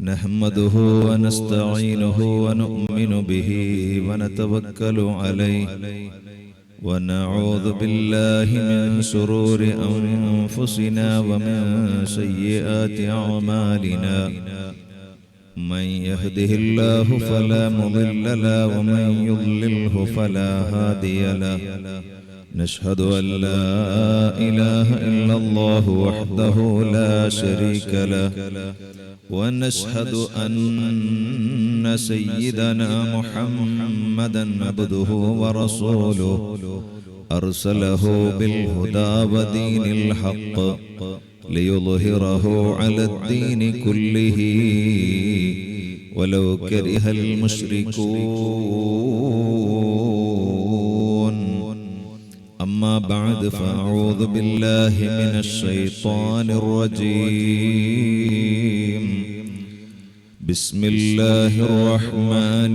نحمده ونستعينه ونؤمن به ونتوكل عليه ونعوذ بالله من شرور أنفسنا ومن سيئات أعمالنا من يهده الله فلا مضل له ومن يضلله فلا هادي له نشهد أن لا إله إلا الله وحده لا شريك له ونشهد أن سيدنا محمدا عبده ورسوله أرسله بالهدى ودين الحق ليظهره على الدين كله ولو كره المشركون أما بعد فأعوذ بالله من الشيطان الرجيم بسم الله الرحمن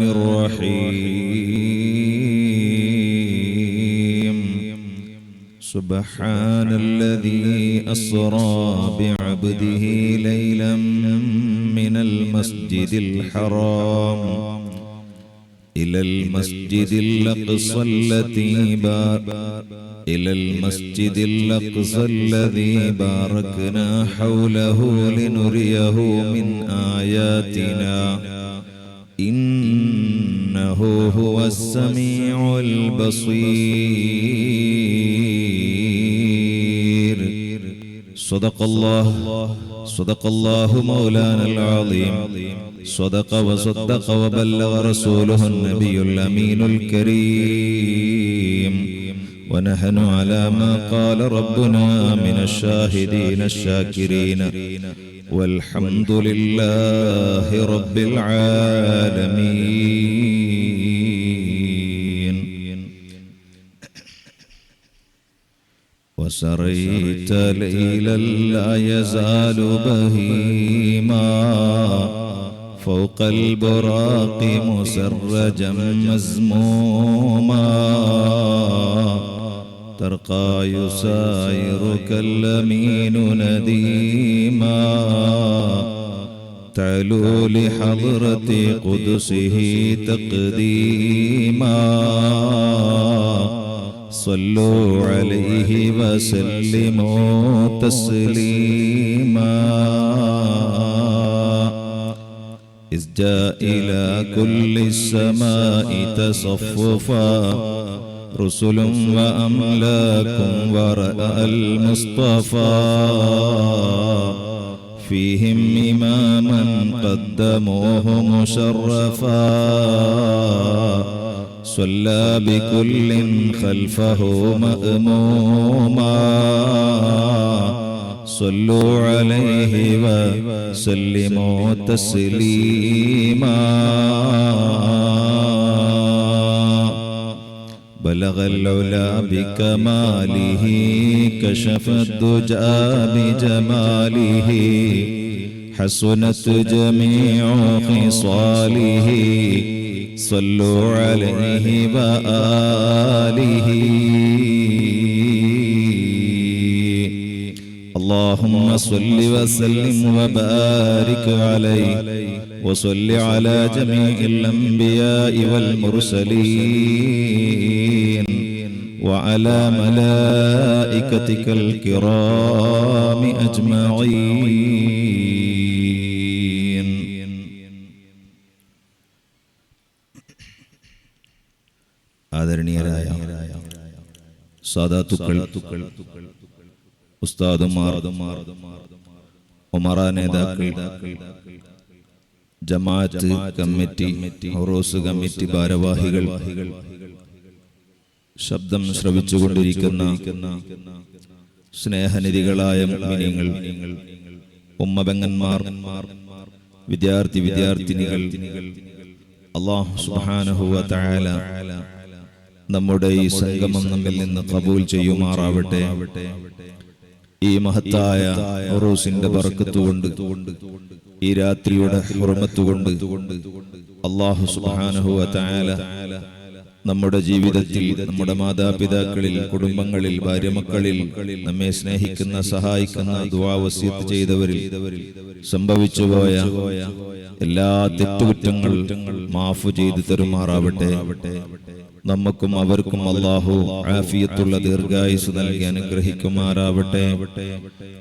الرحيم سبحان الذي أسرى بعبده ليلا من المسجد الحرام إلى المسجد الأقصى الذي باركنا حوله لنريه من آياتنا إنه هو السميع البصير صدق الله مولانا العظيم صدق وصدق وبلغ رسوله النبي الأمين الكريم ونحن على ما قال ربنا من الشاهدين الشاكرين والحمد لله رب العالمين وسريت ليلا لا يزال بهيما فوق البراق مسرجا مزموما ترقى يسايرك الأمين نديما تعلو لحضرة قدسه تقديما صلوا عليه وسلموا تسليما إذ جاء إلى كل السماء تصففا رسل وأملاك ورأى المصطفى فيهم إماما قدموه مشرفا صلى بكل خلفه مأموما صلوا عليه وسلموا تسليما بلغ العلا بكماله كشف الدجى بجماله حسنت جميع خصاله صلوا عليه وآله اللهم صل وسلم وبارك عليه وصل على جميع الأنبياء والمرسلين وعلى ملائكتك الكرام أجمعين ആദരണീയരായ സാദാത്തുക്കൾ ഉസ്താദുമാർ ഉമറ നേതാക്കൾ ജമാഅത്ത് കമ്മിറ്റി ഹൗറോസ് കമ്മിറ്റി ഭാരവാഹികൾ ശബ്ദം ശ്രവിച്ചുകൊണ്ടിരിക്കുന്ന സ്നേഹനിധികളായ മുഅ്മിനീങ്ങൾ ഉമ്മബെങ്ങന്മാർ വിദ്യാർത്ഥിനികൾ അല്ലാഹു സുബ്ഹാനഹു വ തആല നമ്മുടെ ഈ സംഗമം നമ്മിൽ നിന്ന് ഖബൂൽ ചെയ്യുമാറാവട്ടെ. ഈ മഹത്തായ ഉറൂസിന്റെ ബറക്കത്ത് കൊണ്ട് ഈ രാത്രിയുടെ ഹുർമത്ത് കൊണ്ട് അല്ലാഹു സുബ്ഹാനഹു വ തആല നമ്മുടെ ജീവിതത്തിൽ നമ്മുടെ മാതാപിതാക്കളിൽ, കുടുംബങ്ങളിൽ, ഭാര്യമക്കളിൽ നമ്മെ സ്നേഹിക്കുന്ന, സഹായിക്കുന്ന, ദുആ വസിയത്ത് ചെയ്തവരിൽ സംഭവിച്ചുപോയ എല്ലാ തെറ്റുകുറ്റങ്ങൾ മാഫ് ചെയ്തു തരുമാറാവട്ടെ. നമുക്കും അവർക്കും അല്ലാഹു ആഫിയത്തുള്ള ദീർഘായുസ് നൽകി അനുഗ്രഹിക്കുമാറാവട്ടെ.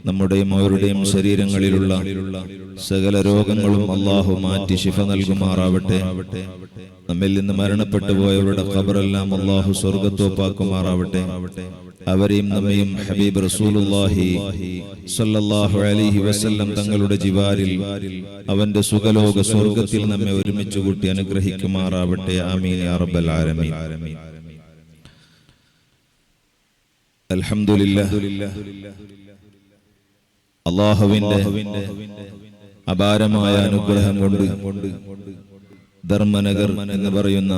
നമ്മുടെയും അവരുടെയും ശരീരങ്ങളിലുള്ള സകല രോഗങ്ങളും അല്ലാഹു മാറ്റി ശിഫ നൽകുമാറാവട്ടെ. നമ്മിൽ നിന്ന് മരണപ്പെട്ടു പോയവരുടെ ഖബറെല്ലാം അല്ലാഹു സ്വർഗ്ഗത്തോപ്പാക്കുമാറാവട്ടെ. അവരെയും നമ്മയും ഹബീബ് റസൂലുള്ളാഹി സ്വല്ലല്ലാഹു അലൈഹി വസല്ലം തങ്ങളുടെ ജിവാരിൽ അവന്റെ സുഖലോക സ്വർഗ്ഗത്തിൽ നമ്മെ ഒരുമിച്ച് കൂട്ടി അനുഗ്രഹിക്കുമാറാവട്ടെ. ആമീൻ യാ റബ്ബൽ ആലമീൻ. അൽഹംദുലില്ലാഹ്. അല്ലാഹുവിന്റെ അപാരമായ അനുഗ്രഹം കൊണ്ട് ധർമ്മനഗർ എന്ന് പറയുന്ന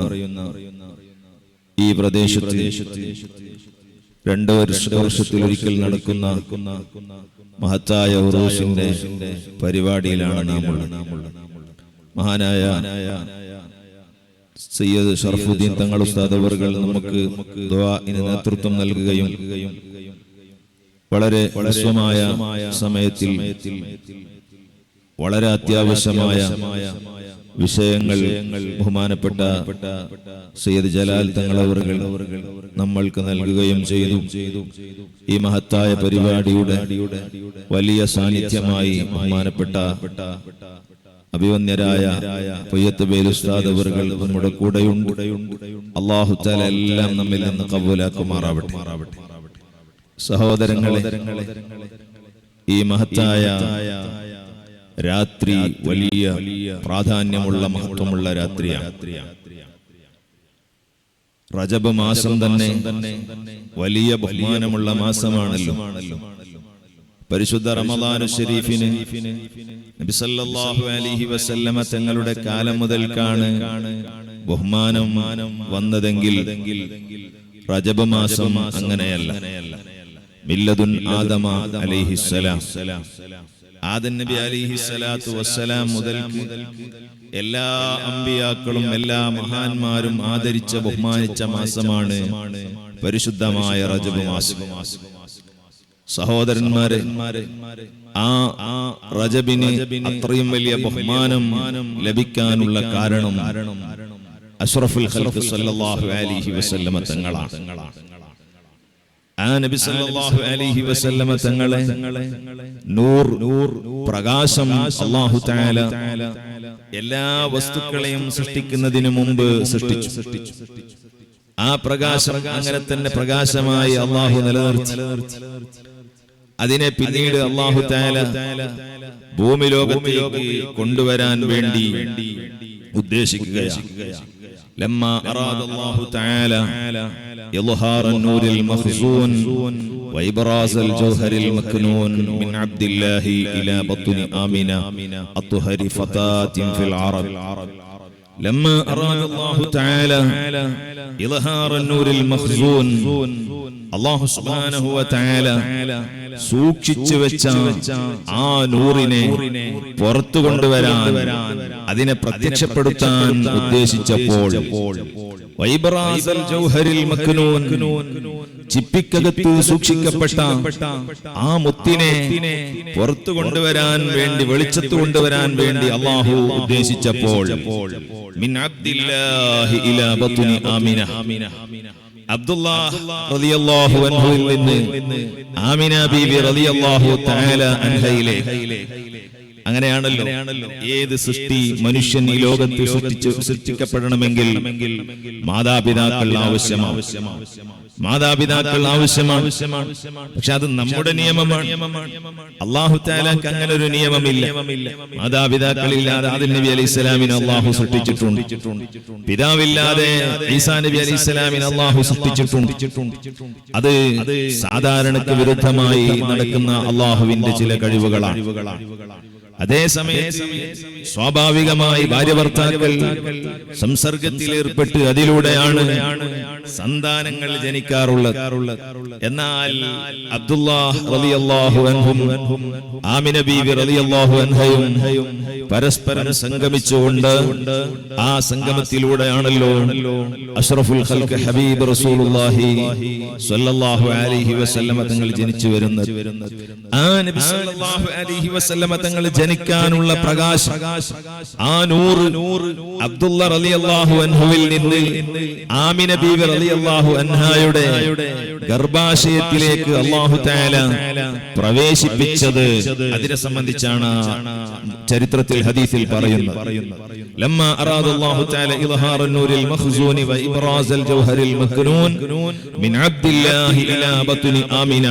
ഈ പ്രദേശത്ത് 2 വർഷത്തിലൊരിക്കൽ നടക്കുന്ന മഹത്തായ ഉറൂസിന്റെ പരിപാടിയിലാണ് നാം ഉള്ളത്. മഹാനായ സയ്യിദ് ഷറഫുദ്ദീൻ തങ്ങൾ ഉസ്താദ് അവർകൾ നമുക്ക് ദുആഇന് നേതൃത്വം നൽകുകയും വളരെ ഹ്രസ്വമായ സമയത്തിൽ വളരെ അത്യാവശ്യമായ വിഷയങ്ങൾ ബഹുമാനപ്പെട്ട സയ്യിദ് ജലാൽ തങ്ങൾ അവർകൾ നമ്മൾക്ക് നൽകുകയും ചെയ്തു. ഈ മഹത്തായ പരിപാടിയുടെ വലിയ സാന്നിധ്യമായി ബഹുമാനപ്പെട്ട അഭിവന്യരായ പൊയ്യത്ത് ബേൽ ഉസ്താദ് അവർകൾ നമ്മുടെ കൂടെയുണ്ട്. അല്ലാഹു തആല എല്ലാം നമ്മിൽ നിന്ന് ഖബൂലാക്കുമാറാവട്ടെ. സഹോദരങ്ങളെ, ഈ മഹത്തായ രാത്രി വലിയ പ്രാധാന്യമുള്ള മഹത്വമുള്ള രാത്രിയാണ്. റജബ് മാസം തന്നെ വലിയ ബഹുമാനമുള്ള മാസമാണല്ലോ. പരിശുദ്ധ റമദാനു ശരീഫിന് നബി സല്ലല്ലാഹു അലൈഹി വസല്ലമ തങ്ങളുടെ കാലം മുതൽക്കാണ് ബഹുമാനം വന്നതെങ്കിൽ റജബ് മാസം അങ്ങനെയല്ല. മില്ലദുൻ ആദമ അലൈഹിസ്സലാം, ആദം നബി അലൈഹിസ്സലാത്തു വസ്സലാം മുതൽക്ക് എല്ലാ അമ്പിയാക്കളും എല്ലാ മഹാന്മാരും ആദരിച്ച ബഹുമാനിച്ച മാസമാണ് പരിശുദ്ധമായ റജബ് മാസം. സഹോദരന്മാരെ, ആ റജബിന് അത്രയും വലിയ ബഹുമാനം ലഭിക്കാനുള്ള കാരണം അഷ്റഫുൽ ഖൽഖ് സല്ലല്ലാഹു അലൈഹി വസല്ലമ തങ്ങളാണ്. ആ നബി സല്ലല്ലാഹു അലൈഹി വസല്ലമ തങ്ങളെ നൂർ പ്രകാശം അല്ലാഹു തആല എല്ലാ വസ്തുക്കളെയും സൃഷ്ടിക്കുന്നതിനു മുമ്പ് സൃഷ്ടിച്ചു. ആ പ്രകാശം അങ്ങനെ തന്നെ പ്രകാശമായി അല്ലാഹു നിലനിർത്തി. അതിനെ പിന്നീട് അല്ലാഹു തആല ഭൂമി ലോകത്തേക്ക് കൊണ്ടുവരാൻ വേണ്ടി ഉദ്ദേശിക്കുകയാണ്. ലമ്മാ അറാദ അല്ലാഹു തആല إظهار النور المخزون وإبراز الجوهر المكنون من عبد الله إلى بطن آمنة أطهر فتاة في العرب. لما أراد الله تعالى إظهار النور المخزون, الله سبحانه وتعالى സൂക്ഷിച്ചു വെച്ച ആ നൂറിനെ പുറത്തു കൊണ്ടുവരാൻ, അതിനെ പ്രത്യക്ഷപ്പെടുത്താൻ ഉദ്ദേശിച്ചപ്പോൾ വൈബ്രാസൽ ജൗഹരിൽ മക്നൂൻ, ചിപ്പിക്കകത്ത് സൂക്ഷിക്കപ്പെട്ട ആ മുത്തിനെ പുറത്തു കൊണ്ടുവരാൻ വേണ്ടി, വെളിച്ചത്ത് കൊണ്ടുവരാൻ വേണ്ടി അല്ലാഹു ഉദ്ദേശിച്ചപ്പോൾ മിൻ അബ്ദില്ലാഹി ഇലാ ബത്നി ആമിന, അബ്ദുല്ലാഹ് റളിയല്ലാഹു അൻഹുവിൽ നിന്ന് ആമിന ബീവി റളിയല്ലാഹു തആല അൻഹയിലേക്ക്. അങ്ങനെയാണല്ലോ ഏത് സൃഷ്ടി മനുഷ്യൻ ഈ ലോകത്ത് സൃഷ്ടിക്കപ്പെടണമെങ്കിൽ മാതാപിതാക്കൾ ആവശ്യമാണ്. പക്ഷെ അത് നമ്മുടെ നിയമമാണ്. അല്ലാഹു തആലക്ക് അങ്ങനെ ഒരു നിയമമില്ല. മാതാപിതാക്കളില്ലാതെ ആദം നബി അലൈഹിസ്സലാമിനെ അല്ലാഹു സൃഷ്ടിച്ചിട്ടുണ്ട്. പിതാവില്ലാതെ ഈസാ നബി അലൈഹിസ്സലാമിനെ അല്ലാഹു സൃഷ്ടിച്ചിട്ടുണ്ട്. അത് സാധാരണക്ക് വിരുദ്ധമായി നടക്കുന്ന അല്ലാഹുവിന്റെ ചില കഴിവുകളാണ്. അതേ സമയത്ത് സ്വാഭാവികമായി ഭാര്യ ഭർത്താക്കൾ സംസർഗത്തിൽ ഏർപ്പെട്ട് അതിലൂടെയാണ് സന്താനങ്ങൾ ജനിക്കാറുള്ളത്. എന്നാൽ അബ്ദുല്ലാഹ് റളിയല്ലാഹു അൻഹും ആമിന ബീവി റളിയല്ലാഹു അൻഹയും പരസ്പരം സംഗമിച്ചുകൊണ്ട് ആ സംഗമത്തിലൂടെയാണല്ലോ അഷ്റഫുൽ ഖൽഖ് ഹബീബ് റസൂലുള്ളാഹി സ്വല്ലല്ലാഹു അലൈഹി വസല്ലമ തങ്ങൾ ജനിച്ചു വരുന്നത്. ആ നബി സ്വല്ലല്ലാഹു അലൈഹി വസല്ലമ തങ്ങൾ ജനിക്കാനുള്ള പ്രകാശം, ആ നൂർ അബ്ദുല്ല റളിയല്ലാഹു അൻഹുവിൽ നിന്ന് ആമിന ബീവി റളിയല്ലാഹു അൻഹായുടെ ഗർഭാശയത്തിലേക്ക് അല്ലാഹു തആല പ്രവേശിപ്പിച്ചത് അതിനെ സംബന്ധിച്ചാണ് ചരിത്രത്തിൽ ഹദീസിൽ പറയുന്നത്. ലമ്മാ അറാദല്ലാഹു തആല ഇൽഹാറ നൂരിൽ മഖ്സൂനി വ ഇബ്റാസൽ ജൗഹരിൽ മക്നൂൻ മിൻ അബ്ദില്ലാഹി ഇലാ ബത്നി ആമിന.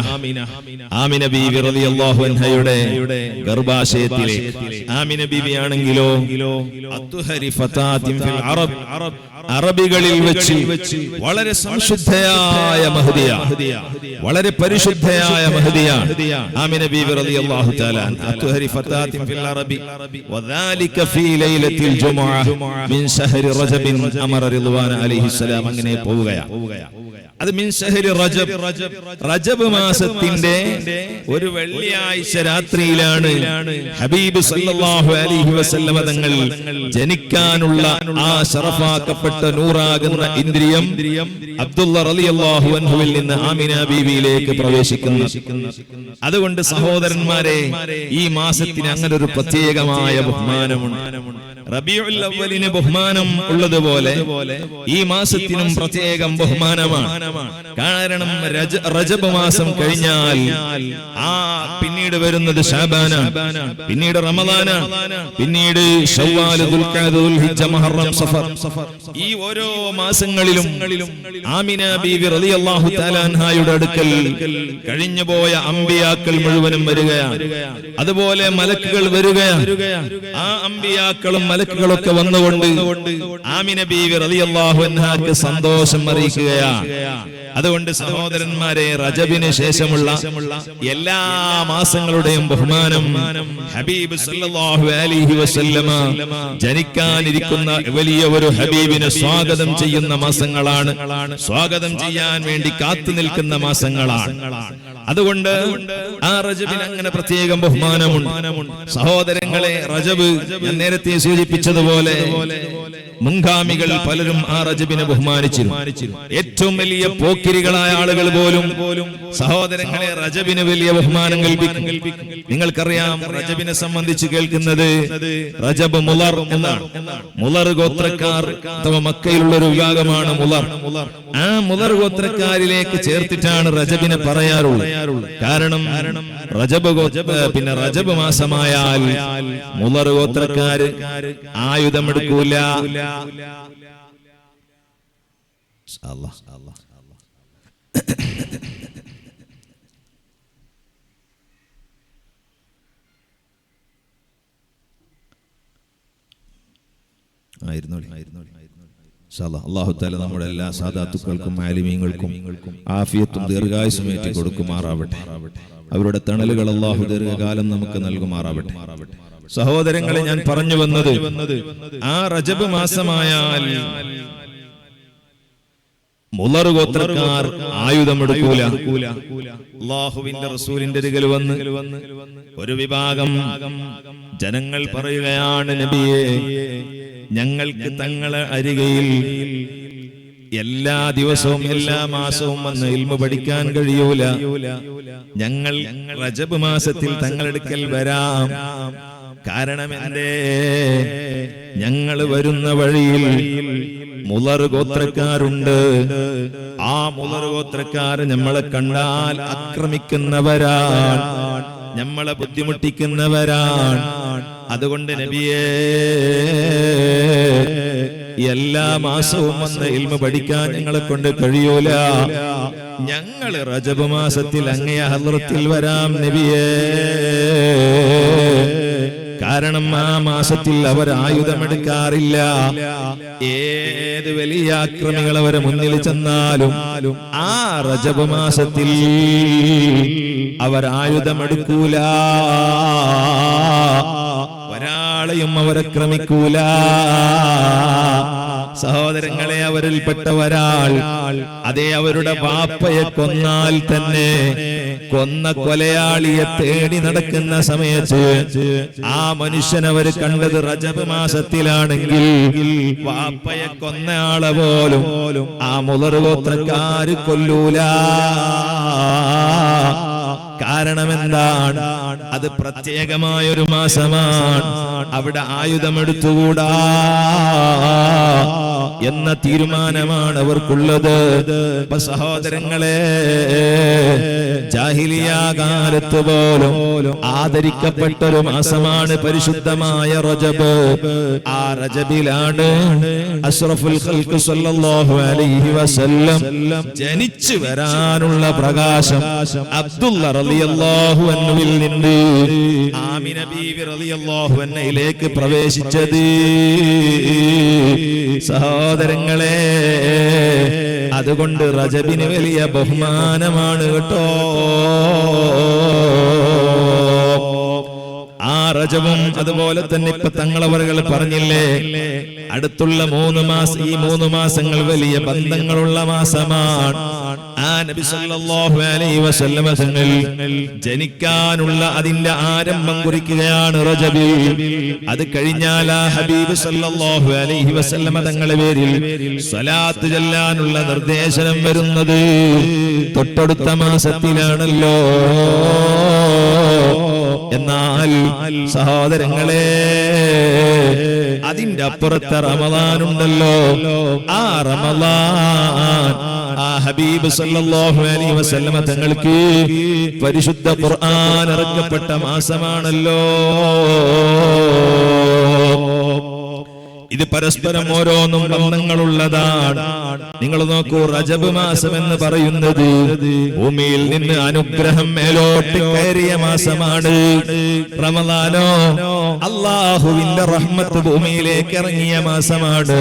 ആമിന ബീവി റളിയല്ലാഹു അൻഹയുടെ ഗർഭാശയത്തിലേക്ക്, ആമിന ബീവി ആണെങ്കിലോ അത്ഹരി ഫതാത്തിൻ ഫിൽ അറബ്, അറബികളിൽ വെച്ച് വളരെ സംശുദ്ധയായ മഹദിയ, വളരെ പരിശുദ്ധയായ മഹദിയ ആമിന ബീവി റളിയല്ലാഹു തആല അത്ഹരി ഫതാത്തിൻ ഫിൽ അറബി വദാലിക ഫീ ലൈലത്തിൽ ജുമുഅ മിൻ ശഹരി റജബ് അമറ റിദ്വാന അലൈഹിസ്സലാം. അങ്ങനെ പോവുകയാണ്. അത് മിൻ ശഹരി റജബ്, റജബ് മാസത്തിന്റെ ഒരു വെള്ളിയാഴ്ച രാത്രിയിലാണ് ഹബീബ് സല്ലല്ലാഹു അലൈഹി വസല്ലമ തങ്ങൾ ജനിക്കാനുള്ള ആ ശറഫാക്കപ്പെട്ട നൂറാകുന്ന ഇന്ദ്രിയം അബ്ദുല്ല റളിയല്ലാഹു അൻഹുവിൽ നിന്ന് ആമിന ബീവിയിലേക്ക് പ്രവേശിക്കുന്നു. അതുകൊണ്ട് സഹോദരന്മാരെ, ഈ മാസത്തിന് അങ്ങനെ ഒരു പ്രത്യേകമായ ബഹുമാനമുണ്ട്. റബീഉൽ അവ്വലിന് ബഹുമാനം ഉള്ളതുപോലെ ഈ മാസത്തിനും പ്രത്യേകം ബഹുമാനമാണ്. കാരണം റജബ് മാസം കഴിഞ്ഞാൽ പിന്നീട് വരുന്നത് ശഅബാനാണ്, പിന്നീട് റമദാനാണ്, പിന്നീട് ശവ്വാൽ, ദുൽഖഅദ, ദുൽഹിജ്ജ, മുഹറം, സഫർ. ഈ ഓരോ മാസങ്ങളിലും ആമിന ബീവി റളിയല്ലാഹു തആല അൻഹായുടെ അടുക്കൽ കഴിഞ്ഞുപോയ അമ്പിയാക്കൾ മുഴുവനും വരികയാണ്. അതുപോലെ മലക്കുകൾ വരികയാണ്. ആ അമ്പിയാക്കളും മലക്കുകളൊക്കെ വന്നുകൊണ്ട് ആമിന ബീവി റളിയല്ലാഹു അൻഹാക്ക് സന്തോഷം അറിയിക്കുകയാണ്. അതുകൊണ്ട് സഹോദരന്മാരെ, റജബിന് ശേഷമുള്ള എല്ലാ മാസങ്ങളുടെയും ബഹുമാനം ഹബീബ് സല്ലല്ലാഹു അലൈഹി വസല്ലമ ജനിക്കാനിരിക്കുന്ന വലിയ ഒരു ഹബീബിനെ സ്വാഗതം ചെയ്യുന്ന മാസങ്ങളാണ്, സ്വാഗതം ചെയ്യാൻ വേണ്ടി കാത്തു നിൽക്കുന്ന മാസങ്ങളാണ്. അതുകൊണ്ട് ആ റജബിന് അങ്ങനെ പ്രത്യേകം ബഹുമാനമുണ്ട്. സഹോദരങ്ങളെ, റജബ് ഞാൻ നേരത്തെ സൂചിപ്പിച്ചതുപോലെ മുൻഗാമികൾ പലരും ആ റജബിനെ ബഹുമാനിച്ചിരുന്നു. ഏറ്റവും വലിയ പോക്കിരികളായ ആളുകൾ പോലും സഹോദരങ്ങളെ റജബിന് വലിയ ബഹുമാനം കൽപ്പിക്കും. നിങ്ങൾക്കറിയാം, റജബിനെ സംബന്ധിച്ച് കേൾക്കുന്നത് റജബ് മുളർ എന്നാണ്. മുളർ ഗോത്രക്കാർ അഥവാ മക്കയിലുള്ള ഒരു വിഭാഗമാണ് മുളർ. ആ മുളർ ഗോത്രക്കാരിലേക്ക് ചേർത്തിട്ടാണ് റജബിനെ പറയാറുള്ളത്. കാരണം റജബ് മാസമായാൽ മുളർ ഗോത്രക്കാര് ആയുധമെടുക്കൂല. അല്ലാഹു തആല നമ്മുടെ എല്ലാ സാദാത്തുക്കൾക്കും ആലിമീങ്ങൾക്കും ആഫിയത്തും ദീർഘായുസ്സും ഏറ്റി കൊടുക്കുമാറാവട്ടെ. അവരുടെ തണലുകൾ അല്ലാഹു ദീർഘകാലം നമുക്ക് നൽകുമാറാവട്ടെ. സഹോദരങ്ങളെ, ഞാൻ പറഞ്ഞു വന്നത് ആ റജബ് മാസമായാൽ മുളർ ഗോത്രക്കാർ ആയുധമെടുക്കൂല. അല്ലാഹുവിന്റെ റസൂലിന്റെ അരികിൽ വന്ന് ഒരു വിഭാഗം ജനങ്ങൾ പറയുകയാണ്, നബിയേ, ഞങ്ങൾക്ക് തങ്ങളെ അരികയിൽ എല്ലാ ദിവസവും എല്ലാ മാസവും വന്ന് ഇൽമു പഠിക്കാൻ കഴിയൂല. ഞങ്ങൾ റജബ് മാസത്തിൽ തങ്ങളെടുക്കൽ വരാം. കാരണം എന്തേ? ഞങ്ങൾ വരുന്ന വഴിയിൽ മുളർ ഗോത്രക്കാരുണ്ട്. ആ മുളർ ഗോത്രക്കാർ നമ്മളെ കണ്ടാൽ ആക്രമിക്കുന്നവരാണ്, നമ്മളെ ബുദ്ധിമുട്ടിക്കുന്നവരാണ്. അതുകൊണ്ട് നബിയേ, എല്ലാ മാസവും വന്ന് ഇൽമു പഠിക്കാൻ ഞങ്ങളെ കൊണ്ട് കഴിയൂല. ഞങ്ങൾ റജബ് മാസത്തിൽ അങ്ങേ ഹദ്റത്തിൽ വരാം നബിയേ. കാരണം ആ മാസത്തിൽ അവർ ആയുധമെടുക്കാറില്ല. ഏത് വലിയ ആക്രമികൾ അവരെ മുന്നിൽ ചെന്നാലും ആ റജബ് മാസത്തിൽ അവർ ആയുധമെടുക്കൂല. ഒരാളെയും അവർ ആക്രമിക്കൂല. സഹോദരങ്ങളെ, അവരിൽപ്പെട്ട ഒരാൾ അതേ അവരുടെ വാപ്പയെ കൊന്നാൽ തന്നെ കൊന്ന കൊലയാളിയെ തേടി നടക്കുന്ന സമയത്ത് ആ മനുഷ്യൻ അവർ കണ്ടത് റജബ് മാസത്തിലാണെങ്കിൽ വാപ്പയെ കൊന്നയാളെ പോലും ആ മുളറുഗോത്രക്കാര് കൊല്ലൂല. കാരണം എന്താണ്? അത് പ്രത്യേകമായൊരു മാസമാണ്. അവിടെ ആയുധമെടുത്തുകൂടാ എന്ന തീരുമാനമാണ് അവർക്കുള്ളത്. സഹോദരങ്ങളെ, ജാഹിലിയ കാലത്ത് പോലും ആദരിക്കപ്പെട്ടൊരു മാസമാണ് പരിശുദ്ധമായ റജബ്. ആ റജബിലാണ് അഷ്റഫുൽ ഖൽഖ് സല്ലല്ലാഹു അലൈഹി വസല്ലം ജനിച്ചു വരാനുള്ള പ്രകാശം അബ്ദുള്ള റളിയല്ലാഹു അൻഹുവിൽ നിന്ന് ആമിന ബീവി റളിയല്ലാഹു അൻഹയിലേക്ക് പ്രവേശിച്ചത്. സഹോദരങ്ങളെ, അതുകൊണ്ട് റജബിന് വലിയ ബഹുമാനമാണ് കേട്ടോ. ആ റജബും അതുപോലെ തന്നെ ഇപ്പൊ തങ്ങളവറുകൾ പറഞ്ഞില്ലേ, അടുത്തുള്ള 3 മാസം, ഈ 3 മാസങ്ങൾ വലിയ ബന്ധങ്ങളുള്ള മാസമാണ്. ആ നബി സല്ലല്ലാഹു അലൈഹി വസല്ലമ തങ്ങൾ ജനിക്കാനുള്ള അതിന്റെ ആരംഭം കുറിക്കുകയാണ് റജബിൽ. അത് കഴിഞ്ഞാൽ ആ ഹബീബ് സല്ലല്ലാഹു അലൈഹി വസല്ലമ തങ്ങളുടെ പേരിൽ സ്വലാത്ത് ചൊല്ലാനുള്ള നിർദ്ദേശനം വരുന്നത് തൊട്ടടുത്ത മാസത്തിലാണല്ലോ. എന്നാൽ സഹോദരങ്ങളെ, അതിന്റെ അപ്പുറത്തെ റമളാനുണ്ടല്ലോ. ആ റമളാൻ ആ ഹബീബ് സല്ലല്ലാഹു അലൈഹി വസല്ലമ തങ്ങൾക്ക് പരിശുദ്ധ ഖുർആൻ ഇറക്കപ്പെട്ട മാസമാണല്ലോ. ഇത് പരസ്പരം ഓരോന്നും ബന്ധങ്ങളുള്ളതാണ്. നിങ്ങൾ നോക്കൂ, റജബ് മാസം എന്ന് പറയുന്നത് ഭൂമിയിൽ നിന്ന് അനുഗ്രഹം മേലോട്ട് കയറിയ മാസമാണ്. റമളാനോ അല്ലാഹുവിന്റെ റഹ്മത്ത് ഭൂമിയിലേക്ക് ഇറങ്ങിയ മാസമാണ്.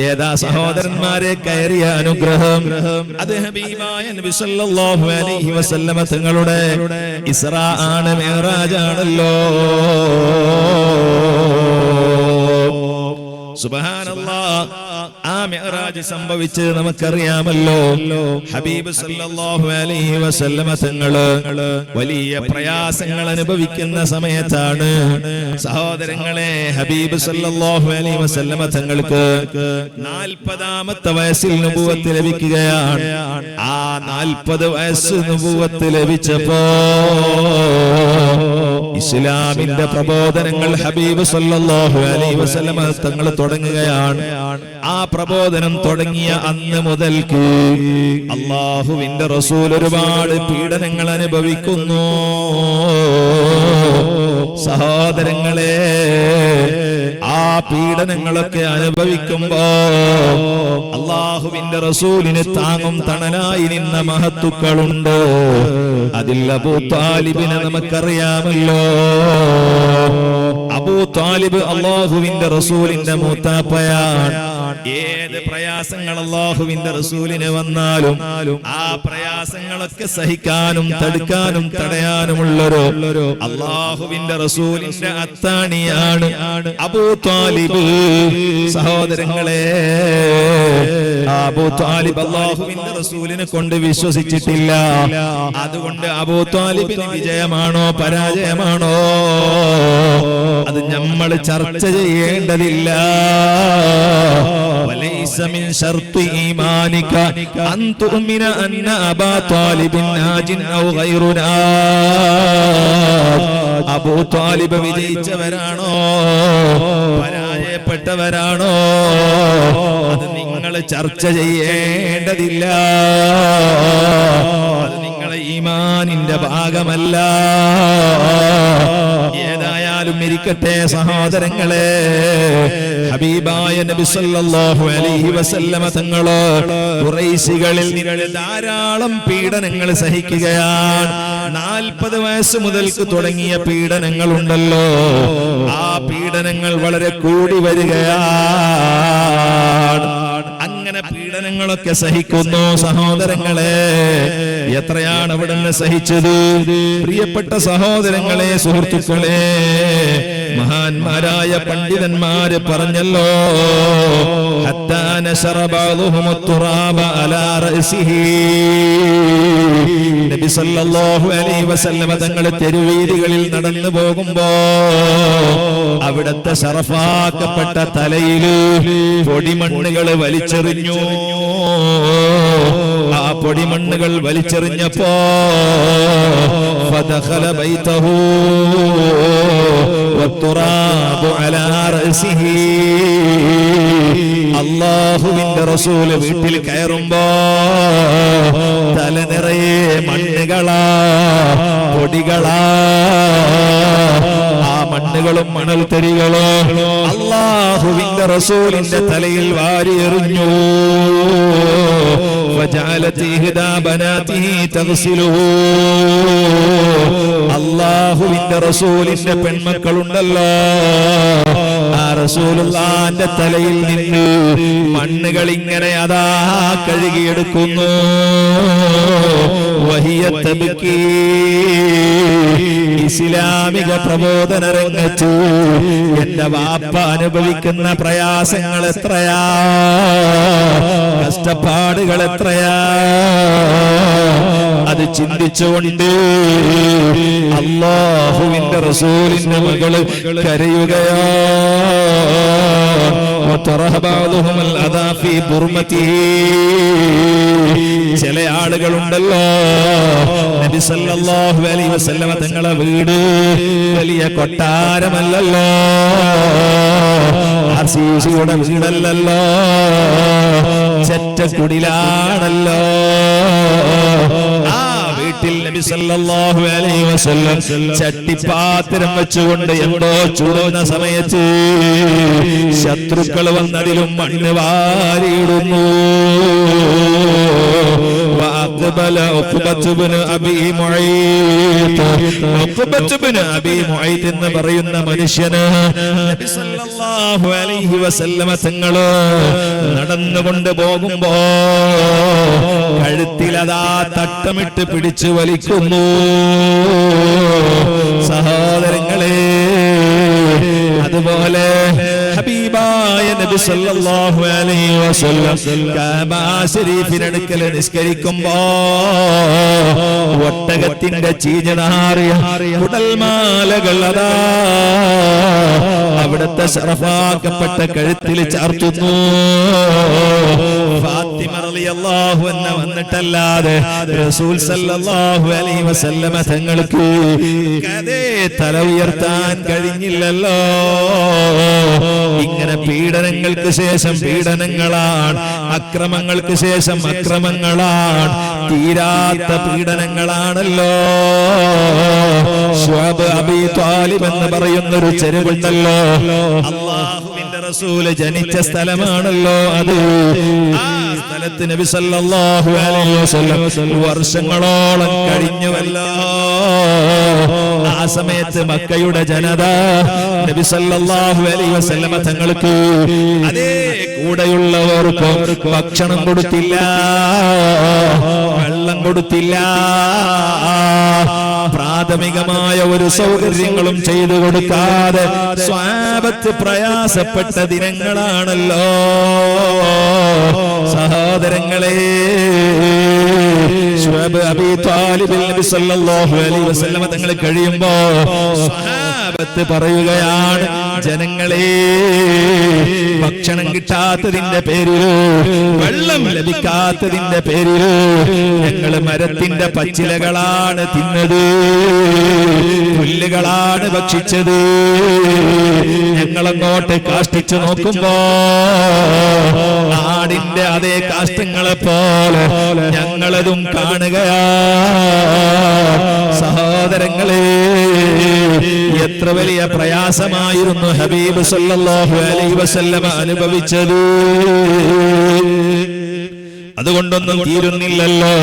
ഏതാ സഹോദരന്മാരെ കയറിയ അനുഗ്രഹം? അത് ഹബീബായ നബി സല്ലല്ലാഹു അലൈഹി വസല്ലമ തങ്ങളുടെ ഇസ്റാ ആണ്, മിഅ്റാജ് ആണല്ലോ. സുബ്ഹാനല്ലാഹ്, ആ മിഅ്റാജ് സംഭവിച്ച് നമുക്കറിയാമല്ലോ. ഹബീബ് സല്ലല്ലാഹു അലൈഹി വസല്ലമ തങ്ങള് വലിയ പ്രയാസങ്ങൾ അനുഭവിക്കുന്ന സമയത്താണ് സഹോദരങ്ങളെ ഹബീബ് സല്ലല്ലാഹു അലൈഹി വസല്ലമ തങ്ങൾക്ക് 40ാമത്തെ വയസ്സിൽ നബുവത്ത് ലഭിക്കുകയാണ്. ആ 40 വയസ്സ് നബുവത്ത് ലഭിച്ചപ്പോ ഇസ്ലാമിന്റെ പ്രബോധനങ്ങൾ ഹബീബ് സല്ലല്ലാഹു അലൈഹി വസല്ലമ തങ്ങൾ തുടങ്ങുകയാണ്. ആ പ്രബോധനം തുടങ്ങിയ അന്ന് മുതൽക്ക് അല്ലാഹുവിന്റെ റസൂൽ ഒരുപാട് പീഡനങ്ങൾ അനുഭവിക്കുന്നു. സഹോദരങ്ങളെ, ആ പീഡനങ്ങളൊക്കെ അനുഭവിക്കുമ്പോ അല്ലാഹുവിന്റെ റസൂലിന് താങ്ങും തണലായി നിന്ന മഹത്തുക്കളുണ്ട്. അതിൽ അബൂ താലിബിനെ നമുക്കറിയാമല്ലോ. അബൂ താലിബ് അല്ലാഹുവിന്റെ റസൂലിന്റെ മൂത്താപ്പയാണ്. ഏത് പ്രയാസങ്ങൾ അല്ലാഹുവിന്റെ റസൂലിന് വന്നാലും ആ പ്രയാസങ്ങളൊക്കെ സഹിക്കാനും തടുക്കാനും തടയാനുമുള്ളൊരു അല്ലാഹുവിന്റെ റസൂലിന്റെ അത്താണിയാണ് അബൂ താലിബ്. സഹോദരങ്ങളെ, അബൂ താലിബ് അല്ലാഹുവിന്റെ റസൂലിനെ കൊണ്ട് വിശ്വസിച്ചിട്ടില്ല. അതുകൊണ്ട് അബൂ താലിബിന് വിജയമാണോ പരാജയമാണോ അത് നമ്മൾ ചർച്ച ചെയ്യേണ്ടതില്ല. وليس من شرط إيمانك أن تؤمن أن أبا طالب ناج أو غير ناج. അബൂ താലിബ് വിജയിച്ചവരാണോ പരാജയപ്പെട്ടവരാണോ അത് നിങ്ങൾ ചർച്ച ചെയ്യേണ്ടതില്ല. അത് നിങ്ങളെ ഈമാനിന്റെ ഭാഗമല്ല. ഏതായാലും ഇരിക്കട്ടെ സഹോദരങ്ങളെ, ഹബീബായ നബി സല്ലല്ലാഹു അലൈഹി വസല്ലമ തങ്ങള് ഖുറൈശികളിൽ നിന്ന് ധാരാളം പീഡനങ്ങൾ സഹിക്കുകയാണ്. 40 വയസ്സ് മുതൽക്ക് തുടങ്ങിയ പീഡനങ്ങളുണ്ടല്ലോ, ആ പീഡനങ്ങൾ വളരെ കൂടി വരികയാണ്. അങ്ങനെ പീഡനങ്ങളൊക്കെ സഹിക്കുന്നു സഹോദരങ്ങളെ. എത്രയാണ് അവിടുന്ന് സഹിച്ചത്? പ്രിയപ്പെട്ട സഹോദരങ്ങളെ, സുഹൃത്തുക്കളെ, മഹാന്മാരായ പണ്ഡിതന്മാര് പറഞ്ഞല്ലോ, ഹത്താ നശറ ബഅ്ദുഹുമു തുറാബ അലാ റഅസിഹി. നബി സല്ലല്ലാഹു അലൈഹി വസല്ലമ തങ്ങൾ തെരുവീതികളിൽ നടന്നു പോകുമ്പോ അവിടുത്തെ ശറഫാക്കപ്പെട്ട തലയിൽ പൊടിമണ്ണുകൾ വലിച്ചെറിഞ്ഞു. ആ പൊടിമണ്ണുകൾ വലിച്ചെറിഞ്ഞപ്പോ ഫദഖല ബൈതഹു വത്തുറാബു അലാ റഅസിഹി. അല്ലാഹുവിന്റെ റസൂൽ വീട്ടിൽ കയറുമ്പോ തല നിറയെ മണ്ണുകളാ, പൊടികളാ. ആ മണ്ണുകളും മണൽത്തരികളോ അല്ലാഹുവിന്റെ റസൂലിന്റെ തലയിൽ വാരി എറിഞ്ഞു. അല്ലാഹുവിന്റെ റസൂലിന്റെ പെൺമക്കളുണ്ടല്ലോ, ആ റസൂലുള്ളാന്റെ തലയിൽ നിന്ന് മണ്ണുകൾ ഇങ്ങനെ അതാ കഴുകിയെടുക്കുന്നു. ഇസ്ലാമിക പ്രബോധന രംഗത്ത് എന്റെ വാപ്പ അനുഭവിക്കുന്ന പ്രയാസങ്ങൾ എത്രയാ, കഷ്ടപ്പാടുകൾ എത്രയാ, അത് ചിന്തിച്ചുകൊണ്ട് അല്ലാഹുവിന്റെ റസൂലിന്റെ മകള് കരയുകയാ. ചില ആളുകളുണ്ടല്ലോ, നബി സല്ലല്ലാഹു അലൈഹി വസല്ലമ തങ്ങളെ വീട് വലിയ കൊട്ടാരമല്ലല്ലോ, ആർസിസിയുടെ വീടല്ലല്ലോ, ചെറ്റക്കുടിലാണല്ലോ. ആ വീട്ടിൽ നബി സല്ലല്ലാഹു അലൈഹി വസല്ലം ചട്ടിപ്പാത്രം വെച്ചുകൊണ്ട് എന്തോ ചൂടുന്ന സമയത്ത് ശത്രുക്കൾ വന്നതിലും മണ്ണ് വാരിയിടുന്നു. എന്ന് പറയുന്ന മനുഷ്യന് നബി സല്ലല്ലാഹു അലൈഹി വസല്ലമ തങ്ങള് നടന്നുകൊണ്ട് പോകുമ്പോ കഴുത്തിലതാ തട്ടമിട്ട് പിടിച്ചു വലിക്കുന്നു. സഹോദരങ്ങളെ, അതുപോലെ ഹബീബായ നബി സല്ലല്ലാഹു അലൈഹി വസല്ലം കഅബ ശരീഫിനടുക്കൽ നിസ്കരിക്കുമ്പോ ഒട്ടകത്തിന്റെ ചീഞ്ഞനാറിയ കുടൽമാലകൾ അതാ അവിടുത്തെ ശറഫാക്കപ്പെട്ട കഴുത്തിൽ ചാർത്തുന്നു. ഫാത്തിമ റളിയല്ലാഹു അൻഹ വന്നിട്ടല്ലാതെ റസൂൽ സല്ലല്ലാഹു അലൈഹി വസല്ലമ തങ്ങൾക്ക് കതേ തല ഉയർത്താൻ കഴിഞ്ഞില്ലല്ലോ. ഇങ്ങനെ പീഡനങ്ങൾക്ക് ശേഷം പീഡനങ്ങളാണ്, അക്രമങ്ങൾക്ക് ശേഷം അക്രമങ്ങളാണ്, തീരാത്ത പീഡനങ്ങളാണല്ലോ. ശുഅബ് അബീ ത്വാലിബ് എന്ന് പറയുന്നൊരു ചെരുവുണ്ടല്ലോ, അല്ലാഹുവിന്റെ റസൂൽ ജനിച്ച സ്ഥലമാണല്ലോ അത്. ആ സ്ഥലത്ത് നബി സല്ലല്ലാഹു അലൈഹി വസല്ലം വർഷങ്ങളോളം കഴിഞ്ഞുവല്ലോ. ആ സമയത്ത് മക്കയുടെ ജനത നബി സല്ലല്ലാഹു അലൈഹി വസല്ലമ തങ്ങൾക്ക് അതേ കൂടെയുള്ളവർക്ക് ഭക്ഷണം കൊടുത്തില്ല, വെള്ളം കൊടുത്തില്ല, പ്രാഥമികമായ ഒരു സൗകര്യങ്ങളും ചെയ്തു കൊടുക്കാതെ സ്വഹാബത്ത് പ്രയാസപ്പെട്ട ദിനങ്ങളാണല്ലോ. സഹോദരങ്ങളെ, ശുഅബ് അബീ ത്വാലിബ് നബി സല്ലല്ലാഹു അലൈഹി വസല്ലമ തങ്ങൾ കഴിയുമ്പോ സ്വഹാബത്ത് പറയുകയാണ്, ജനങ്ങളെ, ഭക്ഷണം കിട്ടാത്തതിന്റെ പേരിൽ, വെള്ളം ലഭിക്കാത്തതിന്റെ പേരിൽ ഞങ്ങൾ മരത്തിന്റെ പച്ചിലകളാണ് തിന്നത്, പുല്ലുകളാണ് ഭക്ഷിച്ചത്. ഞങ്ങളങ്ങോട്ട് കാഷ്ടിച്ചു നോക്കുമ്പോ ആടിന്റെ അതേ കാഷ്ടങ്ങളെ പോലെ ഞങ്ങളതും കാണുകയാ. സഹോദരങ്ങളെ, എത്ര വലിയ പ്രയാസമായിരുന്നു ഹബീബ് സല്ലല്ലാഹു അലൈഹി വസല്ലമ അനുഭവിച്ചത്. അതുകൊണ്ടൊന്നും തീരുന്നില്ലല്ലോ.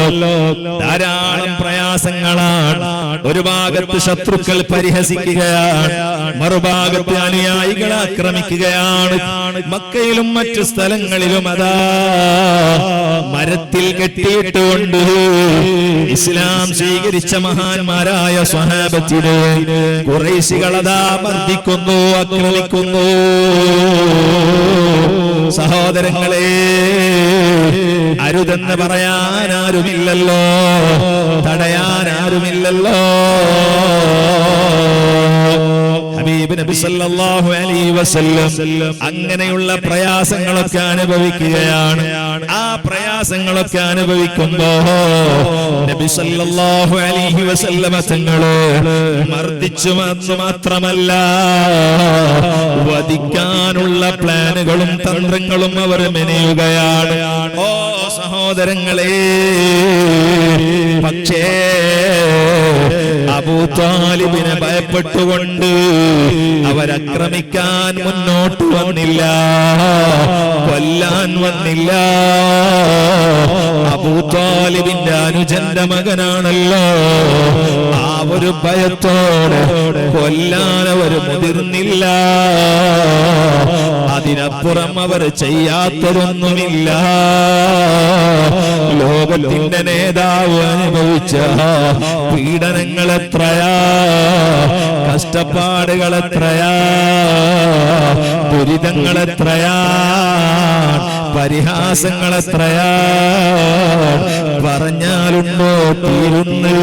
ധാരാളം പ്രയാസങ്ങളാണ്. ഒരു ഭാഗത്ത് ശത്രുക്കൾ പരിഹസിക്കുകയാണ്, മറുഭാഗത്ത് അനുയായികളെ ആക്രമിക്കുകയാണ്. മക്കയിലും മറ്റു സ്ഥലങ്ങളിലും അതാ മരത്തിൽ കെട്ടിയിട്ടുകൊണ്ട് ഇസ്ലാം സ്വീകരിച്ച മഹാന്മാരായ സ്വഹാബത്തിനെ ഖുറൈശികൾ അതാ മർദ്ദിക്കുന്നു, ആക്രമിക്കുന്നു. സഹോദരങ്ങളെ, അരുതെന്ന് പറയാൻ ആരുമില്ലല്ലോ, തടയാൻ ആരുമില്ലല്ലോ. ഹബീബ് നബി സല്ലല്ലാഹു അലൈഹി വസല്ലം അങ്ങനെയുള്ള പ്രയാസങ്ങളൊക്കെ അനുഭവിക്കുകയാണ്. ആ പ്രയാസങ്ങളൊക്കെ അനുഭവിക്കുമ്പോ നബി സല്ലല്ലാഹു അലൈഹി വസല്ലം തങ്ങളെ മർദ്ദിച്ചു മാത്രമല്ല, വധിക്കാനുള്ള പ്ലാനുകളും തന്ത്രങ്ങളും അവർ മെനയുകയാണ്. ഓ സഹോദരങ്ങളെ, പക്ഷേ അബൂ ത്വാലിബിനെ ഭയപ്പെട്ടുകൊണ്ട് അവരാക്രമിക്കാൻ മുന്നോട്ട് വന്നില്ല, കൊല്ലാൻ വന്നില്ല. അബൂ ത്വാലിബിന്റെ അനുജന്റെ മകനാണല്ലോ. ആ ഒരു ഭയത്തോടെ കൊല്ലാൻ അവർ മുതിർന്നില്ല. അതിനപ്പുറം അവർ ചെയ്യാത്തതൊന്നുമില്ല. ലോകത്തിന്റെ നേതാവ് അനുഭവിച്ച പീഡനങ്ങൾ എത്രയാ, കഷ്ടപ്പാടുകൾ എത്രയാ, ദുരിതങ്ങൾ എത്രയാ, പരിഹാസങ്ങൾ എത്രയാ, പറഞ്ഞാലുണ്ടോ തീരുന്നു.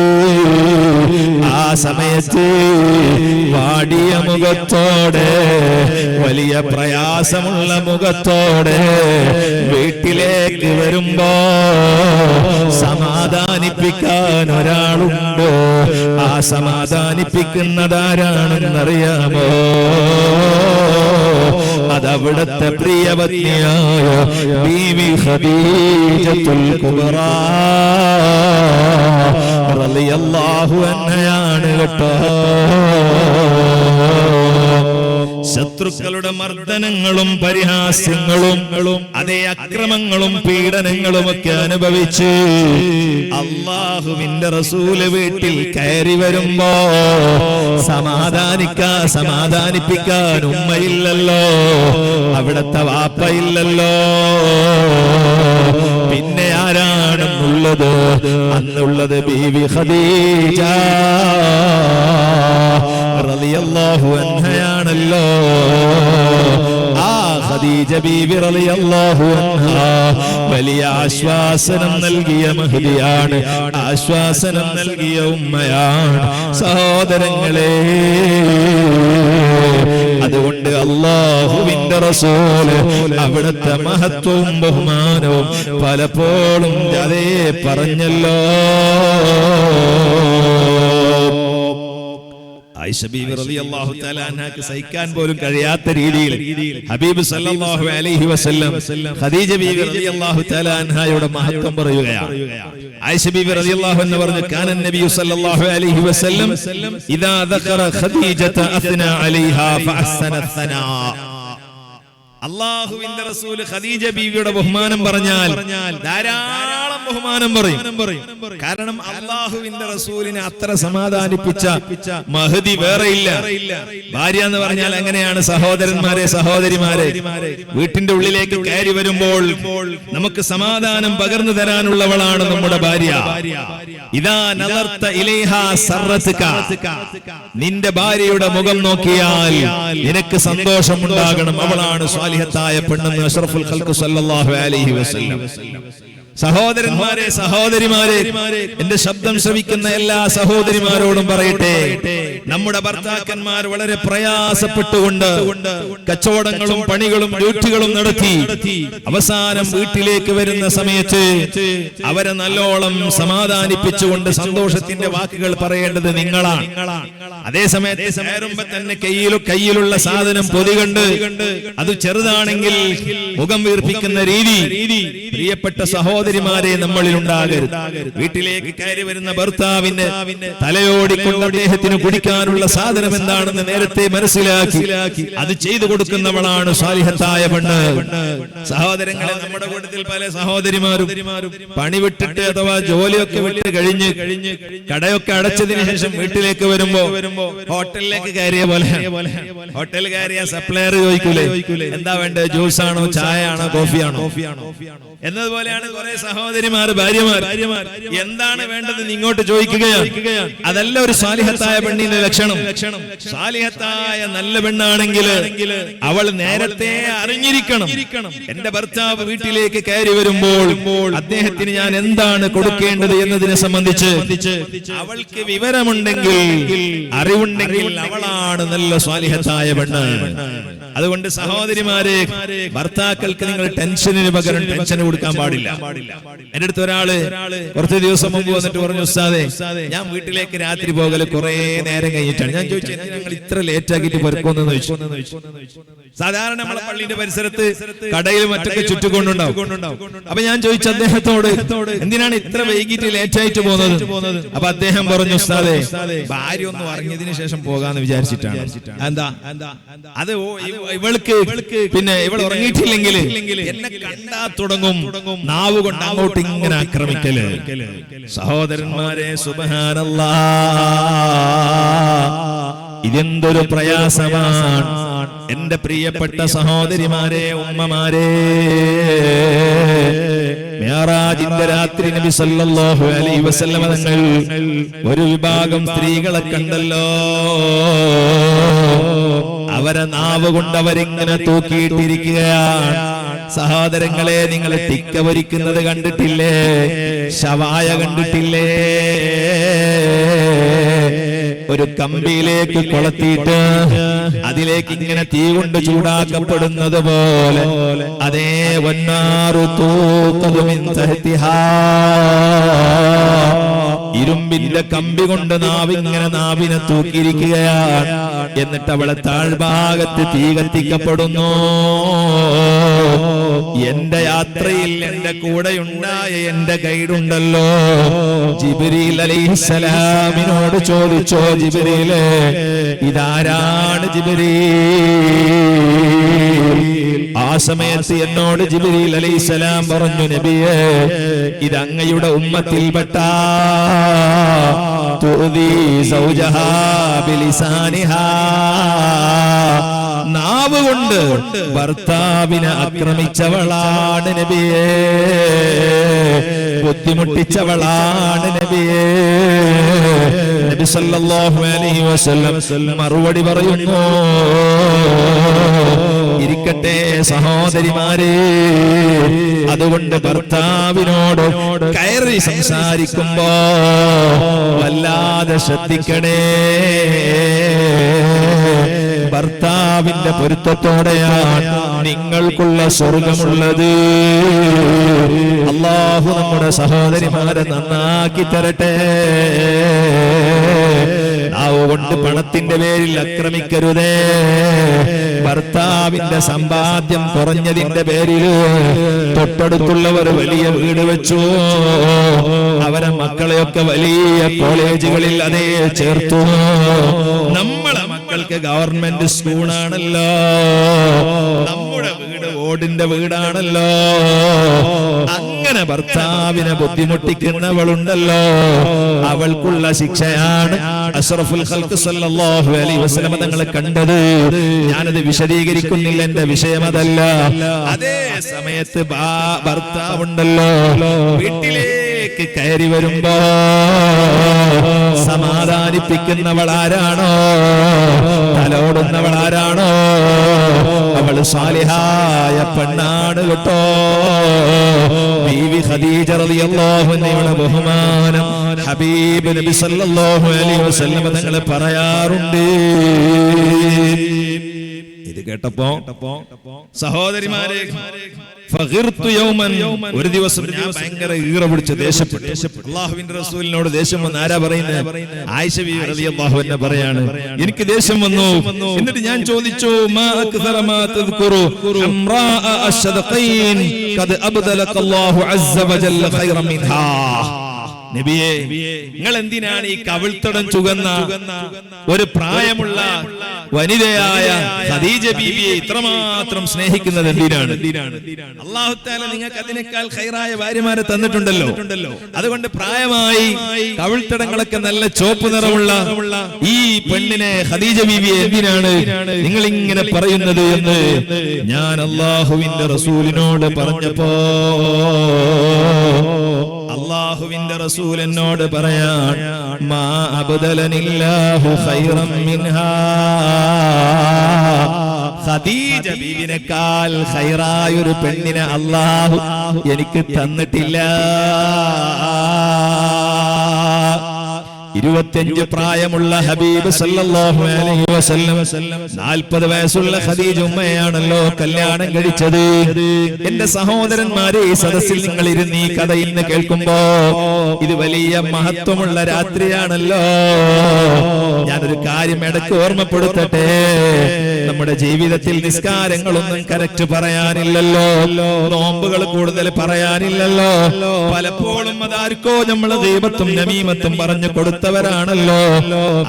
ആ സമയത്ത് വാടിയ മുഖത്തോടെ, വലിയ പ്രയാസമുള്ള മുഖത്തോടെ വീട്ടിലേക്ക് വരുമ്പോ സമാധാനിപ്പിക്കാൻ ഒരാളുണ്ടോ? ആ സമാധാനിപ്പിക്കുന്നതാരാണെന്നറിയാമോ? അതവിടുത്തെ പ്രിയപത്നിയായ ബീവി ഖദീജത്തുൽ കുബ്രാ റളിയല്ലാഹു അൻഹയാണ് കേട്ടോ. ശത്രുക്കളുടെ മർദ്ദനങ്ങളും പരിഹാസ്യങ്ങളും അതേ അക്രമങ്ങളും പീഡനങ്ങളും ഒക്കെ അനുഭവിച്ച് അല്ലാഹുവിന്റെ റസൂല് വീട്ടിൽ കയറി വരുമ്പോ സമാധാനിപ്പിക്കാൻ ഉമ്മയില്ലല്ലോ, അവിടത്തെ വാപ്പയില്ലല്ലോ. പിന്നെ ആരാണെന്നുള്ളത്? അന്നുള്ളത് ബീവി ഖദീജ റളിയല്ലാഹു അൻഹയാണല്ലോ. ആ ഖദീജ ബീവി റളിയല്ലാഹു അൻഹാ വലിയ ആശ്വാസനം നൽകിയ മഹദിയാണ്, ആശ്വാസനം നൽകിയ ഉമ്മയാണ്. സഹോദരങ്ങളെ, അതുകൊണ്ട് അല്ലാഹുവിന്റെ റസൂല് അവിടുത്തെ മഹത്വവും ബഹുമാനവും പലപ്പോഴും അതേ പറഞ്ഞല്ലോ. ആയിഷ ബീവി റളിയല്ലാഹു തആല അൻഹാക്ക് സഹിക്കാൻ പോലും കഴിയാത്ത രീതിയിൽ ഹബീബ് സല്ലല്ലാഹു അലൈഹി വസല്ലം ഖദീജ ബീവി റളിയല്ലാഹു തആല അൻഹയുടെ മഹത്വം പറയുകയാണ്. ആയിഷ ബീവി റളിയല്ലാഹു അൻഹ പറഞ്ഞു, കാന നബി സല്ലല്ലാഹു അലൈഹി വസല്ലം ഇദാ ദഖറ ഖദീജത അസ്നാ അലൈഹാ ഫഅഹ്സന അസ്നാ. അല്ലാഹുവിന്റെ റസൂൽ ഖദീജ ബീവിയുടെ ബഹുമാനം പറഞ്ഞാൽ ധാരാളം ബഹുമാനം പറയും. കാരണം അല്ലാഹുവിന്റെ റസൂലിനെ അത്ര സമാധാനിപ്പിച്ച മഹദി വേറെയില്ല. ഭാര്യ എന്ന് പറഞ്ഞാൽ അങ്ങനെയാണ്. സഹോദരന്മാരെ, സഹോദരിമാരെ, വീട്ടിന്റെ ഉള്ളിലേക്ക് കയറി വരുമ്പോൾ നമുക്ക് സമാധാനം പകർന്നു തരാനുള്ളവളാണ് നമ്മുടെ ഭാര്യ. ഇദാ നദർത ഇലൈഹാ സറതുക, നിന്റെ ഭാര്യയുടെ മുഖം നോക്കിയാൽ നിനക്ക് സന്തോഷം ഉണ്ടാകണം. അവളാണ് സ്വാലിഹത്തായ പെണ്ണെന്ന് അഷ്റഫുൽ ഖൽഖ് സല്ലല്ലാഹു അലൈഹി വസല്ലം. സഹോദരന്മാരെ, സഹോദരിമാരെ, എന്റെ ശബ്ദം ശ്രവിക്കുന്ന എല്ലാ സഹോദരിമാരോടും പറയട്ടെ, നമ്മുടെ ഭർത്താക്കന്മാർ വളരെ പ്രയാസപ്പെട്ടുകൊണ്ട് കച്ചവടങ്ങളും പണികളും ഡ്യൂട്ടികളും നടത്തി അവസാനം വീട്ടിലേക്ക് വരുന്ന സമയത്ത് അവരെ നല്ലോണം സമാധാനിപ്പിച്ചുകൊണ്ട് സന്തോഷത്തിന്റെ വാക്കുകൾ പറയേണ്ടത് നിങ്ങളാണ്. അതേസമയത്ത് കയറുമ്പോ തന്നെ കയ്യിലുള്ള സാധനം പൊതികണ്ട് അത് ചെറുതാണെങ്കിൽ മുഖം വീർപ്പിക്കുന്ന രീതി പ്രിയപ്പെട്ട സഹോദരൻ സഹോദരിമാരെ നമ്മളിൽ ഉണ്ടാകരുത്. വീട്ടിലേക്ക് കയറി വരുന്ന ഭർത്താവിന് തലയോടിക്കൊണ്ട് അദ്ദേഹത്തിന് കുടിക്കാനുള്ള സാധനം എന്താണെന്ന് നേരത്തെ മനസ്സിലാക്കി അത് ചെയ്തു കൊടുക്കുന്നവളാണ് സാലിഹത്തായ പെണ്ണ്. സഹോദരങ്ങളെ, നമ്മുടെ കൂട്ടത്തിൽ പല സഹോദരിമാരും പണി വിട്ടിട്ട് അഥവാ ജോലിയൊക്കെ വിട്ട് കഴിഞ്ഞ് കടയൊക്കെ അടച്ചതിന് ശേഷം വീട്ടിലേക്ക് വരുമ്പോ ഹോട്ടലിലേക്ക് കയറിയ പോലെ, ഹോട്ടലിൽ കയറിയ സപ്ലയർ ചോദിക്കൂലേ എന്താ വേണ്ടത്, ജ്യൂസ് ആണോ, ചായ ആണോ, കോഫിയാണോ എന്നതുപോലെയാണ് കുറെ സഹോദരിമാർ ഭാര്യമാർ എന്താണ് വേണ്ടതെന്ന് ഇങ്ങോട്ട് ചോദിക്കുകയാണ്. അതല്ല ഒരു സാലിഹത്തായ പെണ്ണിന്റെ ലക്ഷണം. സാലിഹത്തായ നല്ല പെണ്ണാണെങ്കിൽ അവൾ നേരത്തെ അറിഞ്ഞിരിക്കണം, എന്റെ ഭർത്താവ് വീട്ടിലേക്ക് കയറി വരുമ്പോൾ അദ്ദേഹത്തിന് ഞാൻ എന്താണ് കൊടുക്കേണ്ടത് എന്നതിനെ സംബന്ധിച്ച് അവൾക്ക് വിവരമുണ്ടെങ്കിൽ, അറിവുണ്ടെങ്കിൽ അവളാണ് നല്ല സാലിഹത്തായ പെണ്ണ്. അതുകൊണ്ട് സഹോദരിമാരെ, ഭർത്താക്കൾക്ക് നിങ്ങൾ ടെൻഷനിന് പകരം ടെൻഷൻ കൊടുക്കാൻ പാടില്ല. എന്റെ അടുത്ത് ഒരാള് കുറച്ച് ദിവസം മുമ്പ് വന്നിട്ട് പറഞ്ഞു, ഉസ്താദേ ഞാൻ വീട്ടിലേക്ക് രാത്രി പോകല് കുറെ നേരം കഴിഞ്ഞിട്ടാണ്. ഞാൻ ചോദിച്ചു, നിങ്ങൾ ഇത്ര ലേറ്റ് ആക്കിയിട്ട് പൊരുക്കോന്ന് ചോദിച്ചു. സാധാരണ നമ്മളെ പള്ളിന്റെ പരിസരത്ത് കടയിൽ മറ്റൊക്കെ ചുറ്റുകൊണ്ടുണ്ടാവും. അപ്പൊ ഞാൻ ചോദിച്ചു അദ്ദേഹത്തോട്, എന്തിനാണ് ഇത്ര വൈകിട്ട് ലേറ്റ് ആയിട്ട് പോകുന്നത്? അപ്പൊ അദ്ദേഹം പറഞ്ഞു, ഉസ്താദേ ഭാര്യ ഒന്നും അറിഞ്ഞതിന് ശേഷം പോകാന്ന് വിചാരിച്ചിട്ടാണ്. എന്താ അത്, ഇവൾക്ക് പിന്നെ ഇവൾ ഉറങ്ങിയിട്ടില്ലെങ്കിൽ എന്നെ കണ്ടാ തുടങ്ങും നാവ് കൊണ്ട് അങ്ങോട്ട് ഇങ്ങനെ ആക്രമിക്കല്. സഹോദരന്മാരെ, സുബ്ഹാനല്ലാഹ്, ഇതെന്തൊരു പ്രയാസമാണ്. എന്റെ പ്രിയപ്പെട്ട സഹോദരിമാരെ, ഉമ്മമാരെ, മിഅ്റാജിന്റെ രാത്രി നബി സല്ലല്ലാഹു അലൈഹി വസല്ലം തങ്ങൾ ഒരു വിഭാഗം സ്ത്രീകളെ കണ്ടല്ലോ. അവരെ നാവ് കൊണ്ട് അവരിങ്ങനെ തൂക്കിയിട്ടിരിക്കുകയാണ്. സഹോദരങ്ങളെ, നിങ്ങൾ ടിക്ക പൊരിക്കുന്നത് കണ്ടിട്ടില്ലേ? ശവായ കണ്ടിട്ടില്ലേ? ഒരു കമ്പിയിലേക്ക് കൊളത്തിയിട്ട് അതിലേക്ക് ഇങ്ങനെ തീ കൊണ്ട് ചൂടാക്കപ്പെടുന്നത് പോലെ, അതേ വന്നാറു തൂഖദു മിൻ തഹ്തിഹാ, ഇരുമ്പിന്റെ കമ്പി കൊണ്ട് നാവിങ്ങനെ നാവിനെ തൂക്കിയിരിക്കുകയാണ്. എന്നിട്ട് അവളെ താഴ്ഭാഗത്ത് തീ കത്തിക്കപ്പെടുന്നു. എന്റെ യാത്രയിൽ എന്റെ കൂടെയുണ്ടായ എന്റെ ഗൈഡുണ്ടല്ലോ, ജിബ്രീൽ അലൈഹിസ്സലാമിനോട് ചോദിച്ചോ, ജിബ്രീലേ ഇതാരാണ് ജിബ്രീൽ? ആ സമയത്ത് എന്നോട് ജിബ്രീൽ അലൈഹിസ്സലാം പറഞ്ഞു, നബിയേ ഇത് അങ്ങയുടെ ഉമ്മത്തിൽപ്പെട്ട തുദീ സൗജഹാ ബിലിസാനിഹാ, നാവ് കൊണ്ട് ഭർത്താവിനെ ആക്രമിച്ചവളാണ് നബിയേ, ബുദ്ധിമുട്ടിച്ചവളാണ് നബിയേ. നബി സല്ലല്ലാഹു അലൈഹി വസല്ലം മറുപടി പറയുന്നു, ഇരിക്കട്ടെ സഹോദരിമാരെ, അതുകൊണ്ട് ഭർത്താവിനോട് കയറി സംസാരിക്കുമ്പോ വല്ലാതെ ശ്രദ്ധിക്കണേ. ഭർത്താവിന്റെ പൊരുത്തത്തോടെയാണ് നിങ്ങൾക്കുള്ള സ്വർഗമുള്ളത്. അല്ലാഹു നമ്മുടെ സഹോദരിമാരെ നന്നാക്കി തരട്ടെ. നാവുകൊണ്ട് പണത്തിന്റെ പേരിൽ ആക്രമിക്കരുതേ. ഭർത്താവിന്റെ സമ്പാദ്യം കുറഞ്ഞതിന്റെ പേരിൽ തൊട്ടടുത്തുള്ളവർ വലിയ വീട് വെച്ചു, അവരെ മക്കളെയൊക്കെ വലിയ കോളേജുകളിൽ അതേ ചേർത്തു. നമ്മളെ മക്കൾക്ക് ഗവൺമെന്റ് സ്കൂളാണല്ലോ, നമ്മുടെ വീട് ഓടിന്റെ വീടാണല്ലോ. അങ്ങനെ ഭർത്താവിനെ ബുദ്ധിമുട്ടിക്കുന്നവളുണ്ടല്ലോ, അവൾക്കുള്ള ശിക്ഷയാണ് അഷ്റഫുൽ ഖൽഖ് സല്ലല്ലാഹു അലൈഹി വസല്ലം തങ്ങളെ കണ്ടത്. ഞാനത് വിശദീകരിക്കുന്നില്ല, എന്റെ വിഷയം അതല്ല. അതേ സമയത്ത് ഭർത്താവുണ്ടല്ലോ വീട്ടിലേക്ക് കയറി വരുമ്പോ സമാധാനിപ്പിക്കുന്നവളാരാണോ, തലോടുന്നവളാരാണോ, അവൾ സാലിഹായ പെണ്ണാണ് കേട്ടോ. ബീവി ഖദീജ റളിയല്ലാഹു അൻഹയുടെ ബഹുമാനം ഹബീബ് നബി സല്ലല്ലാഹു അലൈഹി വസല്ലം തങ്ങൾ പറയാറുണ്ട്, ഇത് കേട്ടപ്പോ സഹോദരിമാരെ, ഫഗിർതു യൗമൻ, ഒരു ദിവസം ഞാൻ ഭയങ്കര ഈറ പിടിച്ച് ദേഷ്യപ്പെട്ടു. അല്ലാഹുവിന്റെ റസൂലിനോട് ദേഷ്യം വന്നു. ആരാ പറയുന്നത്? ആയിഷ ബീവി റളിയല്ലാഹു അൻഹ പറയാണ്, എനിക്ക് ദേഷ്യം വന്നു. എന്നിട്ട് ഞാൻ ചോദിച്ചു, മാ അക്സറ മാ തദ്കുറു ഹംറാ അശ്ശദഖൈൻ ഖദ് അബ്ദലകല്ലാഹു അസ്സ വജല്ല ഖൈറൻ മിൻഹാ. നബിയേ, നിങ്ങൾ എന്തിനാണ് ഈ കവിൾത്തടം ചുവന്ന ഒരു പ്രായമുള്ള വനിതയായ ഖദീജ ബീവിയെ ഇത്രമാത്രം സ്നേഹിക്കുന്നത്? എന്തിനാണ്? അല്ലാഹു തആല നിങ്ങൾക്ക് അതിനേക്കാൾ ഖൈറായ ഭാര്യമാരെ തന്നിട്ടുണ്ടല്ലോ. അതുകൊണ്ട് പ്രായമായി കവിൾത്തടങ്ങളൊക്കെ നല്ല ചുവപ്പ് നിറമുള്ള ഈ പെണ്ണിനെ, ഖദീജ ബീവിയെ എന്തിനാണ് നിങ്ങൾ ഇങ്ങനെ പറയുന്നത് എന്ന് ഞാൻ അല്ലാഹുവിന്റെ റസൂലിനോട് പറഞ്ഞപ്പോ അല്ലാഹുവിന്റെ റസൂൽ എന്നോട് പറയാൻ, മാ അബ്ദലനില്ലാഹു ഖൈറൻ മിൻഹാ, ഖദീജ ബീവിനേക്കാൾ ഖൈറായ ഒരു പെണ്ണിനെ അല്ലാഹു എനിക്ക് തന്നിട്ടില്ല. 25 പ്രായമുള്ള ഹബീബ് സല്ലല്ലാഹു അലൈഹി വസല്ലം 40 വയസ്സുള്ള ഖദീജ ഉമ്മയാണല്ലോ കല്യാണം കഴിച്ചത്. എന്റെ സഹോദരന്മാരെ, ഈ സദസ്സിൽ നിങ്ങൾ ഇരുന്ന് ഈ കഥ ഇന്ന് കേൾക്കുമ്പോ ഇത് വലിയ മഹത്വമുള്ള രാത്രിയാണല്ലോ. ഞാനൊരു കാര്യം ഇടയ്ക്ക് ഓർമ്മപ്പെടുത്തട്ടെ. നമ്മുടെ ജീവിതത്തിൽ നിസ്കാരങ്ങളൊന്നും കറക്റ്റ് പറയാനില്ലല്ലോ, നോമ്പുകൾ കൂടുതൽ പറയാനില്ലല്ലോ. പലപ്പോഴും അതാർക്കോ നമ്മൾ ഗീബത്തും നമീമത്തും പറഞ്ഞു കൊടുത്തവരാണല്ലോ.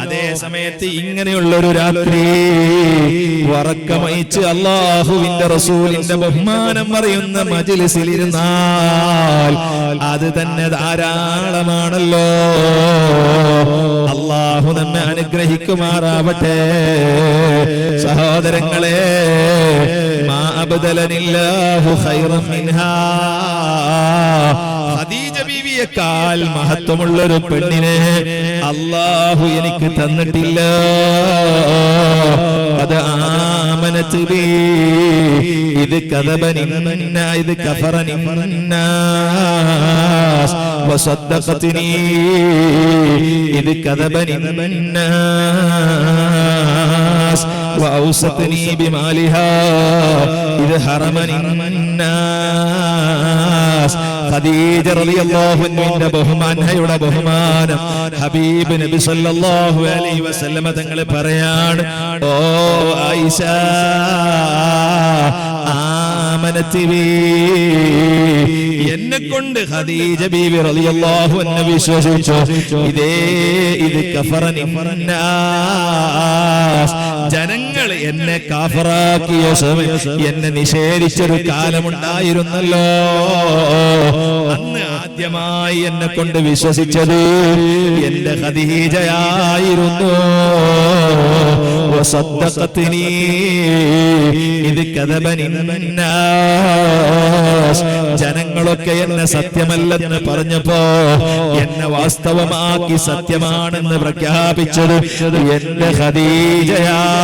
അതേ സമയത്ത് ഇങ്ങനെയുള്ളൊരു രാത്രി വറക്കമയിച്ച് അല്ലാഹുവിന്റെ റസൂലിന്റെ ബഹുമാനം അറിയുന്ന മജ്‌ലിസിൽ ഇരുന്നാൽ അത് തന്നെ ധാരാളമാണല്ലോ. അല്ലാഹു നമ്മെ അനുഗ്രഹിക്കുമാറാവട്ടെ. സഹോദരങ്ങളെ, മാ അബ്ദലനില്ലാഹു ഖൈറൻ മിൻഹാ, ഖദീജ ബീവിയേക്കാൾ മഹത്വമുള്ളൊരു പെണ്ണിനെ അല്ലാഹു എനിക്ക് തന്നിട്ടില്ല. അത് ആമനത് ബി ഇത് കദബനിന്ന ഇത് കഫറനിന്നാസ് വസദ്ദഖത്നി ഇത് കദബനിന്നാസ് വഔസത്നി ബിമാലിഹാ ഇത് ഹറമനിന്നാസ്. ഖദീജ റളിയല്ലാഹു അൻഹയുടെ ബഹുമാനയുടെ ബഹുമാനം ഹബീബ് നബി സല്ലല്ലാഹു അലൈഹി വസല്ലം തങ്ങൾ പറയാണ്, ഓ ആയിഷ, ആമനത് ബി, എന്നെ കൊണ്ട് ഖദീജ ബീവി റളിയല്ലാഹു അൻഹ വിശ്വസിച്ചു. ഇത് കഫറനിന്നാസ്, ജനങ്ങൾ എന്നെ കാഫറാക്കിയ സമയം, എന്നെ നിഷേധിച്ചൊരു കാലമുണ്ടായിരുന്നല്ലോ. അന്ന് ആദ്യമായി എന്നെ കൊണ്ട് വിശ്വസിച്ചത് എന്റെ ഖദീജയായിരുന്നു. വസദ്ദഖത്നി ഇത് കദബനിന്നാസ്, ജനങ്ങളൊക്കെ എന്നെ സത്യമല്ലെന്ന് പറഞ്ഞപ്പോ എന്നെ വാസ്തവമാക്കി സത്യമാണെന്ന് പ്രഖ്യാപിച്ചത് എന്റെ ഖദീജയാണ്.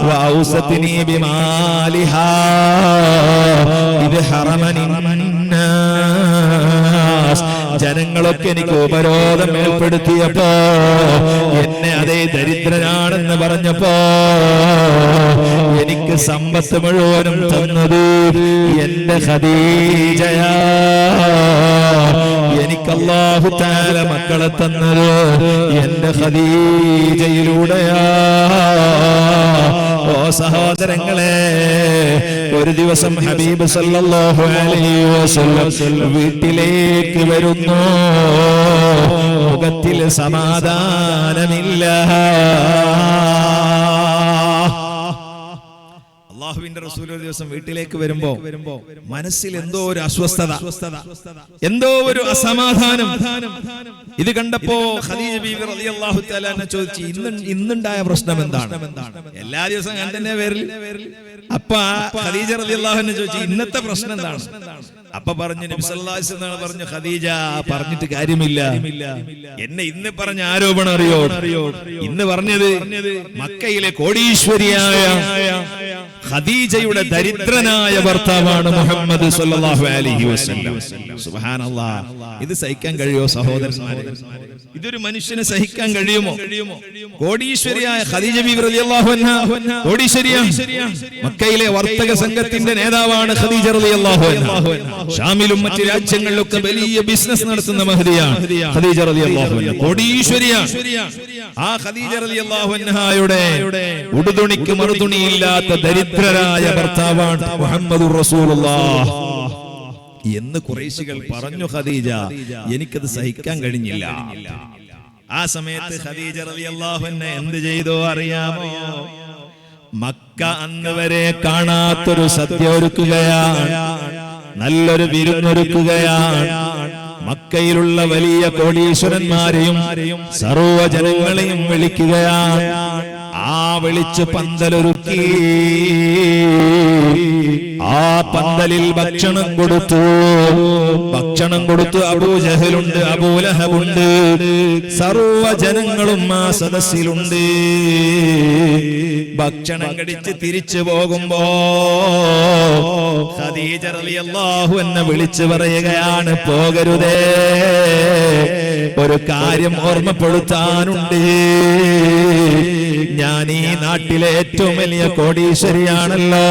വഔസത്നി ബിമാലിഹാ ഇത് ഹറമനിന്നാസ്, ജനങ്ങളൊക്കെ എനിക്ക് ഉപരോധം ഏർപ്പെടുത്തിയപ്പോ, എന്നെ അതേ ദരിദ്രനാണെന്ന് പറഞ്ഞപ്പോ എനിക്ക് സമ്പത്ത് മുഴുവനും തന്നത് എന്റെ ഖദീജയാ. എനിക്ക് അല്ലാഹു തആല മക്കളെ തന്നത് എന്റെ ഖദീജയിലൂടെയാ. ഓ സഹോദരങ്ങളെ, ഒരു ദിവസം ഹബീബ് സല്ലല്ലാഹു അലൈഹി വസല്ലം വീട്ടിലേക്ക് വരുന്നു. മുഖത്തിൽ സമാധാനമില്ല. അല്ലാഹുവിന്റെ റസൂൽ ഒരു ദിവസം വീട്ടിലേക്ക് വരുമ്പോ മനസ്സിൽ എന്തോ ഒരു അസ്വസ്ഥത, എന്തോ ഒരു അസമാധാനം. ഇത് കണ്ടപ്പോ ഖദീജ ബീവി റളിയല്ലാഹു തആല അൻഹ ചോദിച്ചു, ഇന്നുണ്ടായ പ്രശ്നം എന്താണ്? എല്ലാ ദിവസവും ഞാൻ തന്നെ വരൽ. അപ്പൊ ഖദീജ റളിയല്ലാഹു അൻഹ ചോദിച്ചു, ഇന്നത്തെ പ്രശ്നം എന്താണ്? അപ്പൊ പറഞ്ഞു, നബി സല്ലല്ലാഹു അലൈഹി വസല്ലം പറഞ്ഞു, ഖദീജ പറഞ്ഞിട്ട് കാര്യമില്ല. എന്നെ ഇന്ന് പറഞ്ഞ ആരോപണം അറിയോ? ഇന്ന് പറഞ്ഞത് മക്കയിലെ കോടീശ്വരിയായ ഖദീജയുടെ ദരിദ്രനായ ഭർത്താവാണ് മുഹമ്മദ് സല്ലല്ലാഹു അലൈഹി വസല്ലം. സുബ്ഹാനല്ലാഹ്, ഇത് സഹിക്കാൻ കഴിയോ സഹോദരന്മാരെ? ഇതൊരു മനുഷ്യനെ സഹിക്കാൻ കഴിയുമോ? കോടീശ്വരിയായ ഖദീജ ബീവി റളിയല്ലാഹു അൻഹ കോടീശ്വരിയാണ്. മക്കയിലെ വർത്തക സംഘത്തിന്റെ നേതാവാണ് ഖദീജ റളിയല്ലാഹു അൻഹ. ഷാമിലും മറ്റു രാജ്യങ്ങളിലൊക്കെ വലിയ ബിസിനസ് നടത്തുന്ന മഹദിയാണ് ഖദീജ റളിയല്ലാഹു അൻഹ. കോടീശ്വരിയാണ്. ആ ഖദീജ റളിയല്ലാഹു അൻഹയുടെ ഉടുതുണിക്ക് മറുതുണിയില്ലാത്ത ദരിദ്രരായ ഭർത്താവാണ് മുഹമ്മദുർ റസൂലുള്ളാഹ് എന്ന് ഖുറൈശികൾ പറഞ്ഞു. ഖദീജ എനിക്കത് സഹിക്കാൻ കഴിഞ്ഞില്ല. ആ സമയത്ത് ഖദീജ റളിയല്ലാഹു അൻഹ എന്ത് ചെയ്തോ അറിയാമോ? മക്ക അന്ന് വരെ കാണാത്തൊരു സദ്യ ഒരുക്കുകയാണ്, നല്ലൊരു വിരുന്നൊരുക്കുകയാണ്. മക്കയിലുള്ള വലിയ കോടീശ്വരന്മാരെയും സർവ്വജനങ്ങളെയും വിളിക്കുകയാണ്. ആ വിളിച്ച് പന്തലൊരുക്കി. ആ പന്തലിൽ ഭക്ഷണം കൊടുത്തു. അബൂജഹലുണ്ട്, അബൂലഹബുണ്ട്, സർവ്വജനങ്ങളും ആ സദസ്സിലുണ്ട്. ഭക്ഷണം കഴിച്ച് തിരിച്ചു പോകുമ്പോ ഖദീജ റളിയല്ലാഹു അൻഹ വിളിച്ചു പറയുകയാണ്, പോകരുതേ, ഒരു കാര്യം ഓർമ്മപ്പെടുത്താനുണ്ട്. ഞാൻ ഈ നാട്ടിലെ ഏറ്റവും വലിയ കോടീശ്വരിയാണല്ലോ.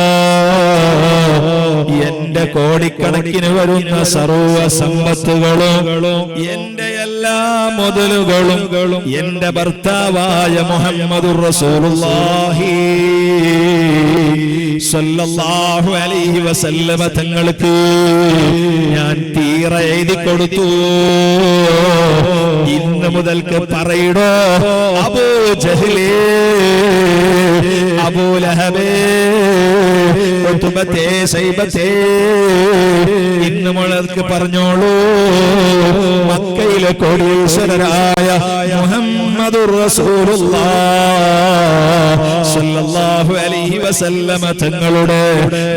എന്റെ കോടിക്കണക്കിന് വരുന്ന സർവ്വ സമ്പത്തുകളും എന്റെ എല്ലാ മുതലുകളും എന്റെ ഭർത്താവായ മുഹമ്മദുർ റസൂലുള്ളാഹി സ്വല്ലല്ലാഹു അലൈഹി വസല്ലമ തങ്ങൾക്ക് ഞാൻ തീറ എഴുതി കൊടുത്തു. ഇന്ന് മുതൽക്ക് പറയടോ, അബൂജഹലേ, അബൂലഹബേ, ഉത്ബത്തേ, ശൈബത്തേ, ഇന്ന് മുതൽക്ക് പറഞ്ഞോളൂ, മക്കയിലെ കോടീശ്വരരായ മുഹമ്മദുർ റസൂലുള്ളാഹ് സ്വല്ലല്ലാഹു അലൈഹി വസല്ലമ തങ്ങളുടെ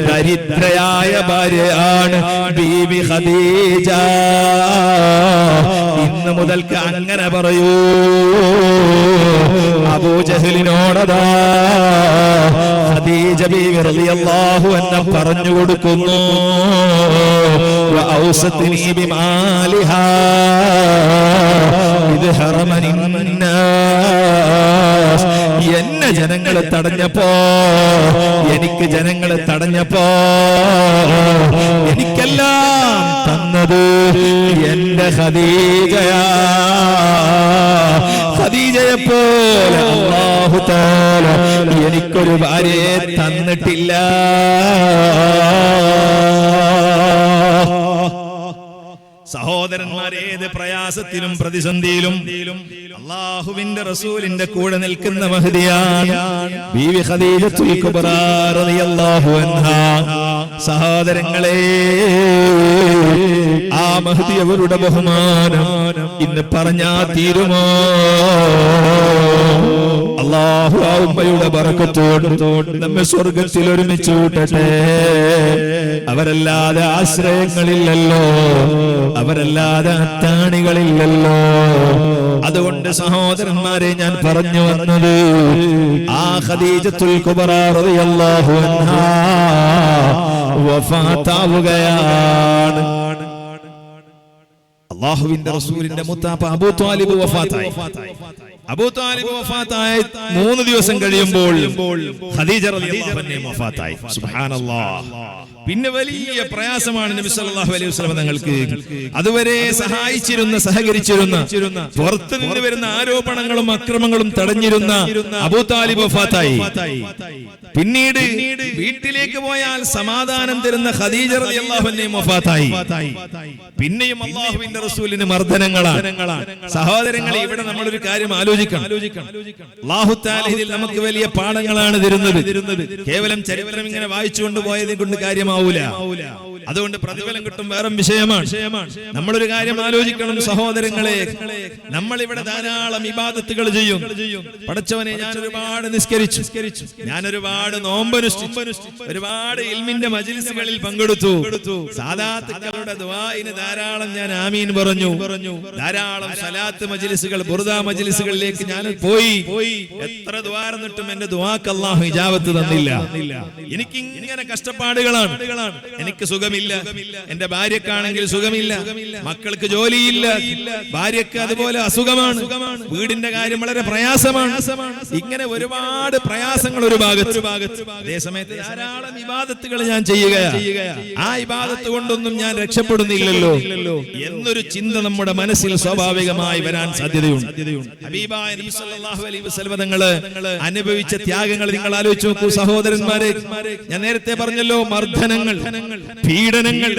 ദരിദ്രയായ ഭാര്യയാണ് ബീബി ഖദീജ. ഇന്ന് മുതൽക്ക് അങ്ങനെ പറയൂ. അബൂജഹലിനോടതാ ഖദീജ ബീവി റളിയല്ലാഹു അൻഹ പറഞ്ഞു കൊടുക്കുന്നു, വഔസത്നി ബിമാലിഹാ ഇത് ഹറമനിന്നാസ്. എന്നെ ജനങ്ങളെ തടഞ്ഞപ്പോ, എനിക്ക് ജനങ്ങളെ തടഞ്ഞപ്പോ എനിക്കെല്ലാം തന്നത് എന്റെ ഖദീജയാ. ഖദീജയെ പോലെ അല്ലാഹു തആല എനിക്കൊരു ഭാര്യയെ തന്നിട്ടില്ല. സഹോദരന്മാരെ, ഏത് പ്രയാസത്തിലും പ്രതിസന്ധിയിലും അല്ലാഹുവിന്റെ റസൂലിന്റെ കൂടെ നിൽക്കുന്ന മഹദിയാണ് ബീവി ഖദീജത്തുൽ കുബ്രാ റളിയല്ലാഹു അൻഹാ. സഹോദരങ്ങളെ, ആ മഹദി അവരുടെ ബഹുമാനം ഇന്ന് പറഞ്ഞാ തീരുമോ? അല്ലാഹു ആ ഉമ്മയുടെ ബറക്കത്തോട് നമ്മെ സ്വർഗ്ഗത്തിൽ ഒരുമിച്ച് കൂട്ടട്ടെ. അവരല്ലാതെ ആശ്രയങ്ങളില്ലല്ലോ, അവരല്ലാതെ അത്താണികളില്ലല്ലോ. അതുകൊണ്ട് സഹോദരന്മാരെ, ഞാൻ പറഞ്ഞു വന്നത് ആ ഖദീജത്തുൽ കുബ്രാ റളിയല്ലാഹു അൻഹാ വഫാത്താവുകയാണ്. അല്ലാഹുവിന്റെ റസൂലിന്റെ മുത്താപ്പ അബൂ ത്വാലിബ് വഫാത്തായി. അബൂ ത്വാലിബ് വഫാത്തായി 3 ദിവസം കഴിയുമ്പോൾ ഖദീജ റളിയല്ലാഹു അൻഹ വഫാത്തായി. സുബ്ഹാനല്ലാഹ്. പിന്നെ വലിയ പ്രയാസമാണ് നബി സല്ലല്ലാഹു അലൈഹി വസല്ലം തങ്ങൾക്ക്. അതുവരെ സഹായിച്ചിരുന്ന, സഹകരിച്ചിരുന്ന, പുറത്തു നിന്ന് വരുന്ന ആരോപണങ്ങളും അക്രമങ്ങളും തടഞ്ഞിരുന്ന അബൂ ത്വാലിബ് വഫാത്തായി. പിന്നീട് വീട്ടിലേക്ക് പോയാൽ സമാധാനം തരുന്ന ഖദീജ റളിയല്ലാഹു അൻഹ വഫാത്തായി. പിന്നെയും അല്ലാഹുവിന്റെ റസൂലിന് മർദ്ദനങ്ങളാണ്. സഹോദരങ്ങളെ, ഇവിടെ നമ്മളൊരു കാര്യം ആലോചിക്കണം. അല്ലാഹു തആല ഇതിൽ നമുക്ക് വലിയ പാഠങ്ങളാണ് തരുന്നത്. കേവലം ചരിത്രം ഇങ്ങനെ വായിച്ചുകൊണ്ട് പോയതിനെ കൊണ്ട് കാര്യമാവൂല. അതുകൊണ്ട് പ്രതിഫലം കിട്ടും വേറെ വിഷയമാണ്. നമ്മളൊരു കാര്യം ആലോചിക്കണം സഹോദരങ്ങളെ. നമ്മൾ ഇവിടെ ധാരാളം ഇബാദത്തുകൾ ചെയ്യും. പടച്ചവനെ, ഞാൻ ഒരുപാട് നിസ്കരിച്ചു, ഞാൻ ഒരുപാട് നോമ്പനുഷ്ഠിച്ചു, ഒരുപാട് ഇൽമിന്റെ മജ്ലിസുകളിൽ പങ്കെടുത്തു. സാദാത്തുക്കളുടെ ദുആഇന് ധാരാളം ഞാൻ ആമീൻ പറഞ്ഞു. ധാരാളം സലാത്ത് മജ്ലിസുകൾ, ബുർദ മജ്ലിസുകളിലേക്ക് ഞാൻ പോയി. എത്ര ദുആ എന്നിട്ടും എന്റെ ദുആക്ക് അല്ലാഹു ഇജാബത്ത് തന്നില്ല. എനിക്ക് ഇങ്ങനെ കഷ്ടപ്പാടുകളാണ്. എനിക്ക് സുഖമില്ല. എന്റെ ഭാര്യക്കാണെങ്കിൽ സുഖമില്ല, മക്കൾക്ക് ജോലിയില്ല, ഭാര്യക്ക് അതുപോലെ അസുഖമാണ്, വീടിന്റെ കാര്യം വളരെ പ്രയാസമാണ്. ഇങ്ങനെ ഒരുപാട് പ്രയാസങ്ങൾ ഒരു ഭാഗത്ത്. അതേ സമയത്ത് ധാരാളം ഇബാദത്തുകൾ ഞാൻ ചെയ്യുകയാണ്. ആ ഇബാദത്ത് കൊണ്ടൊന്നും ഞാൻ രക്ഷപ്പെടുന്നില്ലല്ലോ എന്നൊരു ചിന്ത നമ്മുടെ മനസ്സിൽ സ്വാഭാവികമായി വരാൻ സാധ്യതയുണ്ട്. ഹബീബായ നബി സല്ലല്ലാഹു അലൈഹി വസല്ലം തങ്ങൾ അനുഭവിച്ച ത്യാഗങ്ങൾ നിങ്ങൾ ആലോചിച്ച് നോക്കൂ സഹോദരന്മാരെ. ഞാൻ നേരത്തെ പറഞ്ഞല്ലോ, മർദ്ദനങ്ങൾ, പീഡനങ്ങൾ,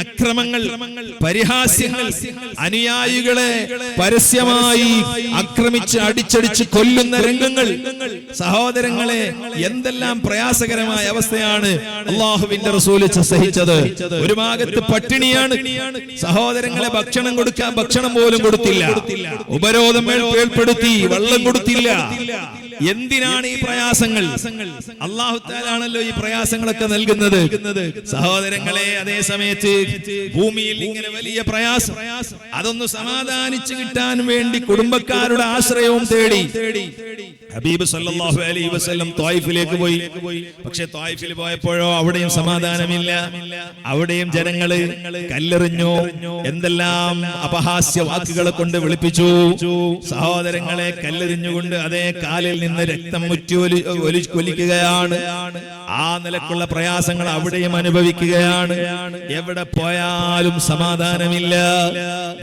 അക്രമങ്ങൾ, പരിഹാസ്യങ്ങൾ, അനുയായികളെ പരസ്യമായി ആക്രമിച്ച് അടിച്ചടിച്ച് കൊല്ലുന്ന രംഗങ്ങൾ. സഹോദരങ്ങളെ, എന്തെല്ലാം പ്രയാസകരമായ അവസ്ഥയാണ് അല്ലാഹുവിന്റെ റസൂൽ സഹിച്ചത്. ഒരു ഭാഗത്ത് പട്ടിണിയാണ്, സഹോദരങ്ങളെ ഭക്ഷണം കൊടുക്കാൻ ഭക്ഷണം പോലും കൊടുത്തില്ല, ഉപരോധം ഏർപ്പെടുത്തി, വെള്ളം കൊടുത്തില്ല. എന്തിനാണ് ഈ പ്രയാസങ്ങൾ? അല്ലാഹു തആലയാണല്ലോ ഈ പ്രയാസങ്ങളൊക്കെ നൽകുന്നത്. സഹോദരങ്ങളെ, അതേ സമയത്ത് ഭൂമിയിൽ ഇങ്ങനെ വലിയ പ്രയാസം, അതൊന്ന് സമാധാനിച്ചു കിട്ടാൻ വേണ്ടി കുടുംബക്കാരുടെ ആശ്രയവും തേടി ഹബീബ് സല്ലല്ലാഹു അലൈഹി വസല്ലം ത്വായിഫിലേക്ക് പോയി. പക്ഷെ ത്വായിഫിൽ പോയപ്പോഴോ അവിടെയും സമാധാനമില്ല. അവിടെയും ജനങ്ങള് കല്ലെറിഞ്ഞു, എന്തെല്ലാം അപഹാസ്യ വാക്കുകളെ കൊണ്ട് വിളിപ്പിച്ചു. സഹോദരങ്ങളെ, കല്ലെറിഞ്ഞുകൊണ്ട് അതേ കാലിൽ നിന്ന് രക്തം ഒലിക്കുകയാണ്. ആ നിലക്കുള്ള പ്രയാസങ്ങൾ അവിടെയും അനുഭവിക്കുകയാണ്. എവിടെ പോയാലും സമാധാനമില്ല.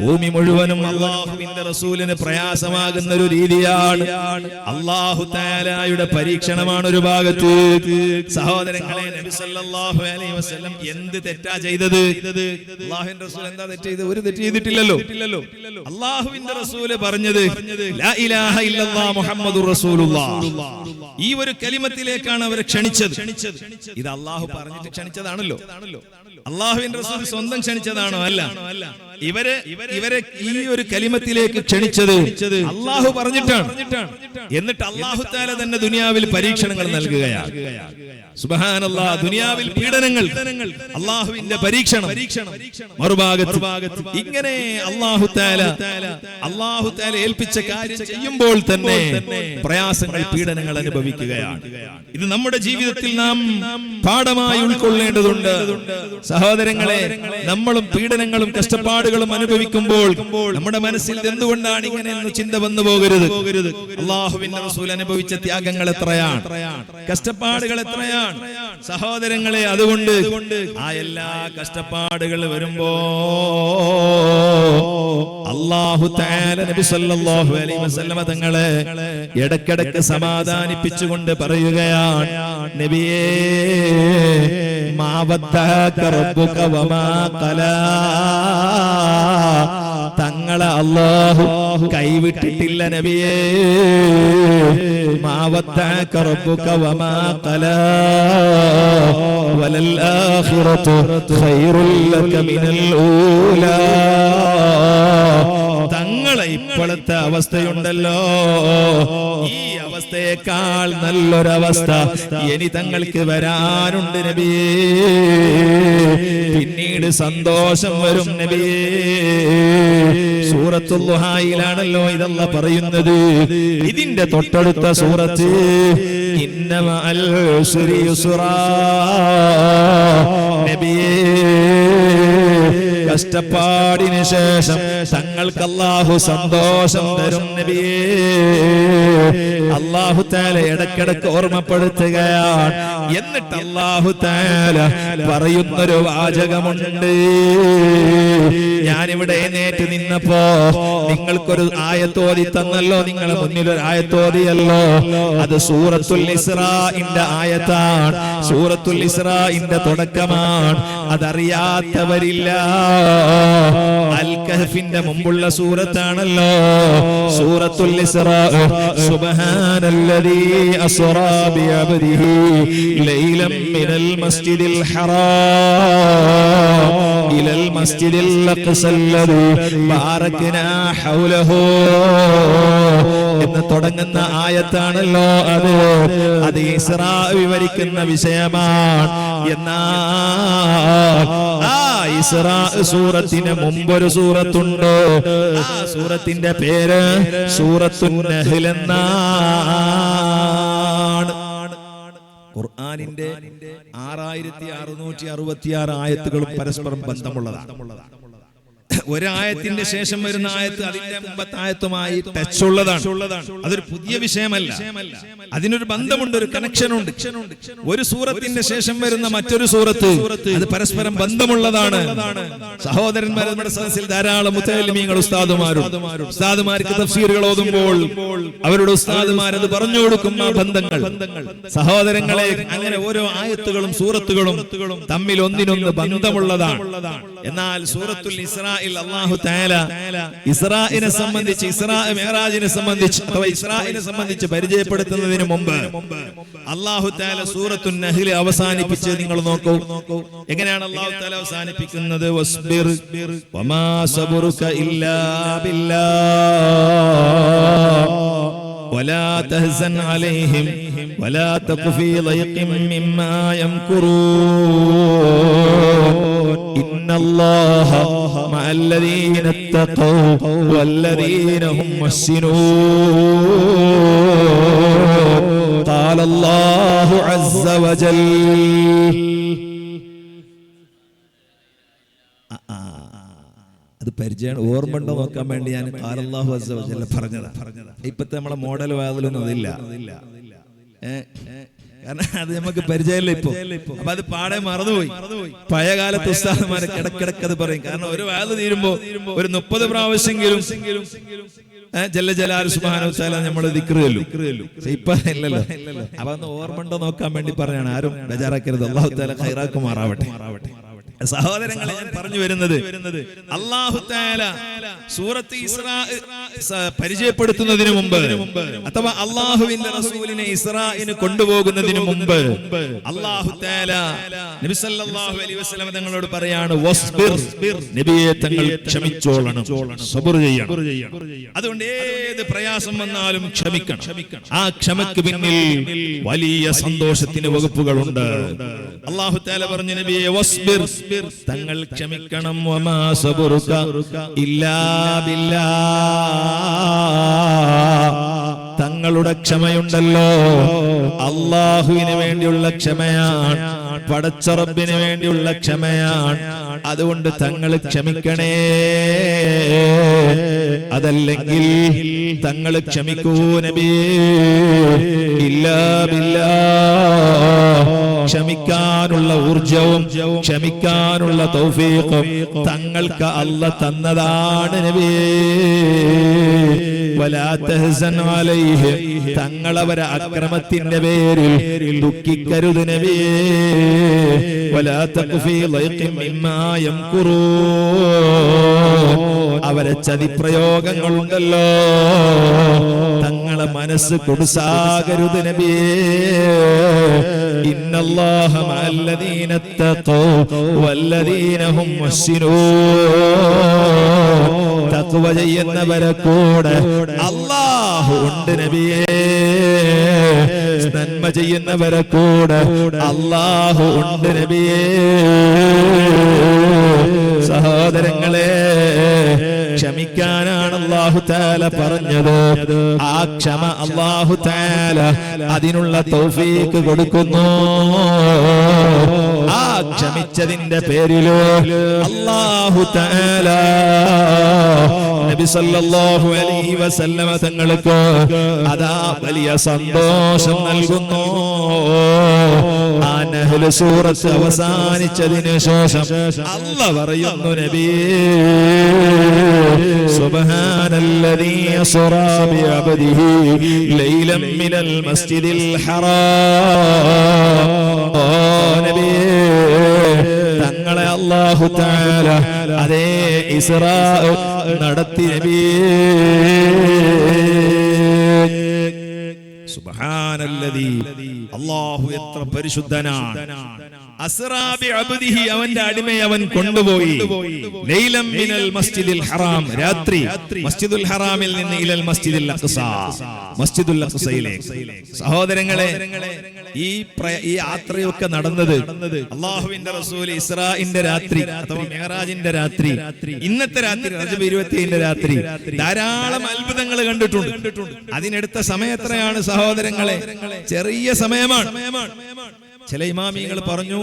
ഭൂമി മുഴുവനും അല്ലാഹുവിന്റെ റസൂലിന് പ്രയാസമാകുന്ന ഒരു രീതിയാണ്. അല്ലാഹു തആലയുടെ പരീക്ഷണമാണ് ഒരു ഭാഗത്ത്. സഹോദരങ്ങളെ, നബി സല്ലല്ലാഹു അലൈഹി വസല്ലം എന്ത് തെറ്റാ ചെയ്തത്? അല്ലാഹുവിന്റെ റസൂൽ എന്താ തെറ്റ് ചെയ്തത്? ഒരു തെറ്റ് ചെയ്തിട്ടില്ലല്ലോ. അല്ലാഹുവിന്റെ റസൂല് പറഞ്ഞത് ലാ ഇലാഹ ഇല്ലല്ലാഹ് മുഹമ്മദുർ റസൂലുള്ളാഹ്, ഈ ഒരു കലിമത്തിലേക്കാണ് അവരെ ക്ഷണിച്ചത്. ഇത് അല്ലാഹു പറഞ്ഞിട്ട് ക്ഷണിച്ചതാണല്ലോ. അല്ലാഹുവിന്റെ റസൂൽ സ്വന്തം ക്ഷണിച്ചതാണോ? അല്ല. ഇവരെ ഈ ഒരു കലിമത്തിലേക്ക് ക്ഷണിച്ചത് അല്ലാഹു പറഞ്ഞിട്ടാണ്. എന്നിട്ട് അല്ലാഹു തആല തന്നെ ദുനിയാവിൽ പരീക്ഷണങ്ങൾ നൽകുകയാണ്. സുബ്ഹാനല്ലാഹ്, ദുനിയാവിൽ പീഡനങ്ങൾ, അല്ലാഹുവിന്റെ പരീക്ഷണം. മറുഭാഗത്ത് ഇങ്ങനെ അല്ലാഹു തആല ഏൽപ്പിച്ച കാര്യം ചെയ്യുമ്പോൾ തന്നെ പ്രയാസങ്ങൾ, പീഡനങ്ങൾ അനുഭവിക്കുകയാണ്. ഇത് നമ്മുടെ ജീവിതത്തിൽ നാം പാഠമായി ഉൾക്കൊള്ളേണ്ടതുണ്ട്. സഹോദരങ്ങളെ, നമ്മളും പീഡനങ്ങളും കഷ്ടപ്പാടുകളും അനുഭവിക്കുമ്പോൾ നമ്മുടെ മനസ്സിൽ എന്തുകൊണ്ടാണ് ഇങ്ങനെയെന്ന് ചിന്ത വന്നു പോകരുത്. അല്ലാഹുവിന്റെ റസൂൽ അനുഭവിച്ച ത്യാഗങ്ങൾ എത്രയാണ്, കഷ്ടപ്പാടുകൾ എത്രയാണ് സഹോദരങ്ങളെ. അതുകൊണ്ട് ആ എല്ലാ കഷ്ടപ്പാടുകൾ വരുമ്പോ അല്ലാഹു തആല നബി സല്ലല്ലാഹു അലൈഹി വസല്ലം തങ്ങളെ ഇടയ്ക്കിടയ്ക്ക് സമാധാനിപ്പിച്ചുകൊണ്ട് പറയുകയാണ്, നബിയേ, മാ വദ്ദഅക റബ്ബുക വമാ ഖലാ, തങ്ങളെ അല്ലാഹു കൈവിട്ടിട്ടില്ല നബിയേ. മാ വദ്ദഅക റബ്ബുക വമാ ഖലാ വലൽ ആഖിറതു ഖൈറുൽ ലക മിനൽ ഊലാ. തങ്ങളെ ഇപ്പോഴത്തെ അവസ്ഥയുണ്ടല്ലോ, ഈ അവസ്ഥയേക്കാൾ നല്ലൊരവസ്ഥ ഇനി തങ്ങൾക്ക് വരാനുണ്ട് നബിയേ. പിന്നീട് സന്തോഷം വരും നബിയേ. സൂറത്തുൽ ദുഹായിലാണല്ലോ ഇതല്ലാഹു പറയുന്നത്. ഇതിന്റെ തൊട്ടടുത്ത സൂറത്ത് ഇന്ന മഅൽ ഉസ്രി യുസ്റാ. നബിയേ, കഷ്ടപ്പാടിന് ശേഷം തങ്ങൾക്ക് അല്ലാഹു സന്തോഷം തരും നബിയേ. അല്ലാഹു തആല ഇടയ്ക്കിടയ്ക്ക് ഓർമ്മപ്പെടുത്തുകയാണ്. എന്നിട്ട് അല്ലാഹു തആല പറയുന്നൊരു വാചകമുണ്ട്. ഞാനിവിടെ എഴുന്നേറ്റ് നിന്നപ്പോ നിങ്ങൾക്കൊരു ആയത്തോതി തന്നല്ലോ, നിങ്ങളെ മുന്നിൽ ഒരു ആയത്തോതിയല്ലോ. അത് സൂറത്തുൽ ഇസ്രാഇന്റെ ആയത്താണ്, സൂറത്തുൽ ഇസ്രാഇന്റെ തുടക്കമാണ്. അതറിയാത്തവരില്ല. അൽ കഹ്ഫിന്റെ മുമ്പുള്ള സൂറത്താണല്ലോ സൂറത്തുൽ ഇസ്റാ. സുബ്ഹാനല്ലദീ അസ്റാ ബിഅബ്ദിഹി ലൈലൻ മിനൽ മസ്ജിദിൽ ഹറാം ഇലൽ മസ്ജിദിൽ അഖ്സല്ലദീ ബാറക്നാ ഹൗലഹു എന്ന് തുടങ്ങുന്ന ആയത്താണല്ലോ അത് ഇസ്റാ വിവരിക്കുന്ന വിഷയമാണ്. എന്നാൽ ആ ഇസ്റാ സൂറത്തിന് മുമ്പൊരു സൂറത്തുണ്ട്. ആ സൂറത്തിന്റെ പേര് സൂറത്തുൻ നഹ്ൽ എന്നാണ്. ഖുർആനിന്റെ 6666 ആയത്തുകളും പരസ്പരം ബന്ധമുള്ളതാണ്. ഒരായത്തിന്റെ ശേഷം വരുന്ന ആയത്ത് അതിന്റെ മുമ്പത്തെ ആയത്തുമായി ടച്ച് ഉള്ളതാണ്. അതൊരു പുതിയ വിഷയമല്ല, അതിനൊരു ബന്ധമുണ്ട്, ഒരു കണക്ഷൻ ഉണ്ട്. ഒരു സൂറത്തിന്റെ ശേഷം വരുന്ന മറ്റൊരു സൂറത്ത് അത് പരസ്പരം ബന്ധമുള്ളതാണ്. സഹോദരന്മാർ, നമ്മുടെ സദസ്സിൽ ധാരാളം മുതഅല്ലിമീങ്ങൾ ഉസ്താദുമാർക്ക് തഫ്സീറുകൾ ഓതുമ്പോൾ അവരുടെ ഉസ്താദുമാരത് പറഞ്ഞു കൊടുക്കും. ആ ബന്ധങ്ങൾ സഹോദരങ്ങളെ, അങ്ങനെ ഓരോ ആയത്തുകളും സൂറത്തുകളും തമ്മിൽ ഒന്നിനൊന്ന് ബന്ധമുള്ളതാണ്. എന്നാൽ സൂറത്തുൽ ഇസ്രായിൽ അല്ലാഹു തആല ഇസ്രായിനെ സംബന്ധിച്ച്, ഇസ്രാ മിഅ്റാജിനെ സംബന്ധിച്ച് അഥവാ ഇസ്രായിനെ സംബന്ധിച്ച് പരിചയപ്പെടുത്തുന്നതിന് മുമ്പ് അല്ലാഹു തആല സൂറത്തുൻ നഹ്ൽ അവസാനിപ്പിച്ച് നിങ്ങൾ നോക്കൂ. എങ്ങനെയാണ് അല്ലാഹു തആല അവസാനിപ്പിക്കുന്നത്? വസ്ബിർ വമാ സബറുക ഇല്ലാ ബില്ലാഹ് വലാ തഹ്സൻ അലൈഹിം വലാ തഖു ഫീ ളൈഖിൻ മിമ്മാ യംകുറൂൻ ഇന്നല്ലാഹ മഅല്ലദീന തഖൗ വല്ലദീന ഹും മുഹ്സിനൂൻ ഖാല അല്ലാഹു അസ്സ വജൽ. അത് പരിചയം ഓർമ്മ ഉണ്ടോ നോക്കാൻ വേണ്ടി ഞാൻ ഖാല അല്ലാഹു അസ്സ വജൽ പറഞ്ഞതാ. ഇപ്പത്തെ നമ്മളെ മോഡൽ വാതിലൊന്നും അതില്ല, കാരണം അത് നമുക്ക് പരിചയമില്ല ഇപ്പൊ. അപ്പൊ അത് പാടെ മറന്നുപോയി. പഴയകാലത്ത് ഉസ്താദുമാരെ കിടക്കിടക്ക് അത് പറയും. കാരണം ഒരു വാത് തീരുമ്പോ ഒരു 30 പ്രാവശ്യമെങ്കിലും ജല്ല ജലാൽ സുബ്ഹാനഹു വ തആല നമ്മൾ ദിക്ർ ചൊല്ലും. ഇപ്പൊ ഇല്ലല്ലോ. അപ്പൊ ഒന്ന് ഓർമ്മ ഉണ്ടോ നോക്കാൻ വേണ്ടി പറഞ്ഞാണ്. ആരും ബേജാറാക്കരുത്. അല്ലാഹു തആല ഖൈറാക്കുമാറാവട്ടെ. സഹോദരങ്ങളെ, ഞാൻ പറഞ്ഞു വരുന്നത് അല്ലാഹു തആല സൂറത്ത് ഇസ്രാ പരിചയപ്പെടുത്തുന്നതിന് മുമ്പ് അഥവാ അല്ലാഹുവിന്റെ റസൂലിനെ ഇസ്രായിന് കൊണ്ടുപോകുന്നതിന് മുമ്പ് അല്ലാഹു തആല നബി സല്ലല്ലാഹു അലൈഹി വസല്ലം തങ്ങളോട് പറയാണ്, വസ്ബിർ, നബിയെ തങ്ങൾ ക്ഷമിച്ചോളണം, സബർ ചെയ്യണം. അതുകൊണ്ട് ഏത് പ്രയാസം വന്നാലും ക്ഷമിക്കണം. ആ ക്ഷമയ്ക്ക് പിന്നിൽ വലിയ സന്തോഷത്തിന് വകുപ്പുകളുണ്ട്. അല്ലാഹു തആല പറഞ്ഞു, നബിയെ വസ്ബിർ, തങ്ങൾ ക്ഷമിക്കണം. വമാ സബറുക ഇല്ലാ ബില്ലാഹ്, തങ്ങളുടെ ക്ഷമയുണ്ടല്ലോ അല്ലാഹുവിന് വേണ്ടിയുള്ള ക്ഷമയാണ്, പടച്ച റബ്ബിന് വേണ്ടിയുള്ള ക്ഷമയാണ്. അതുകൊണ്ട് തങ്ങൾ ക്ഷമിക്കണേ. അതല്ലെങ്കിൽ തങ്ങൾ ക്ഷമിക്കൂ നബിയേ. ഇല്ലാ ബില്ലാഹ്, ക്ഷമിക്കാനുള്ള ഊർജവും ക്ഷമിക്കാനുള്ള തൗഫീഖും തങ്ങൾക്ക് അല്ലാഹ് തന്നതാണ് നബിയേ. വലാ തഹ്സൻ അലൈഹി, തങ്ങളവരെ അക്രമത്തിന്റെ പേരിൽ ദുഃഖിക്കരുത് നബിയേ. വലാ തഖു ഫീ ളൈഖിൻ മിമ്മാ യംകുറൂൻ, അവരെ ചതിപ്രയോഗങ്ങളുണ്ടല്ലോ, തങ്ങളെ മനസ്സ് കൊടുസാകരുത് നബിയേ. ഇന്നല്ലാഹ മഅല്ലദീന തഖൗ വല്ലദീന ഹും മുഹ്സിനൂൻ, തഖ്വ ചെയ്യുന്നവരെ കൂടെ അല്ലാഹു ഉണ്ട് നബിയേ. നന്മ ചെയ്യുന്നവരെ കൂടെ അല്ലാഹു ഉണ്ട് നബിയേ. സഹോദരങ്ങളെ, ക്ഷമിക്കാനാണ് അല്ലാഹു തആല പറഞ്ഞത്. ആ ക്ഷമ അല്ലാഹു തആല അതിനുള്ള തൗഫീഖ് കൊടുക്കുന്നു. ആ ക്ഷമിച്ചതിന്റെ പേരില് അല്ലാഹു തആല നബി സല്ലല്ലാഹു അലൈഹി വസല്ലമ തങ്ങൾക്ക് അതാ വലിയ സന്തോഷം നൽകുന്നു. ആ നഹ്ൽ സൂറത്ത് അവസാനിച്ചതിന് ശേഷം അല്ലാഹു പറയുന്നു, നബിയേ സുബ്ഹാനല്ലദീ അസ്റാ ബിഅബ്ദിഹി ലൈലൻ മിനൽ മസ്ജിദിൽ ഹറാം. ഓ നബിയേ, തങ്ങളെ അല്ലാഹു തആല അതേ ഇസ്റാ നടത്തി നബിയേ. സുബ്ഹാനല്ലദീ, അല്ലാഹു എത്ര പരിശുദ്ധനാണ്. അസ്റാ ബിഅബ്ദിഹി, അവന്റെ അടിമയെ അവൻ കൊണ്ടുപോയി. ലൈലൻ മിനൽ മസ്ജിദിൽ ഹറാം, രാത്രി മസ്ജിദുൽ ഹറാമിൽ നിന്ന് ഇലൽ മസ്ജിദിൽ അഖ്സാ, മസ്ജിദുൽ അഖ്സയിലേക്ക്. സഹോദരങ്ങളെ, ഈ യാത്രയൊക്കെ നടന്നത് അല്ലാഹുവിന്റെ റസൂൽ ഇസ്രാഇന്റെ രാത്രി അഥവാ മിഅ്റാജിന്റെ രാത്രി, ഇന്നത്തെ രാത്രി റജബ് 27 രാത്രി ധാരാളം അത്ഭുതങ്ങൾ കണ്ടിട്ടുണ്ട്. അതിനെടുത്ത സമയം എത്രയാണ് സഹോദരങ്ങളെ? ചെറിയ സമയമാണ്. ചില ഇമാമിങ്ങൾ പറഞ്ഞു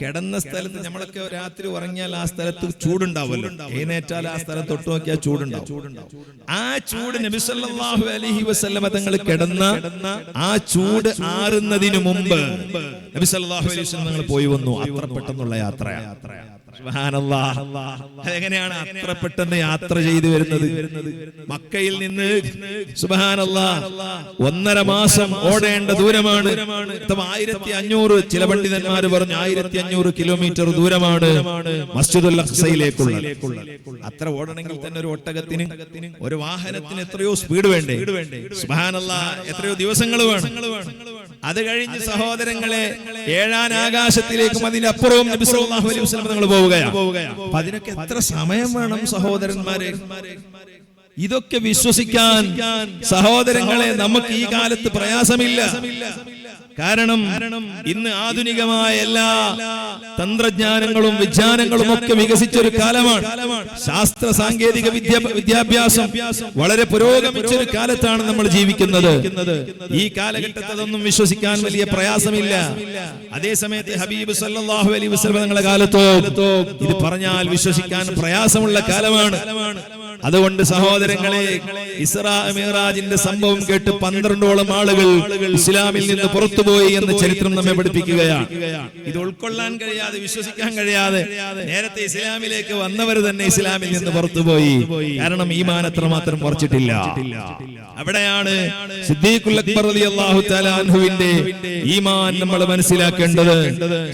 കിടന്ന സ്ഥലത്ത് നമ്മളൊക്കെ രാത്രി ഉറങ്ങിയാൽ ആ സ്ഥലത്ത് ചൂടുണ്ടാവുമല്ലോ, എഴുന്നേറ്റാൽ ആ സ്ഥലം തൊട്ട് നോക്കിയാൽ ചൂടുണ്ടാവും. ആ ചൂട് നബി സല്ലല്ലാഹു അലൈഹി വസല്ലമ തങ്ങൾ കിടന്ന ആ ചൂട് ആറുന്നതിന് മുമ്പ് നബി സല്ലല്ലാഹു അലൈഹി വസല്ലം തങ്ങൾ പോയി വന്നു. അത്ര പെട്ടെന്നുള്ള യാത്രയാണ്. സുബ്ഹാനല്ലാഹ്. എങ്ങനെയാണ് അത്ര പെട്ടെന്ന് യാത്ര ചെയ്തു വരുന്നത്? മക്കയിൽ നിന്ന് സുബ്ഹാനല്ലാഹ് 1.5 മാസം ഓടേണ്ട ദൂരമാണ്. 1500, ചില പണ്ഡിതന്മാർ പറഞ്ഞു 1500 കിലോമീറ്റർ ദൂരമാണ് മസ്ജിദുൽ അഖ്സയിലേക്കുള്ള. അത്ര ഓടണമെങ്കിൽ തന്നെ ഒരു ഒട്ടകത്തിന്, ഒരു വാഹനത്തിന് എത്രയോ സ്പീഡ് വേണ്ടേ? സുബ്ഹാനല്ലാഹ്. എത്രയോ ദിവസങ്ങൾ വേണം. അത് കഴിഞ്ഞ് സഹോദരങ്ങളെ 7ാം ആകാശത്തിലേക്കും അതിനപ്പുറവും നബി സല്ലല്ലാഹു അലൈഹി വസല്ലം തങ്ങൾ പോവുകയാണ്. അപ്പൊ അതിനൊക്കെ എത്ര സമയം വേണം സഹോദരന്മാരെ? ഇതൊക്കെ വിശ്വസിക്കാൻ സഹോദരങ്ങളെ നമുക്ക് ഈ കാലത്ത് പ്രയാസമില്ല. കാരണം ഇന്ന് ആധുനികമായ എല്ലാ തന്ത്രജ്ഞാനങ്ങളും വിജ്ഞാനങ്ങളും ഒക്കെ വികസിച്ച ഒരു കാലമാണ്. ശാസ്ത്ര സാങ്കേതിക വിദ്യാഭ്യാസം വളരെ പുരോഗമിച്ച ഒരു കാലത്താണ് നമ്മൾ ജീവിക്കുന്നത്. ഈ കാലഘട്ടത്തിൽ അതൊന്നും വിശ്വസിക്കാൻ വലിയ പ്രയാസമില്ല. അതേസമയത്ത് ഹബീബ് സല്ലല്ലാഹു അലൈഹി വസല്ലം തങ്ങളുടെ കാലത്തോ ഇത് പറഞ്ഞാൽ വിശ്വസിക്കാൻ പ്രയാസമുള്ള കാലമാണ്. അതുകൊണ്ട് സഹോദരങ്ങളെ, ഇസ്രാ മിഅ്റാജിന്റെ സംഭവം കേട്ട് 12ഓളം ആളുകൾ ഇസ്ലാമിൽ നിന്ന് പുറത്തുപോയി എന്ന് ചരിത്രം നമ്മെ പഠിപ്പിക്കുകയാണ്. ഇത് ഉൾക്കൊള്ളാൻ കഴിയാതെ, വിശ്വസിക്കാൻ കഴിയാതെ നേരത്തെ ഇസ്ലാമിലേക്ക് വന്നവർ തന്നെ ഇസ്ലാമിൽ നിന്ന് പുറത്തുപോയി. കാരണം ഈമാൻ അത്രമാത്രം കുറച്ചിട്ടില്ല. അവിടെയാണ് സിദ്ദീഖുൽ അക്ബർ റളിയല്ലാഹു തആല അൻഹുവിന്റെ ഈമാൻ നമ്മൾ മനസ്സിലാക്കേണ്ടത്.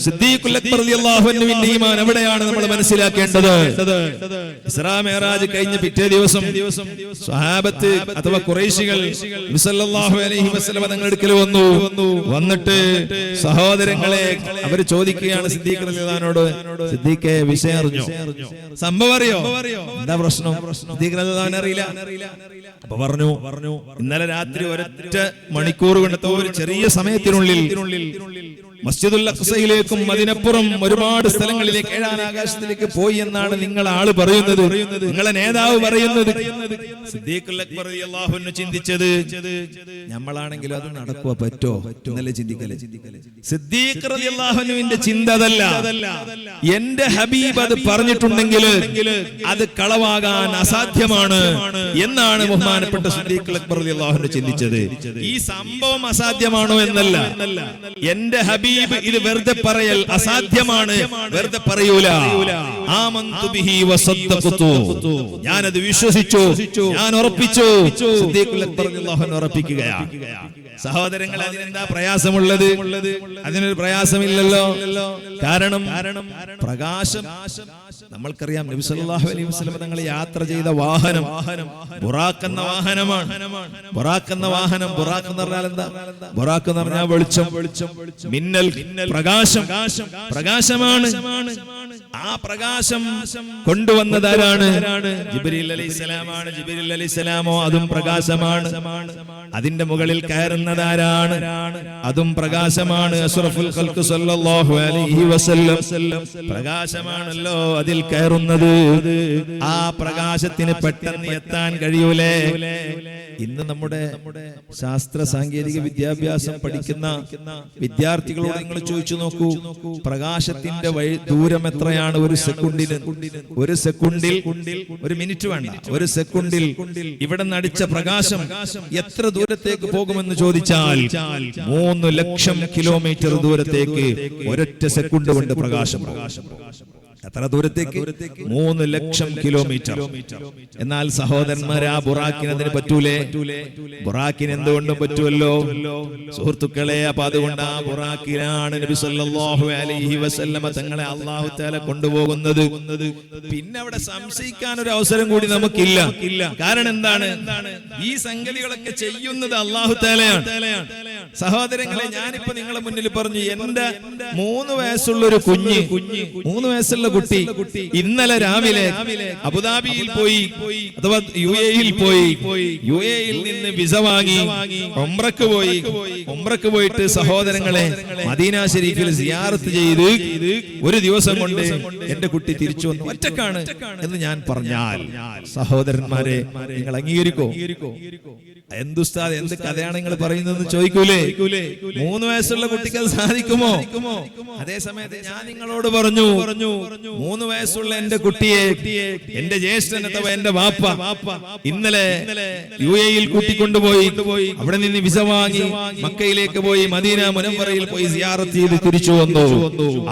സിദ്ദീഖുൽ അക്ബർ റളിയല്ലാഹു അൻഹുവിന്റെ ഈമാൻ എവിടെയാണ് നമ്മൾ മനസ്സിലാക്കേണ്ടത്? ഇസ്രാ മിഅ്റാജ് കഴിഞ്ഞ പിറ്റേ ദിവസം സ്വഹാബത്ത് അഥവാ ഖുറൈശികൾ നബി സല്ലല്ലാഹു അലൈഹി വസല്ലം തങ്ങളുടെ അടുക്കൽ വന്നിട്ട് സഹോദരങ്ങളെ അവർ ചോദിക്കുകയാണ് സിദ്ദീഖ് റളിയല്ലാഹു അൻഹുവോട്, സിദ്ദീഖേ വിഷയം അറിഞ്ഞോ? സംഭവം അറിയോ? എന്താ പ്രശ്നം? സിദ്ദീഖ് റളിയല്ലാഹു അൻഹു അറിയില്ല. അപ്പൊ പറഞ്ഞു, ഇന്നലെ രാത്രി ഒരൊറ്റ മണിക്കൂർ കൊണ്ട്, ഒരു ചെറിയ സമയത്തിനുള്ളിൽ മസ്ജിദുൽ അഖ്സയിലേക്കും അതിനപ്പുറം ഒരുപാട് സ്ഥലങ്ങളിലേക്ക് 7ാം ആകാശത്തിലേക്ക് പോയി എന്നാണ് നിങ്ങളെ ആള് പറയുന്നത്, നിങ്ങളെ നേതാവ് പറയുന്നത്. സിദ്ദീഖുൽ അക്ബർ റളിയല്ലാഹു അൻഹു ചിന്തിച്ചത്, നമ്മളാണെങ്കിലും അത് നടക്കുക പറ്റോ എന്നല്ലേ ചിന്തിക്കല്. സിദ്ദീഖ് റളിയല്ലാഹു അൻഹുവിന്റെ ചിന്ത അതല്ല, എന്റെ ഹബീബ് അത് പറഞ്ഞിട്ടുണ്ടെങ്കിൽ അത് കളവാകാൻ അസാധ്യമാണ് എന്നാണ് ബഹുമാനപ്പെട്ട സിദ്ദീഖുൽ അക്ബർ റളിയല്ലാഹു അൻഹു ചിന്തിച്ചത്. ഈ സംഭവം അസാധ്യമാണോ എന്നല്ല, എന്റെ ഹബീബ് ഇത് വെറുതെ പറയൽ അസാധ്യമാണ്, വെറുതെ പറയൂല. ആമന്തു ബിഹി വസദ്ദഖതു, ഞാനത് വിശ്വസിച്ചു, ഞാൻ ഉറപ്പിച്ചു. സിദ്ദീഖുൽ അക്ബർ റളിയല്ലാഹു അൻഹു ഉറപ്പിക്കുകയാണ്. സഹോദരങ്ങൾ, അതിനെന്താ പ്രയാസമുള്ളത്? അതിനൊരു പ്രയാസമില്ലല്ലോ. കാരണം പ്രകാശം നമ്മൾക്കറിയാം. നബി സല്ലല്ലാഹു അലൈഹി വസല്ലം തങ്ങൾ യാത്ര ചെയ്ത വാഹനം ബുറാഖ് എന്ന വാഹനമാണ്. ബുറാഖ് എന്ന വാഹനം, ബുറാഖ് എന്ന് പറഞ്ഞാൽ എന്താ? ബുറാഖ് എന്ന് പറഞ്ഞാൽ വെളിച്ചം, മിന്നൽ, പ്രകാശം, പ്രകാശമാണ്. ആ പ്രകാശം കൊണ്ടുവന്നതാരാണ്? ജിബ്രീൽ അലൈഹിസ്സലാമാണ്. ജിബ്രീൽ അലൈഹിസ്സലാമോ അതും പ്രകാശമാണ്. അതിന്റെ മുകളിൽ കയറുന്നതാരാണ്? അതും പ്രകാശമാണ്. അഷ്റഫുൽ ഖൽഖ് സല്ലല്ലാഹു അലൈഹി വസല്ലം പ്രകാശമാണല്ലോ അതിൽ കയറുന്നത്. ആ പ്രകാശത്തിന് പെട്ടെന്ന് എത്താൻ കഴിയൂലേ? ഇന്ന് നമ്മുടെ ശാസ്ത്ര സാങ്കേതിക വിദ്യാഭ്യാസം പഠിക്കുന്ന വിദ്യാർത്ഥികളോട് നിങ്ങൾ ചോദിച്ചു നോക്കൂ, പ്രകാശത്തിന്റെ ദൂരം എത്രയാണ് ഒരു സെക്കൻഡിന്? ഒരു സെക്കൻഡിൽ, ഒരു മിനിറ്റ് വേണ്ട, ഒരു സെക്കൻഡിൽ ഇവിടെ നടിച്ച പ്രകാശം എത്ര ദൂരത്തേക്ക് പോകുമെന്ന് ചോദിച്ചാൽ 3 ലക്ഷം കിലോമീറ്റർ ദൂരത്തേക്ക് ഒരൊറ്റ സെക്കൻഡ് കൊണ്ട് പ്രകാശം. എത്ര ദൂരത്തേക്ക്? 3 ലക്ഷം കിലോമീറ്റർ. എന്നാൽ സഹോദരന്മാരെ, ആ ബുറാക്കിന് അതിന് പറ്റൂലേ? ബുറാക്കിന് എന്തുകൊണ്ടും പറ്റുമല്ലോ സുഹൃത്തുക്കളെ. അപ്പൊ അതുകൊണ്ട് ആ ബുറാക്കിനാണ് നബി സല്ലല്ലാഹു അലൈഹി വസല്ലമ തങ്ങളെ അല്ലാഹു തആല കൊണ്ടുപോകുന്നത്. പിന്നെ അവിടെ സംശയിക്കാൻ ഒരു അവസരം കൂടി നമുക്കില്ല. കാരണം എന്താണ്? ഈ സംഗതികളൊക്കെ ചെയ്യുന്നത് അല്ലാഹു തആലയാണ്. സഹോദരങ്ങളെ, ഞാനിപ്പോ നിങ്ങളെ മുന്നിൽ പറഞ്ഞു, എന്റെ 3 വയസ്സുള്ള ഒരു കുഞ്ഞ്, 3 വയസ്സുള്ള കുട്ടി ഇന്നലെ രാവിലെ അബുദാബിയിൽ പോയി അഥവാ UAE-യിൽ പോയി. UAE-യിൽ നിന്ന് വിസ വാങ്ങി ഉംറക്ക് പോയിട്ട് സഹോദരങ്ങളെ മദീന ശരീഫിൽ സിയാറത്ത് ചെയ്ത് ഒരു ദിവസം കൊണ്ട് എന്റെ കുട്ടി തിരിച്ചു വന്നു. ഒറ്റക്കാണ് എന്ന് ഞാൻ പറഞ്ഞാൽ സഹോദരന്മാരെ നിങ്ങൾ അംഗീകരിക്കോ? എന്തുസ്താദ് എന്ത് കഥയാണ് നിങ്ങൾ പറയുന്നതെന്ന് ചോദിക്കൂലേ? 3 വയസ്സുള്ള കുട്ടിക്ക് അത് സാധിക്കുമോ? അതേ സമയത്ത് ഞാൻ നിങ്ങളോട് പറഞ്ഞു 3 വയസ്സുള്ള എന്റെ കുട്ടിയെ എന്റെ ജ്യേഷ്ഠൻ അഥവാ എന്റെ വാപ്പ ഇന്നലെ UAE-യിൽ കൂട്ടിക്കൊണ്ടുപോയി. അവിടെ നിന്ന് വിസ വാങ്ങി മക്കയിലേക്ക് പോയി മദീന മുനവ്വറയിൽ പോയി സിയാറത്ത് ചെയ്ത് തിരിച്ചു വന്നു.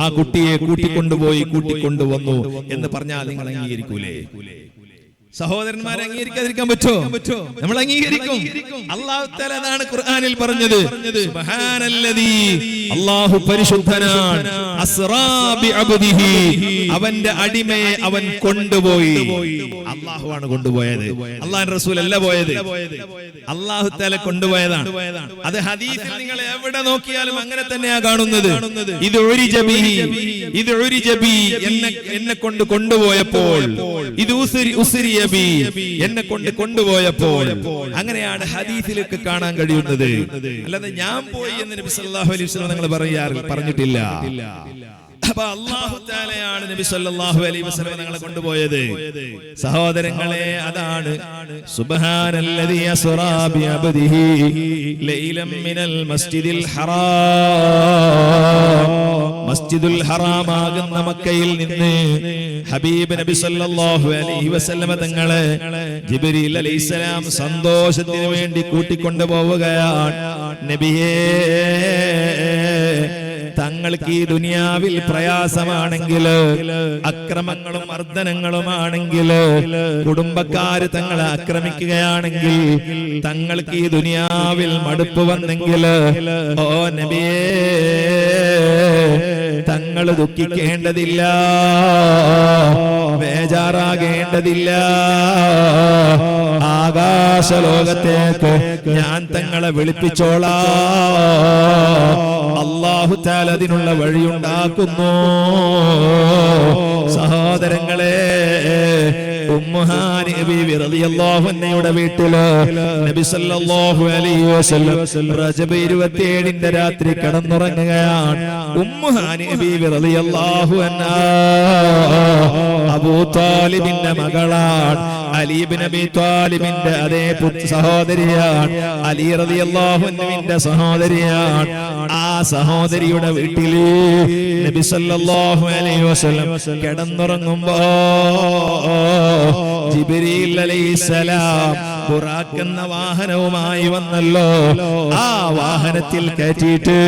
ആ കുട്ടിയെ കൂട്ടിക്കൊണ്ടുവന്നു എന്ന് പറഞ്ഞാൽ നിങ്ങൾ അംഗീകരിക്കൂലേ? സഹോദരന്മാരെ അംഗീകരിക്കാതിരിക്കാൻ പറ്റുമോ? നമ്മൾ അംഗീകരിക്കും. അല്ലാഹു തആല അതാണ് ഖുർആനിൽ പറഞ്ഞത്. സുബ്ഹാനല്ലദീ അല്ലാഹു പരിശുദ്ധനാണ്. അസ്റാ ബിഅബ്ദിഹി അവന്റെ അടിമയെ അവൻ കൊണ്ടുപോയി. അല്ലാഹുവാണ് കൊണ്ടുപോയത്, അല്ലാഹുവിന്റെ റസൂൽ അല്ല പോയത്. അല്ലാഹു തആല കൊണ്ടുപോയതാണ്. അത് ഹദീസിൽ നിങ്ങൾ എവിടെ നോക്കിയാലും അങ്ങനെ തന്നെയാ കാണുന്നത്. ഇത് ഉരിജബി എന്നെ കൊണ്ട് കൊണ്ടുപോയപ്പോൾ, ഇത് ഉസ്രിയ എന്നെ കൊണ്ടുപോയപ്പോൾ, അങ്ങനെയാണ് ഹദീസിലൊക്കെ കാണാൻ കഴിയുന്നത്. അല്ലാതെ ഞാൻ പോയി എന്ന് നബി സല്ലല്ലാഹു അലൈഹി വസല്ലം നിങ്ങൾ പറഞ്ഞിട്ടില്ല. അപ്പൊ അല്ലാഹു തആലയാണ് നബി സല്ലല്ലാഹു അലൈഹി വസല്ലം തങ്ങളെ കൊണ്ടുപോയത്. സഹോദരങ്ങളെ, അതാണ് സുബ്ഹാനല്ലദീ അസ്റാ ബിഅബ്ദിഹി ലൈലൻ മിനൽ മസ്ജിദിൽ ഹറാം. മസ്ജിദുൽ ഹറാമാകുന്ന മക്കയിൽ നിന്ന് ഹബീബ് നബി സല്ലല്ലാഹു അലൈഹി വസല്ലം തങ്ങളെ ജിബ്രീൽ അലൈഹിസ്സലാം സന്തോഷത്തിന് വേണ്ടി കൂട്ടിക്കൊണ്ടുപോവുകയാണ്. നബിയേ, തങ്ങൾക്ക് ഈ ദുനിയാവിൽ പ്രയാസമാണെങ്കിൽ, അക്രമങ്ങളും മർദ്ദനങ്ങളുമാണെങ്കിൽ, കുടുംബക്കാര് തങ്ങളെ ആക്രമിക്കുകയാണെങ്കിൽ, തങ്ങൾക്ക് ഈ ദുനിയാവിൽ മടുപ്പ് വന്നെങ്കിൽ, ഓ നബിയേ, തങ്ങൾ ദുഃഖിക്കേണ്ടതില്ല, ബേജാറാകേണ്ടതില്ല. ആകാശലോകത്തേക്ക് ഞാൻ തങ്ങളെ വിളിപ്പിച്ചോളാം. അല്ലാഹു തആല അതിനുള്ള വഴിയുണ്ടാക്കുന്നു. സഹോദരങ്ങളെ, ഉമ്മുഹാനി ബീവി റളിയല്ലാഹു അൻഹയുടെ വീട്ടില് നബി സല്ലല്ലാഹു അലൈഹി വസല്ലം റജബ് 27ന്റെ രാത്രി കിടന്നുറങ്ങുകയാണ്. ഉമ്മുഹാനി ബീവി റളിയല്ലാഹു അൻഹാ അബൂ താലിബിന്റെ മകളാണ്. അലി ഇബ്നു അബീ താലിബിന്റെ അതേ സഹോദരിയാണ്. അലി റളിയല്ലാഹു അൻഹുവിന്റെ സഹോദരിയാണ്. ആ സഹോദരിയുടെ വീട്ടിൽ നബി സല്ലല്ലാഹു അലൈഹി വസല്ലം കിടന്നുറങ്ങുമ്പോ ജിബ്രീൽ അലൈഹിസ്സലാം ബുറാഖ് എന്ന വാഹനവുമായി വന്നല്ലോ. ആ വാഹനത്തിൽ കയറ്റിയിട്ട്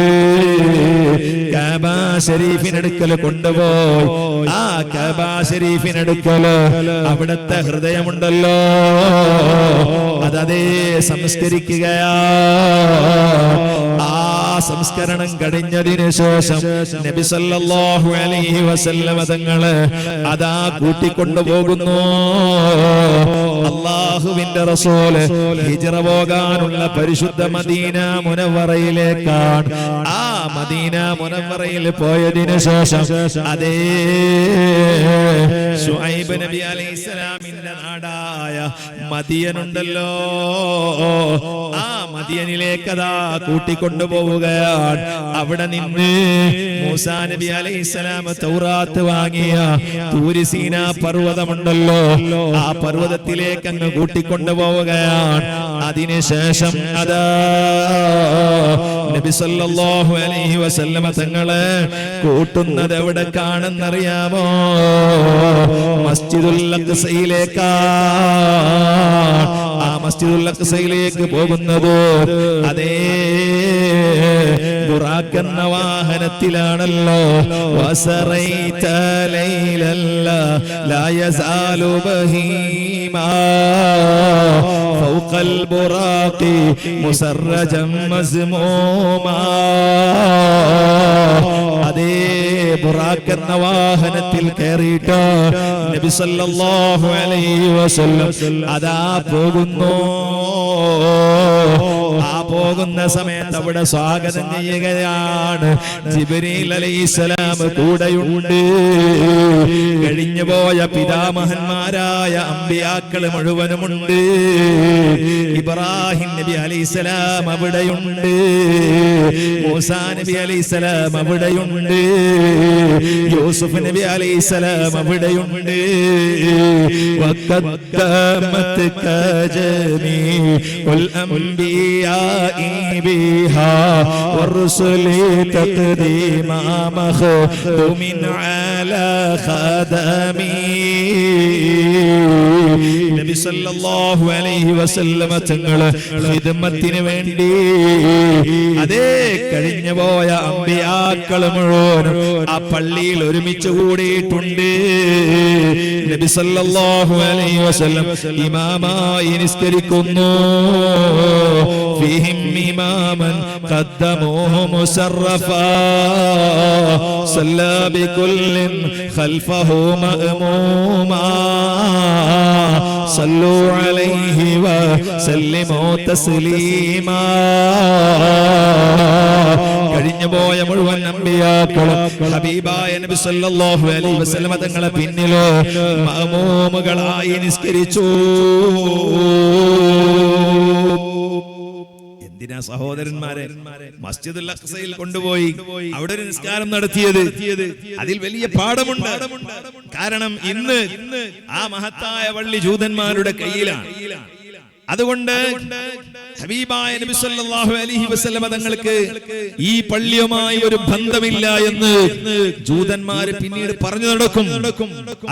കഅബ ശരീഫിനടുക്കൽ കൊണ്ടുപോയി. ആ കഅബ ശരീഫിനടുക്കൽ അവിടുത്തെ ഹൃദയമുണ്ടല്ലോ, അതേ സംസ്കരിക്കുകയാ. ആ സംസ്കരണം കഴിഞ്ഞതിന് ശേഷം നബി സല്ലല്ലാഹു അലൈഹി വസല്ലം തങ്ങളെ അതാ കൂട്ടിക്കൊണ്ടുപോകുന്നു. അല്ലാഹുവിന്റെ റസൂല് ഹിജ്റ പോകാനുള്ള പരിശുദ്ധ മദീന മുനവ്വറയിലേക്കാണ്. ആ മദീന മുനവ്വറയിൽ പോയതിനു ശേഷം അതേ ശുഐബ് നബി അലൈഹിസ്സലാമിന്റെ നാടായ മദിയനുണ്ടല്ലോ, ആ മദിയനിലേക്ക് അതാ കൂട്ടിക്കൊണ്ടുപോവുകയാണ്. അവിടെ നിന്ന് മൂസാ നബി അലൈഹിസ്സലാം തൗറാത്ത് വാങ്ങിയ തൂരി സീനാ പർവ്വതമുണ്ടല്ലോ, ആ പർവ്വതത്തിലേക്ക് അങ്ങ് കൂട്ടിക്കൊണ്ടുപോവുകയാണ്. അതിനുശേഷം അതാ നബി സല്ലല്ലാഹു അലൈഹി വസല്ലം തങ്ങളെ കൂട്ടുന്നത് എവിടെ കാണുന്നറിയാമോ? മസ്ജിദുൽ അഖ്സയിലേക്കാണ്. ആ മസ്ജിദുൽ അഖ്സയിലേക്ക് പോകുന്നത് അതേ ബുറാഖ് എന്ന വാഹനത്തിലാണല്ലോ. വസറൈത ലൈലല്ല ലാ യസാലു ബഹീമാ ഫൗഖൽ ബുറാഖി മുസറജം മസ്മൂമാ. അതേ ബുറാഖ് എന്ന വാഹനത്തിൽ കയറിയിട്ട് നബി സല്ലല്ലാഹു അലൈഹി വസല്ലം അതാ പോകുന്നു. ആ ആ പോകുന്ന സമയത്ത് അവിടെ സ്വാഗതം ചെയ്യുകയാണ്. ജിബ്രീൽ അലൈഹിസ്സലാം കൂടെയുണ്ട്. കഴിഞ്ഞുപോയ പിതാമഹന്മാരായ അമ്പിയാക്കള് മുഴുവനുമുണ്ട്. ഇബ്രാഹിം നബി അലൈഹിസ്സലാം അവിടെയുണ്ട്. മൂസാ നബി അലൈഹിസ്സലാം അവിടെയുണ്ട്. യൂസുഫ് നബി അലൈഹിസ്സലാം അവിടെയുണ്ട്. വഖദ്ദമത് കജമീഉൽ അംബിയാഇ ബിഹാ വറുസുലി തഖദീമാ മഖ്ദൂമിൻ അലാ ഖദമി. നബി സല്ലല്ലാഹു അലൈഹി വസല്ലമ തങ്ങളെ ഖിദ്മത്തിന് വേണ്ടി അതേ കഴിഞ്ഞു പോയ അമ്പിയാക്കൾ മുഴുവനും ആ പള്ളിയിൽ ഒരുമിച്ച് കൂടിയിട്ടുണ്ട്. നബി സല്ലല്ലാഹു അലൈഹി വസല്ലം ഇമാമായി നിസ്കരിക്കുന്നു. ഫീഹിം ഇമാമൻ ഖദ്ദമൂഹു മുസറഫാ സല്ലാ ബികുല്ലിൻ ഖൽഫഹു മഅ്മൂമാ സല്ലു അലൈഹി വസല്ലിമു തസ്ലീമാ. കഴിഞ്ഞുപോയ മുഴുവൻ അമ്പിയാക്കളും ഹബീബായ നബി സല്ലല്ലാഹു അലൈഹി വസല്ലം തങ്ങളെ പിന്നിലോ മഅ്മൂമുകളായി നിസ്കരിച്ചു. എന്തിനാ സഹോദരന്മാരെ മസ്ജിദുൽ അഖ്സയിൽ കൊണ്ടുപോയി അവിടെ ഒരു നിസ്കാരം നടത്തിയത്? അതിൽ വലിയ പാഠമുണ്ട്. കാരണം ഇന്ന് ആ മഹത്തായ പള്ളി ജൂതന്മാരുടെ കയ്യിലാണ്. അതുകൊണ്ട് ഹബീബായ നബി സല്ലല്ലാഹു അലൈഹി വസല്ലം തങ്ങൾക്ക് ഈ പള്ളിയുമായി ഒരു ബന്ധമില്ല എന്ന് ജൂതന്മാര് പിന്നീട് പറഞ്ഞു നടക്കും.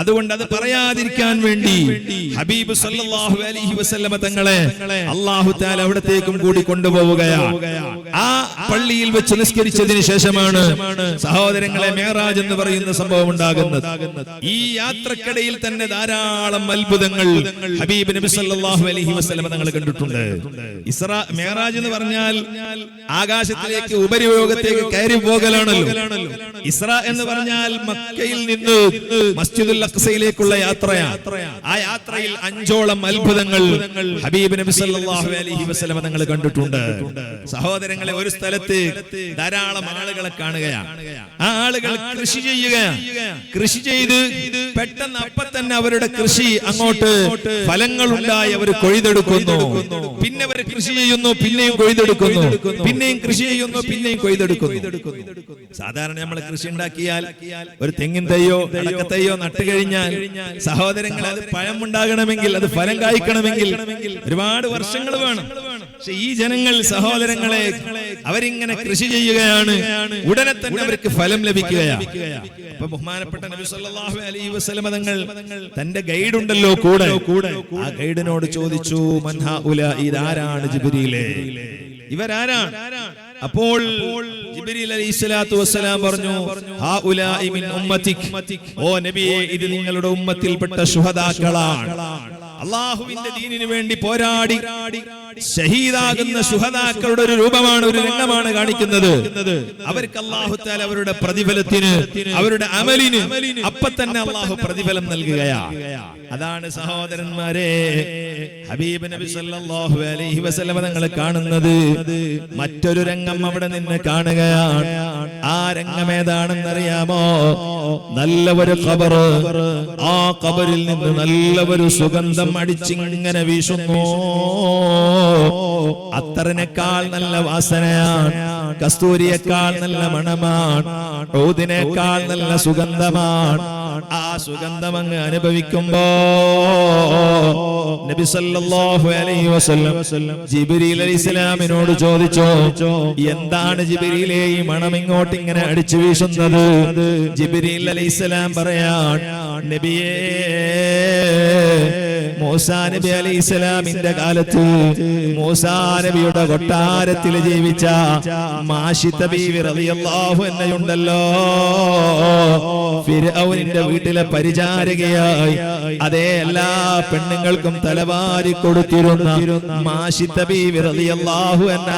അതുകൊണ്ട് അത് പറയാതിരിക്കാൻ വേണ്ടി ഹബീബ് സല്ലല്ലാഹു അലൈഹി വസല്ലം തങ്ങളെ അല്ലാഹു തആല അവിടത്തേക്കും കൂടി കൊണ്ടുപോവുകയാണ്. ആ പള്ളിയിൽ വെച്ച് നിസ്കരിച്ചതിന് ശേഷമാണ് സഹോദരങ്ങളെ മിഅ്റാജ് എന്ന് പറയുന്ന സംഭവം ഉണ്ടാകുന്നത്. ഈ യാത്രക്കിടയിൽ തന്നെ ധാരാളം അത്ഭുതങ്ങൾ ഹബീബ് നബി സല്ലല്ലാഹു അലൈഹി വസല്ലം തങ്ങൾ കണ്ടിട്ടുണ്ട്. ഇസ്രാ മിഅ്റാജ് എന്ന് പറഞ്ഞാൽ ആകാശത്തിലേക്ക് ഉപരിലോകത്തേക്ക് കയറി പോകലാണല്ലോ. ഇസ്രാ എന്ന് പറഞ്ഞാൽ മക്കയിൽ നിന്ന് മസ്ജിദുൽ അഖ്സയിലേക്കുള്ള യാത്രയാണ്. ആ യാത്രയിൽ 5ഓളം അത്ഭുതങ്ങൾ ഹബീബ് നബി സല്ലല്ലാഹു അലൈഹി വസല്ലം തങ്ങൾ കണ്ടിട്ടുണ്ട്. സഹോദരങ്ങളെ, ഒരു സ്ഥലത്ത് ധാരാളം ആളുകളെ കാണുകയാണ്. ആ ആളുകൾ കൃഷി ചെയ്യുകയാണ്. കൃഷി ചെയ്ത് പെട്ടെന്ന് അപ്പം തന്നെ അവരുടെ കൃഷി അങ്ങോട്ട് ഫലങ്ങൾ ഉണ്ടായി അവർ കൊയ്തെടുക്കുന്നു. പിന്നെ അവർ കൃഷി ചെയ്യുന്നു, പിന്നെയും കൊയ്തെടുക്കുന്നു, പിന്നെയും കൃഷി ചെയ്യുന്നു, പിന്നെയും കൊയ്തെടുക്കുന്നു. സാധാരണ നമ്മൾ കൃഷി ഉണ്ടാക്കിയാൽ ഒരു തെങ്ങിൻ തയ്യോ അടക്കത്തയ്യോ നട്ടുകഴിഞ്ഞാൽ സഹോദരങ്ങൾ അത് പഴം ഉണ്ടാകണമെങ്കിൽ, അത് ഫലം കായ്ക്കണമെങ്കിൽ ഒരുപാട് വർഷങ്ങൾ വേണം. പക്ഷെ ഈ ജനങ്ങൾ സഹോദരങ്ങളെ അവരിങ്ങനെ കൃഷി ചെയ്യുകയാണ്, ഉടനെ തന്നെ അവർക്ക് ഫലം ലഭിക്കുകയാണ്. അപ്പൊ ബഹുമാനപ്പെട്ട നബി സല്ലല്ലാഹു അലൈഹി വസല്ലം തങ്ങൾ തന്റെ ഗൈഡ് ഉണ്ടല്ലോ കൂടെ, ആ ഗൈഡിനോട് ചോദിച്ചു, മൻ ഹഉലാ, ഇതാരാണ് ജിബ്രീലേ, ഇവരാരാണ്? അപ്പോൾ ജിബ്രീൽ അലൈഹിസ്സലാത്തു വസ്സലാം പറഞ്ഞു, ഹഉലാഇ മിൻ ഉമ്മതിക്, ഓ നബിയേ, ഇത് നിങ്ങളുടെ ഉമ്മത്തിൽപ്പെട്ട ശുഹദാക്കളാണ്. അല്ലാഹുവിന്റെ ദീനിനു വേണ്ടി പോരാടി ഷഹീദാകുന്ന ശുഹദാക്കളുടെ ഒരു രൂപമാണ്, ഒരു രംഗമാണ് കാണിക്കുന്നത്. അവർക്ക് അല്ലാഹു തആല അവരുടെ പ്രതിഫലത്തിന്, അവരുടെ അമലിന് അപ്പൊ തന്നെ അല്ലാഹു പ്രതിഫലം നൽകുകയാണ്. അതാണ് സഹോദരന്മാരെ ഹബീബ് നബി സല്ലല്ലാഹു അലൈഹി വസല്ലം തങ്ങൾ കാണുന്നത്. മറ്റൊരു രംഗം അവിടെ നിന്ന് കാണുകയാണ്. ആ രംഗം ഏതാണെന്നറിയാമോ? നല്ല ഒരു ഖബർ. ആ ഖബറിൽ നിന്ന് നല്ല ഒരു സുഗന്ധം അടിച്ചിങ്ങനെ വീശുന്നു. അത്തറിനേക്കാൾ നല്ല വാസനയാണ്, കസ്തൂരിയേക്കാൾ നല്ല മണമാണ്, ഊദിനേക്കാൾ നല്ല സുഗന്ധമാണ്. ആ സുഗന്ധം അങ്ങ് അനുഭവിക്കുമ്പോ നബി സല്ലല്ലാഹു അലൈഹി വസല്ലം ജിബ്രീൽ അലൈഹിസ്സലാമിനോട് ചോദിച്ചു, എന്താണ് ജിബ്രീലേ ഈ മണം ഇങ്ങോട്ട് ഇങ്ങനെ അടിച്ചു വീശുന്നത്? ജിബ്രീൽ അലൈഹിസ്സലാം പറയാൻ, നബിയേ, മൂസാ നബി അലൈഹിസ്സലാമിന്റെ കാലത്ത് മൂസാ നബിയുടെ കൊട്ടാരത്തിൽ ജീവിച്ച മാഷിത ബീവി റളിയല്ലാഹു അൻഹയുണ്ടല്ലോ, ഫിർഔനിന്റെ വീട്ടിലെ പരിചാരകയായി അതേ എല്ലാ പെണ്ണുങ്ങൾക്കും തലവാരി കൊടുത്തിരുന്ന മാഷിത ബീവി റളിയല്ലാഹു അൻഹ,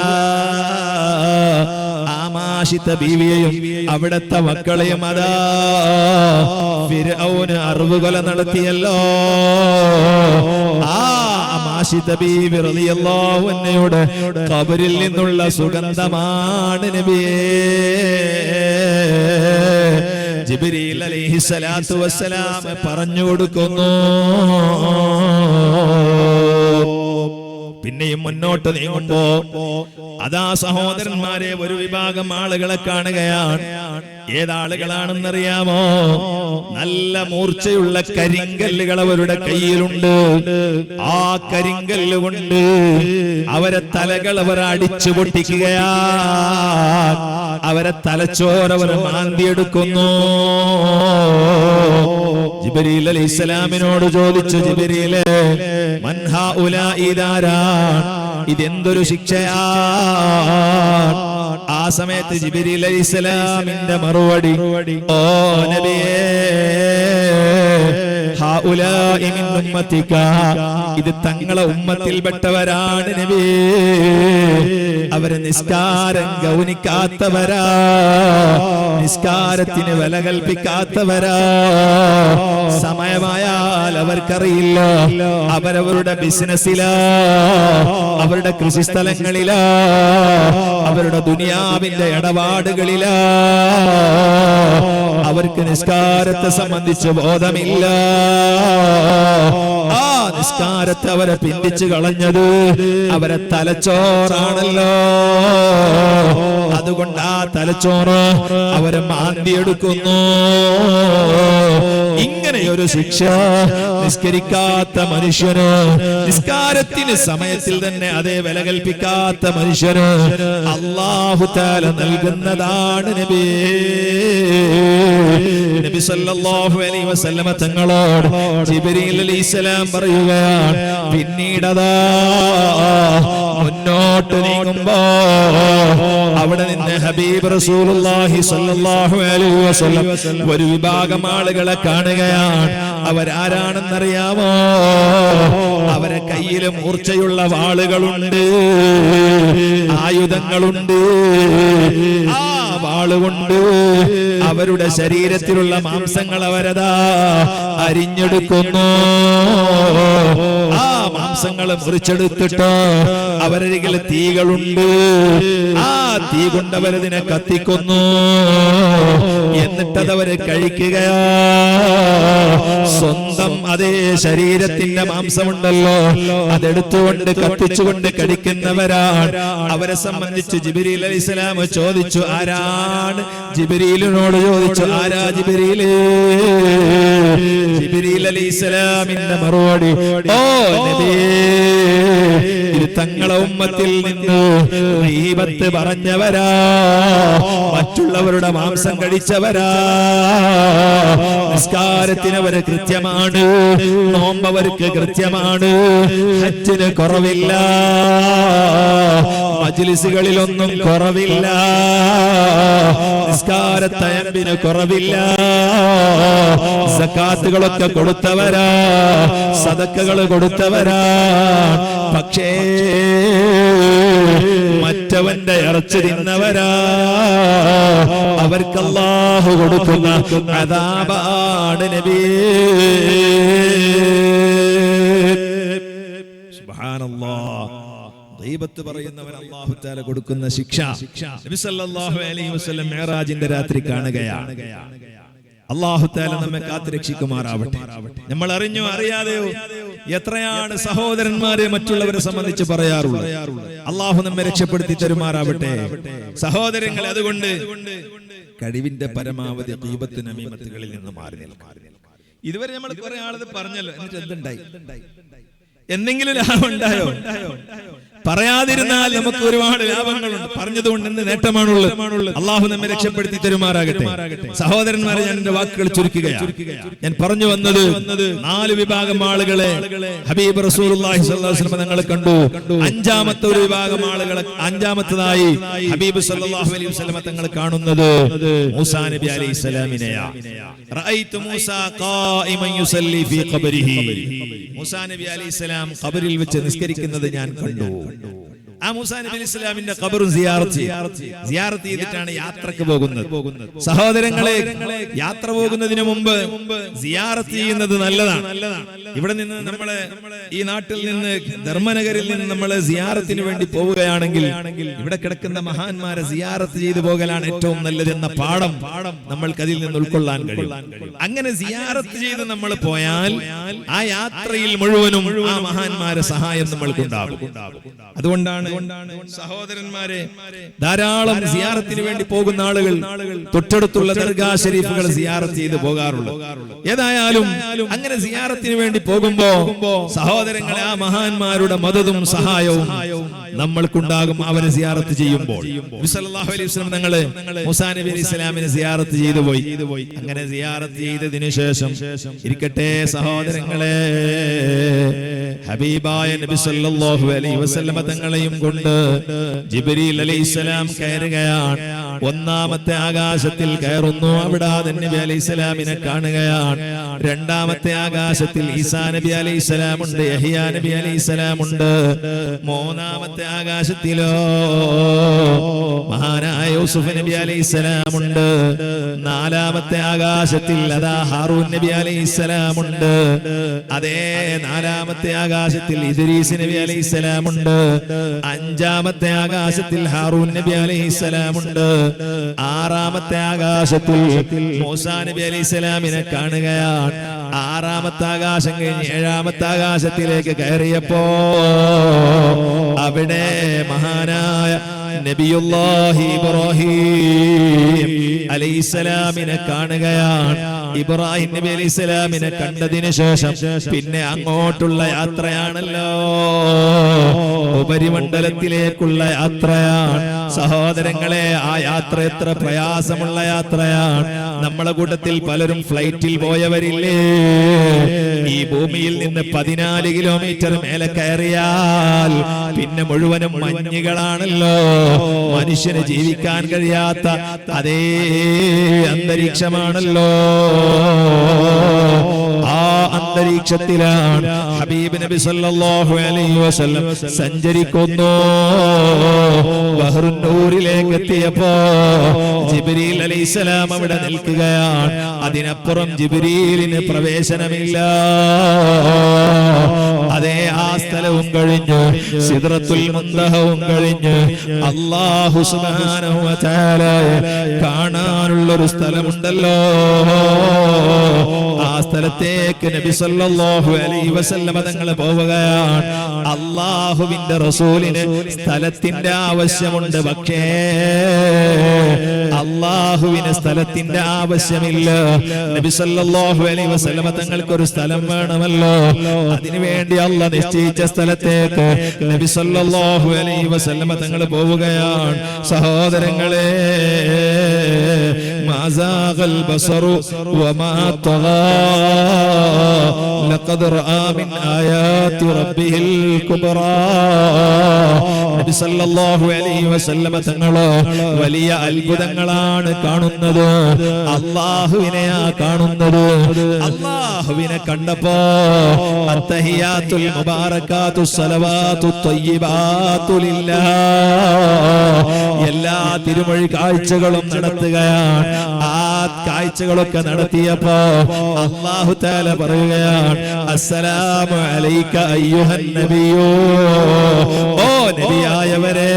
ആ മാഷിത ബീവിയെയും അവിടത്തെ മക്കളെയും അതാ ഫിർഔന് അറുവുകൊല നടത്തിയല്ലോ. ആ ആശിത ബീവി റളിയല്ലാഹു അൻഹയുടെ ഖബറിൽ നിന്നുള്ള സുഗന്ധമാണ് നബിയേ. ജിബ്രീൽ അലൈഹിസ്സലാത്തു വസ്സലാം പറഞ്ഞു കൊടുക്കുന്നു. പിന്നെയും മുന്നോട്ട് നീങ്ങുമ്പോ അതാ സഹോദരന്മാരെ ഒരു വിഭാഗം ആളുകളെ കാണുകയാണ്. ഏതാളുകളാണെന്നറിയാമോ? നല്ല മൂർച്ചയുള്ള കരിങ്കല്ലുകൾ അവരുടെ കയ്യിലുണ്ട്. ആ കരിങ്കല്ല് കൊണ്ട് അവരെ തലകൾ അവർ അടിച്ചു പൊട്ടിക്കുകയാ. അവരെ തലച്ചോരവർ മാന്തിയെടുക്കുന്നു. ജിബ്രീൽ അലൈഹിസ്സലാമിനോട് ചോദിച്ചു, ജിബ്രീലേ, മൻ ഹൗലാഇ ദാരാൻ, ഇതെന്തൊരു ശിക്ഷയാണ്? ആ സമയത്ത് ജിബ്രീൽ അലൈഹിസ്സലാമിന്റെ മറുപടി, ഓ നബിയേ, ഹൗലാഇ മിൻ ഉമ്മത്തിക, ഇത് തങ്ങളെ ഉമ്മത്തിൽപ്പെട്ടവരാണ് നബിയേ. അവര് നിസ്കാരം ഗൗനിക്കാത്തവരാ, നിസ്കാരത്തിന് വില കൽപ്പിക്കാത്തവരാ. സമയമായാൽ അവർക്കറിയില്ല. അവരവരുടെ ബിസിനസ്സിലാ, അവരുടെ കൃഷിസ്ഥലങ്ങളിലാ, അവരുടെ ദുനിയാവിന്റെ ഇടപാടുകളിലാ. അവർക്ക് നിസ്കാരത്തെ സംബന്ധിച്ച് ബോധമില്ല. ആ നിസ്കാരത്തെ അവരെ പിന്തിച്ചു കളഞ്ഞത് അവരെ തലച്ചോറാണല്ലോ. അതുകൊണ്ട് ആ തലച്ചോറ് അവരെ മാന്തിയെടുക്കുന്നു. ഇങ്ങനെയൊരു ശിക്ഷ നിസ്കരിക്കാത്ത മനുഷ്യന്, നിസ്കാരത്തിന് സമയത്തിൽ തന്നെ അതേ വില കൽപ്പിക്കാത്ത മനുഷ്യന് അല്ലാഹു തആല നൽകുന്നതാണ് നബിയേ. നബി സല്ലല്ലാഹു അലൈഹി വസല്ലമ തങ്ങളോട് ജിബ്രീൽ അലൈഹിസ്സലാം പറയുകയാണ്, പിന്നീടതാ മുന്നോട്ട് നീങ്ങുമ്പോ അവിടെ നിന്ന് ഹബീബ് റസൂലുള്ളാഹി സ്വല്ലല്ലാഹു അലൈഹി വസല്ലം ഒരു വിഭാഗം ആളുകളെ കാണുകയാണ്. അവരാരാണെന്നറിയാമോ? അവരെ കയ്യിൽ മൂർച്ചയുള്ള വാളുകളുണ്ട്, ആയുധങ്ങളുണ്ട്. ആ വാളുകൊണ്ട് അവരുടെ ശരീരത്തിലുള്ള മാംസങ്ങൾ അവരതാ അരിഞ്ഞെടുക്കുന്നു. ആ മാംസങ്ങൾ മുറിച്ചെടുത്തിട്ട് അവരരികിൽ തീകളുണ്ട്. ആ തീ കൊണ്ടവരതിനെ കത്തിക്കുന്നു. എന്നിട്ടതവര് കഴിക്കുകയാ. സ്വന്തം അതേ ശരീരത്തിന്റെ മാംസമുണ്ടല്ലോ, അതെടുത്തുകൊണ്ട് കത്തിച്ചുകൊണ്ട് കഴിക്കുന്നവരാണ്. അവരെ സംബന്ധിച്ച് ജിബ്രീൽ അലൈഹിസ്സലാം ചോദിച്ചു, ആരാണ്? ജിബ്രീലിനോട് ചോദിച്ചു, ആരാ ജിബ്രീലേ? ജിബ്രീൽ അലൈഹിസ്സലാമിന്റെ മറുപടി, ഓ നബിയേ, ഇത് തങ്ങളെ ഉമ്മത്തിൽ നിന്ന് ഗീബത്ത് പറഞ്ഞവരാ, മറ്റുള്ളവരുടെ മാംസം കഴിച്ചവരാ. നിസ്കാരത്തിന് അവര് കൃത്യമാണ്, നോമ്പവർക്ക് കൃത്യമാണ്, ഹജ്ജിന് കുറവില്ല, മജ്ലിസുകളിലൊന്നും കുറവില്ല, നിസ്കാരത്തയമ്പിന് കുറവില്ല. സകാത്തുകളൊക്കെ കൊടുത്തവരാ, സദക്കകൾ കൊടുത്തവരാ. പക്ഷേ മറ്റവന്റെ ഇറച്ചി തിന്നവരാ. അവർക്ക് അല്ലാഹു കൊടുക്കുന്ന അദാബാണ് നബിയേ. സുബ്ഹാനല്ലാഹ്. ഗീബത്ത് പറയുന്നവൻ അല്ലാഹു തആല കൊടുക്കുന്ന ശിക്ഷ നബി സല്ലല്ലാഹു അലൈഹി വസല്ലം മിഅ്റാജിന്റെ രാത്രി കാണുകയാണ്. അല്ലാഹു തആല നമ്മെ കാത്തുരക്ഷിക്കുമാറാവട്ടെ. നമ്മൾ അറിഞ്ഞോ അറിയാതെയോ എത്രയാണ് സഹോദരന്മാരെ മറ്റുള്ളവരെ സംബന്ധിച്ച് പറയാറുള്ളത്. അല്ലാഹു നമ്മെ രക്ഷപ്പെടുത്തി തരുമാറാവട്ടെ. സഹോദരങ്ങളെ, അതുകൊണ്ട് കഴിവിന്റെ പരമാവധി ഗീബത്ത് നമീമത്തുകളിൽ നിന്ന് മാറി നിൽക്കുക. ഇതുവരെ നമ്മൾ കുറെ ആളത് പറഞ്ഞല്ലോ, എന്നിട്ട് എന്തുണ്ടായി? എന്തെങ്കിലും ലാഭം ഉണ്ടായോ? പറയാതിരുന്നാൽ നമുക്ക് ഒരുപാട് ലാഭങ്ങളുണ്ട്. പറഞ്ഞതുകൊണ്ട് എന്ത് നേട്ടമാണുള്ളത്? അള്ളാഹു നമ്മെ രക്ഷപ്പെടുത്തി തരുമാറാകട്ടെ. സഹോദരന്മാരെ, ഞാൻ എന്റെ വാക്കുകൾ ചുരുക്കുകയാണ്. ഞാൻ പറഞ്ഞു വന്നത് 4 വിഭാഗം ആളുകളെ ഹബീബ് റസൂലുള്ളാഹി സ്വല്ലല്ലാഹു അലൈഹി വസല്ലം തങ്ങൾ കണ്ടു. അഞ്ചാമത്തെ ഒരു വിഭാഗം ആളുകളെ, അഞ്ചാമത്തേതായി ഹബീബ് സ്വല്ലല്ലാഹു അലൈഹി വസല്ലം തങ്ങൾ കാണുന്നത് മൂസാ നബി അലൈഹിസ്സലാമിനെയാ. റഅയ്തു മൂസാ ഖായിമൻ യുസല്ലി ഫീ ഖബരിഹി. മൂസാ നബി അലൈഹിസ്സലാം ഖബറിൽ വെച്ച് നിസ്കരിക്കുന്നത് ഞാൻ കണ്ടു. ആ മൂസാ നബി അലൈഹി ഇസ്ലാമിന്റെ ഖബറും സിയാറത്ത് ചെയ്തിട്ടാണ് യാത്രക്ക് പോകുന്നത്. സഹോദരങ്ങളെ, യാത്ര പോകുന്നതിന് മുമ്പ് സിയാറത്ത് ചെയ്യുന്നത് നല്ലതാണ്. ഇവിടെ നിന്ന് നമ്മളെ ഈ നാട്ടിൽ നിന്ന് ധർമ്മനഗരിൽ നിന്ന് നമ്മൾ സിയാറത്തിന് വേണ്ടി പോവുകയാണെങ്കിൽ ഇവിടെ കിടക്കുന്ന മഹാന്മാരെ സിയാറത്ത് ചെയ്തു പോകലാണ് ഏറ്റവും നല്ലതെന്ന പാഠം നമ്മൾക്ക് അതിൽ നിന്ന് ഉൾക്കൊള്ളാൻ കഴിയും. അങ്ങനെ സിയാറത്ത് ചെയ്ത് നമ്മൾ പോയാൽ ആ യാത്രയിൽ മുഴുവനും ആ മഹാന്മാരെ സഹായം നമ്മൾക്കുണ്ടാകും. അതുകൊണ്ടാണ് സഹോദരന്മാരെ, ധാരാളം സിയാറത്തിന് വേണ്ടി പോകുന്ന ആളുകൾ തൊട്ടടുത്തുള്ള ദർഗാ ശരീഫുകൾ സിയാറത്ത് ചെയ്ത് പോകാറുള്ളൂ. ഏതായാലും അങ്ങനെ സിയാറത്തിന് വേണ്ടി പോകുമ്പോ സഹോദരങ്ങളെ, ആ മഹാന്മാരുടെ മദതും സഹായവും നമ്മൾക്കുണ്ടാകും അവരെ സിയാറത്ത് ചെയ്യുമ്പോൾ. നബി സല്ലല്ലാഹു അലൈഹി വസല്ലം തങ്ങള് മൂസാ നബി അലൈഹി സ്വലാമിനെ സിയാറത്ത് ചെയ്തു പോയി. അങ്ങനെ സിയാറത്ത് ചെയ്തതിനു ശേഷം ഇരിക്കട്ടെ സഹോദരങ്ങളെ, ഹബീബായ നബി സല്ലല്ലാഹു അലൈഹി വസല്ലം തങ്ങളെയും കൊണ്ട് ജിബ്രീൽ അലൈഹിസ്സലാം കയറുകയാണ്. ഒന്നാമത്തെ ആകാശത്തിൽ കയറുന്നു. അവിടെ നബി അലൈഹിസ്സലാമിനെ കാണുകയാണ്. രണ്ടാമത്തെ ആകാശത്തിൽ ഈസാ നബി അലൈഹിസ്സലാം ഉണ്ട്, യഹ്യാ നബി അലൈഹിസ്സലാം ഉണ്ട്. മൂന്നാമത്തെ ആകാശത്തിലോ മഹാനായ യൂസുഫ് നബി അലൈഹിസ്സലാം ഉണ്ട്. നാലാമത്തെ ആകാശത്തിൽ അതാ ഹാറൂൻ നബി അലൈഹിസ്സലാം ഉണ്ട്. അതേ നാലാമത്തെ ആകാശത്തിൽ ഇദ്രീസ് നബി അലൈഹിസ്സലാം ഉണ്ട്. അഞ്ചാമത്തെ ആകാശത്തിൽ ഹാറൂൻ നബി അലൈഹിസ്സലാം ഉണ്ട്. ആറാമത്തെ ആകാശത്തിൽ മൂസാ നബി അലൈഹിസ്സലാമിനെ കാണുകയാണ്. ആറാമത്തെ ആകാശം കഴിഞ്ഞ് ഏഴാമത്തെ ആകാശത്തിലേക്ക് കയറിയപ്പോ അവിടെ മഹാനായ നബിയുല്ലാഹി ഇബ്രാഹിം അലൈഹിസ്സലാമിനെ കാണുകയാണ്. ഇബ്രാഹിം നബി അലൈഹിസ്സലാമിനെ കണ്ടതിന് ശേഷം പിന്നെ അങ്ങോട്ടുള്ള യാത്രയാണല്ലോ, ഉപരിമണ്ഡലത്തിലേക്കുള്ള യാത്രയാണ്. സഹോദരങ്ങളെ, ആ യാത്ര എത്ര പ്രയാസമുള്ള യാത്രയാണ്. നമ്മളെ കൂട്ടത്തിൽ പലരും ഫ്ലൈറ്റിൽ പോയവരില്ലേ? ഈ ഭൂമിയിൽ നിന്ന് 14 കിലോമീറ്റർ മേലെ കയറിയാൽ പിന്നെ മുഴുവനും മഞ്ഞുകളാണല്ലോ. മനുഷ്യന് ജീവിക്കാൻ കഴിയാത്ത അതേ അന്തരീക്ഷമാണല്ലോ. ആ അന്തരീക്ഷത്തിലാണ് ഹബീബ് നബി സല്ലല്ലാഹു അലൈഹി വസല്ലം സഞ്ചരിക്കുന്നു. ബഹ്റുന്നൂരിലേക്ക് എത്തിയപ്പോ ജിബ്രീൽ അലൈഹിസ്സലാം അവിടെ നിൽക്കുകയാണ്. അതിനപ്പുറം ജിബ്രീലിന് പ്രവേശനമില്ല. അതേ ആ സ്ഥലവും കഴിഞ്ഞ് സിദ്റത്തുൽ മുൻതഹവും കഴിഞ്ഞ് അല്ലാഹു സുബ്ഹാനഹു വ തആല കാണാനുള്ളൊരു സ്ഥലമുണ്ടല്ലോ. ആ സ്ഥലത്തേക്ക് നബി സല്ലല്ലാഹു അലൈഹി വസല്ലം തങ്ങൾ പോവുകയാണ്. അല്ലാഹുവിന്റെ റസൂലിന് സ്ഥലത്തിന്റെ ആവശ്യമുണ്ട്, പക്ഷേ അല്ലാഹുവിന് സ്ഥലത്തിന്റെ ആവശ്യമില്ല. നബി സല്ലല്ലാഹു അലൈഹി വസല്ലം തങ്ങൾക്ക് ഒരു സ്ഥലം വേണമല്ലോ. അതിനുവേണ്ടി അല്ലാഹ് നിശ്ചയിച്ച സ്ഥലത്തേക്ക് നബി സല്ലല്ലാഹു അലൈഹി വസല്ലം തങ്ങൾ പോവുകയാണ്. സഹോദരങ്ങളെ, മാ സാഗൽ ബസറു വമാ തഗാ ലഖദ് റആ മിൻ ആയാതി റബ്ബിഹിൽ കുബ്റാ. നബി സല്ലല്ലാഹു അലൈഹി വസല്ലം തങ്ങൾ വലിയ അത്ഭുതങ്ങളാണ് കാണുന്നത്. അല്ലാഹുവിനെയാ കാണുന്നത്. അല്ലാഹുവിനെ കണ്ടപ്പോ അത്തഹിയാത്തുൽ മുബാറകാതുസ് സലവാതുത് ത്വയ്യിബാതു ലില്ലാഹ്, എല്ലാ തിരുമൊഴി കാഴ്ചകളും നടത്തുകയാണ്. ആ കാഴ്ചകളൊക്കെ നടത്തിയപ്പോ അല്ലാഹു തആല പറയുകയാണ്, അസ്സലാമു അലൈക അയ്യുഹൻ നബിയോ, ഓ നബിയായവരെ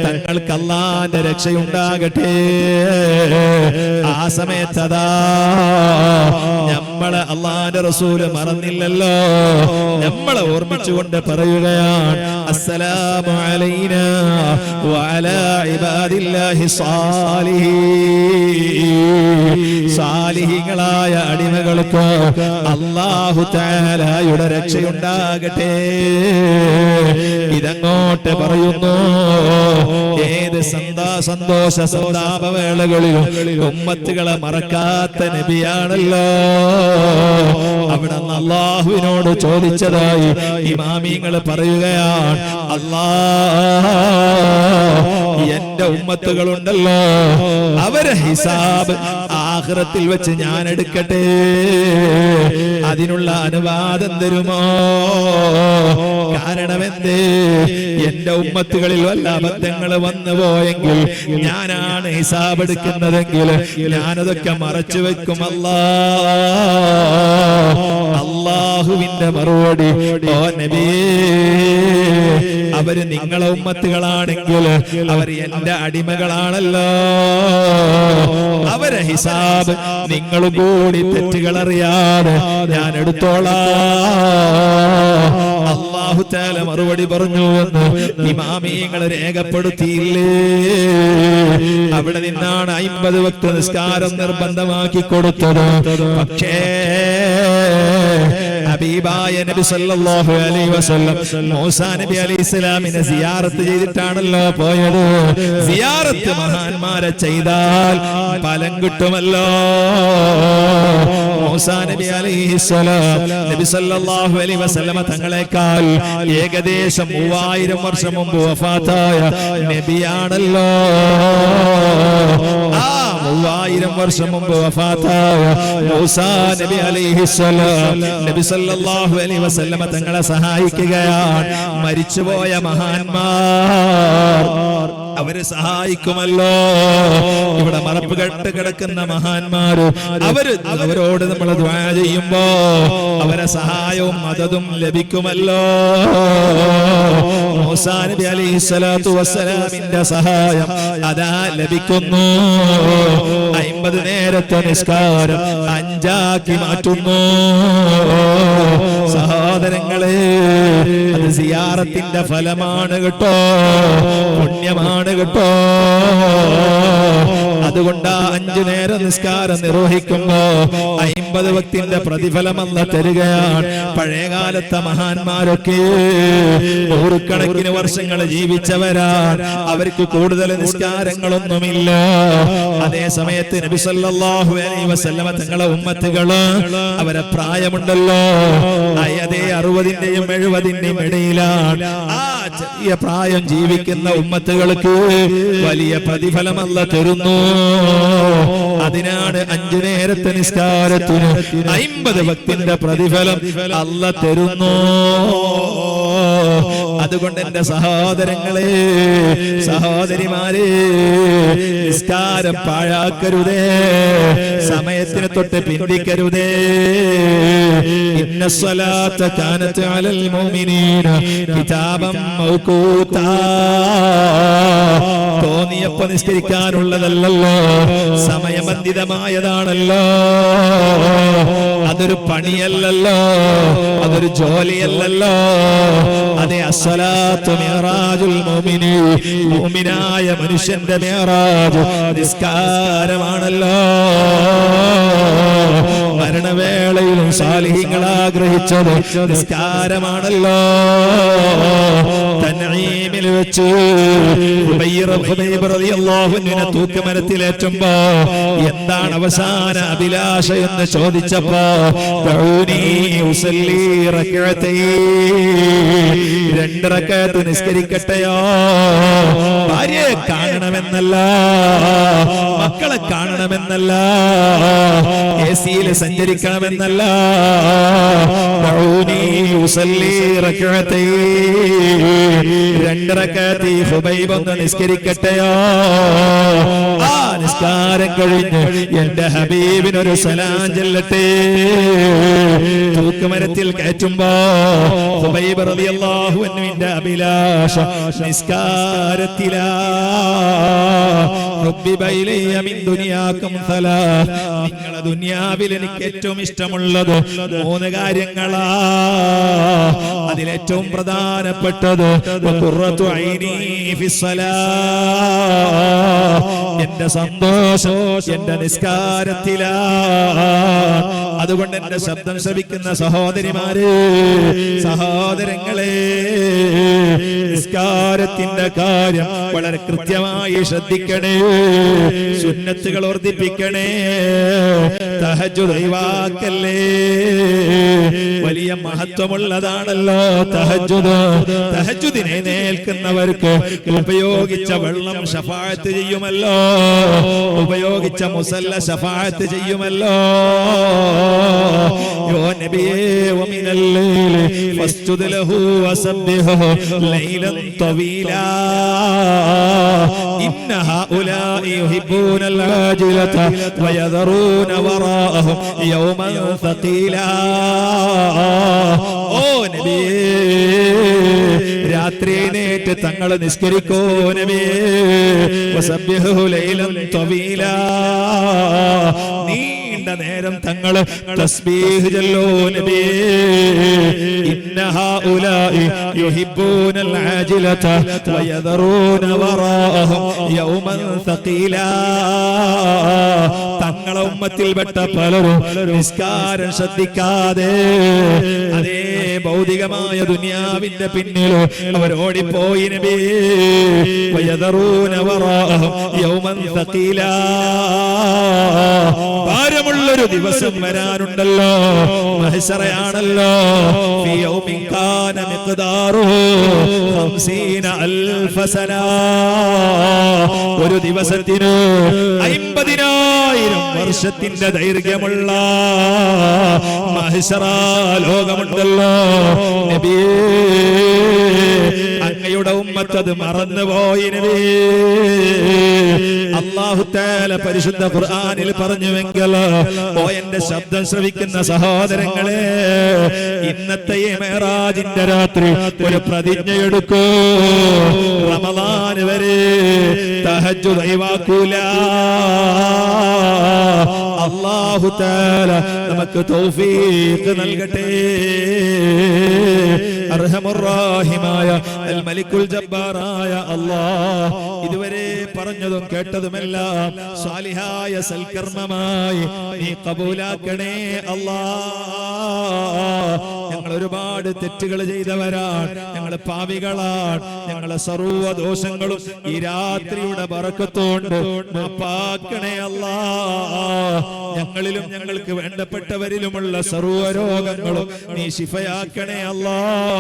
തങ്ങൾക്ക് അല്ലാഹുവിന്റെ രക്ഷയുണ്ടാകട്ടെ. ആ സമയത്ത് അതാ നമ്മളെ അല്ലാഹുവിന്റെ റസൂല് മറന്നില്ലല്ലോ, നമ്മളെ ഓർമ്മിച്ചുകൊണ്ട് പറയുകയാണ്, അസ്സലാമു അലൈനാ വഅലാ ഇബാദില്ലാഹി സാലിഹീങ്ങളായ അടിമകൾക്ക് അല്ലാഹു തആലയുടെ രക്ഷയുണ്ടാകട്ടെ. ഇതങ്ങോട്ട് പറയുന്നു. ഏത് സന്തോഷ സന്താപവേളകളിലും ഉമ്മത്തുകളെ മറക്കാത്ത നബിയാണല്ലോ. അവിടെ അല്ലാഹുവിനോട് ചോദിച്ചതായി ഇമാമിങ്ങൾ പറയുകയാണ്, അല്ലാഹ് എന്റെ ഉമ്മത്തുകളുണ്ടല്ലോ, അവരെ ഹിസാബ് ആഖിറത്തിൽ വെച്ച് ഞാൻ എടുക്കട്ടെ, അതിനുള്ള അനുവാദം തരുമോ? കാരണമെന്തേ? എന്റെ ഉമ്മത്തുകളിൽ വല്ല അബദ്ധങ്ങൾ വന്നു പോയെങ്കിൽ, ഞാനാണ് ഹിസാബ് എടുക്കുന്നതെങ്കിൽ ഞാനതൊക്കെ മറച്ചു വെക്കും. അല്ലാഹുവിന്റെ മറുപടി, ഓ നബിയേ, അവര് നിങ്ങളെ ഉമ്മത്തുകളാണെങ്കിൽ അവർ എന്റെ അടിമകളാണല്ലോ. അവരെ ഹിസാബ് നിങ്ങളും കൂടി തെറ്റുകൾ അറിയാതെ ഞാൻ എടുത്തോളാം. അല്ലാഹു തആല മറുപടി പറഞ്ഞു എന്ന് ഇമാമിയങ്ങൾ രേഖപ്പെടുത്തിയില്ലേ? അവിടെ നിന്നാണ് 50 വക്ത് നിസ്കാരം നിർബന്ധമാക്കി കൊടുത്തത്. പക്ഷേ ഹബീബായ നബി സല്ലല്ലാഹു അലൈഹി വസല്ലം മൂസാ നബി അലൈഹിസ്സലാമിനെ സിയാറത്ത് ചെയ്തിട്ടാണല്ലോ പോയത്. സിയാറത്ത് മഹാന്മാരെ ചെയ്താൽ ഫലം കിട്ടുമല്ലോ. മൂസാ നബി അലൈഹിസ്സലാം നബി സല്ലല്ലാഹു അലൈഹി വസല്ലം തങ്ങളെക്കാൾ ഏകദേശം 3000 വർഷം മുമ്പ് വഫാത്തായ നബിയാണല്ലോ. 3000 വർഷം മുമ്പ് വഫാത്തായ മൂസാ നബി അലൈഹിസ്സലാം നബി സല്ലല്ലാഹു അലൈഹി വസല്ലം തങ്ങളെ സഹായിക്കുകയാണ്. മരിച്ചുപോയ മഹാന്മാർ അവരെ സഹായിക്കുമല്ലോ. ഇവിടെ മറപ്പ് കെട്ട് കിടക്കുന്ന മഹാന്മാര് അവരോട് നമ്മൾ ദുആ ചെയ്യുമ്പോ അവരെ സഹായവും മദതും ലഭിക്കുമല്ലോ. മൂസാ നബി അലൈഹിസ്സലാത്തു വസ്സലാമിന്റെ സഹായം അതാ ലഭിക്കുന്നു. 50 നേരത്തെ നിസ്കാരം 5 ആക്കി മാറ്റുന്നു. സഹോദരങ്ങളെ, അത് സിയാറത്തിന്റെ ഫലമാണ് കേട്ടോ, പുണ്യമാണ് കേട്ടോ. അതുകൊണ്ട് 5 നേരം നിസ്കാരം നിർവഹിക്കുമ്പോ 50 വക്തിന്റെ പ്രതിഫലം അല്ലാഹു തരുകയാണ്. പഴയകാലത്തെ മഹാന്മാരൊക്കെ നൂറുകണക്കിന് വർഷങ്ങൾ ജീവിച്ചവരാണ്. അവർക്ക് കൂടുതൽ നിസ്കാരങ്ങളൊന്നുമില്ല. അതേ സമയത്ത് നബി സല്ലല്ലാഹു അലൈഹി വസല്ലം തങ്ങളെ ഉമ്മത്തുകള് അവരെ പ്രായമുണ്ടല്ലോ, അതേ 60ന്റെയും 70ന്റെയും ഇടയിലാണ്. ആ ചെറിയ പ്രായം ജീവിക്കുന്ന ഉമ്മത്തുകൾക്ക് വലിയ പ്രതിഫലം അല്ലാഹു തരുന്നു. അതിനാണ് 5 നേരത്തെ നിസ്കാരത്തിന് 50 വക്തിന്റെ പ്രതിഫലം അല്ലാഹു തരുന്നു. അതുകൊണ്ട് എന്റെ സഹോദരങ്ങളെ, സഹോദരിമാരെ, നിസ്കാരം പാഴാക്കരുതേ, സമയത്തിന് തൊട്ട് പിന്തിക്കരുതേ. ഇന്നസ്സലാത്ത കാനത്ത് അലൽ മുഅ്മിനീന കിതാബൻ മൗഖൂതാ. തോന്നിയപ്പോ നിസ്കരിക്കാനുള്ളതല്ലല്ലോ, സമയബന്ധിതമായതാണല്ലോ. അതൊരു പണിയല്ലല്ലോ, അതൊരു ജോലിയല്ലല്ലോ. അതെ, അസ്സലാത്തു മിഅ്റാജുൽ മുഅ്മിനി, മുഅ്മിനായ മനുഷ്യന്റെ മിഅ്റാജ് നിസ്കാരമാണല്ലോ. മരണവേളയിലും സാലിഹീങ്ങൾ ആഗ്രഹിച്ചത് നിസ്കാരമാണല്ലോ. തൻഈമിൽ വെച്ച് തൂക്കുമരത്തിലേറ്റുമ്പോ എന്താണ് അവസാന അഭിലാഷ എന്ന് ചോദിച്ചപ്പോ 2 റക്അത്ത് നിസ്കരിക്കട്ടെയോ. ഭാര്യയെ കാണണമെന്നല്ല, മക്കളെ കാണണമെന്നല്ല, എസിയിൽ സഞ്ചരിക്കണമെന്നല്ല. 2 റക്അത്ത് ഹുബൈബ് ഒന്ന് നിസ്കരിക്കട്ടെയോ. ആ നിസ്കാരം കഴിഞ്ഞ് എന്റെ ഹബീബിനൊരു സലാം ചൊല്ലട്ടെ. തൂക്കുമരത്തിൽ കയറ്റുമ്പോ ഹുബൈബ് റളിയല്ലാഹു അൻഹുവിന്റെ അഭിലാഷ നിസ്കാരത്തിലാ. നിങ്ങളെ ദുനിയാവിൽ എനിക്ക് ഏറ്റവും ഇഷ്ടമുള്ളത് 3 കാര്യങ്ങളാ. അതിലേറ്റവും പ്രധാനപ്പെട്ടത് എന്റെ സന്തോഷം എന്റെ നിസ്കാരത്തിലാ. അതുകൊണ്ട് എന്റെ ശബ്ദം ശ്രവിക്കുന്ന സഹോദരിമാരെ, സഹോദരങ്ങളെ, നിസ്കാരത്തിന്റെ കാര്യം വളരെ കൃത്യമായി ശ്രദ്ധിക്കണേ. സുന്നത്തുകൾ വർദ്ധിപ്പിക്കണേ. തഹജ്ജുദ് ഒഴിവാക്കല്ലേ. വലിയ മഹത്വമുള്ളതാണല്ലോ തഹജ്ജുദ്. തഹജ്ജുദിനെ എഴുന്നേൽക്കുന്നവർക്ക് ഉപയോഗിച്ച വെള്ളം ശഫാഅത്ത് ചെയ്യുമല്ലോ, ഉപയോഗിച്ച മുസല്ല ശഫാഅത്ത് ചെയ്യുമല്ലോ. യോ നബിയേ വമിനൽ ലൈലി ഫസ്ജുദ് ലഹു വസബ്ബിഹു ലൈലൻ തവീലാ ഇന്ന ഹഉലാഇ യുഹിബ്ബൂനൽ ആജിലത വയദറൂന വറാഅഹും യൗമൻ സഖീലാ. ഓ നബിയേ, രാത്രി എഴുന്നേറ്റ് തങ്ങൾ നിസ്കരിക്കോ നബിയേ. വസബ്ബിഹു ലൈലൻ തവീലാ, നീണ്ട നേരം തങ്ങൾ തസ്ബീഹ് ചൊല്ലോ നബിയേ. ഇന്ന ഹഉലാഇ യുഹിബ്ബൂനൽ ആജിലത വയദറൂന വറാഅഹും യൗമൻ സഖീലാ. തങ്ങളെ ഉമ്മത്തിൽപ്പെട്ട പലരും നിസ്കാരം ശ്രദ്ധിക്കാതെ അതേ ഭൗതികമായ ദുനിയാവിന്റെ പിന്നിൽ അവർ ഓടിപ്പോയി നബിയേ. വയദറൂന വറാഅഹും യൗമൻ സഖീലാ, ഭാരമുള്ളൊരു ദിവസം വരാനുണ്ടല്ലോ, മഹ്ശറയാണല്ലോ. ഫീ യൗമിൻ കാന മിഖ്ദാറുഹു 50,000 സന, ഒരു ദിവസത്തിന് 50,000 വർഷത്തിന്റെ ദൈർഘ്യമുള്ള മഹ്ശറ ലോകമുണ്ടല്ലോ നബിയേ. അങ്ങയുടെ ഉമ്മത്ത് അത് മറന്നുപോയി നബിയേ. അല്ലാഹു തആല പരിശുദ്ധ ഖുർആനിൽ പറഞ്ഞുവെങ്കിൽ, ഓ എന്റെ ശബ്ദം ശ്രവിക്കുന്ന സഹോദരങ്ങളെ, ഇന്നത്തെ മെഹറാജിന്റെ രാത്രി ഒരു പ്രതിജ്ഞയെടുക്കൂ. റമളാൻ വരെ തഹജ്ജുദ് ഒഴിവാക്കൂല. അല്ലാഹു തആല നമുക്ക് തൗഫീഖ് നൽകട്ടെ. അർഹമുർ റഹീമായ അൽ മലിക്കുൽ ജബ്ബാറായ അല്ലാഹ്, ഇതുവരെ പറഞ്ഞതും കേട്ടതുമെല്ലാം സാലിഹായ സൽക്കർമ്മമായി നീ കബൂലാക്കണേ അല്ലാഹ്. ഞങ്ങൾ ഒരുപാട് തെറ്റുകൾ ചെയ്തവരാണ്, ഞങ്ങൾ പാപികളാണ്. ഞങ്ങളെ സർവ്വ ദോഷങ്ങളും ഈ രാത്രിയുടെ ബറക്കത്തോണ്ട് മാപ്പാക്കണേ അല്ലാഹ്. ഞങ്ങളിലും ഞങ്ങൾക്ക് വേണ്ടപ്പെട്ടവരിലുമുള്ള സർവ്വ രോഗങ്ങളും നീ ശിഫയാക്കണേ അല്ലാഹ്.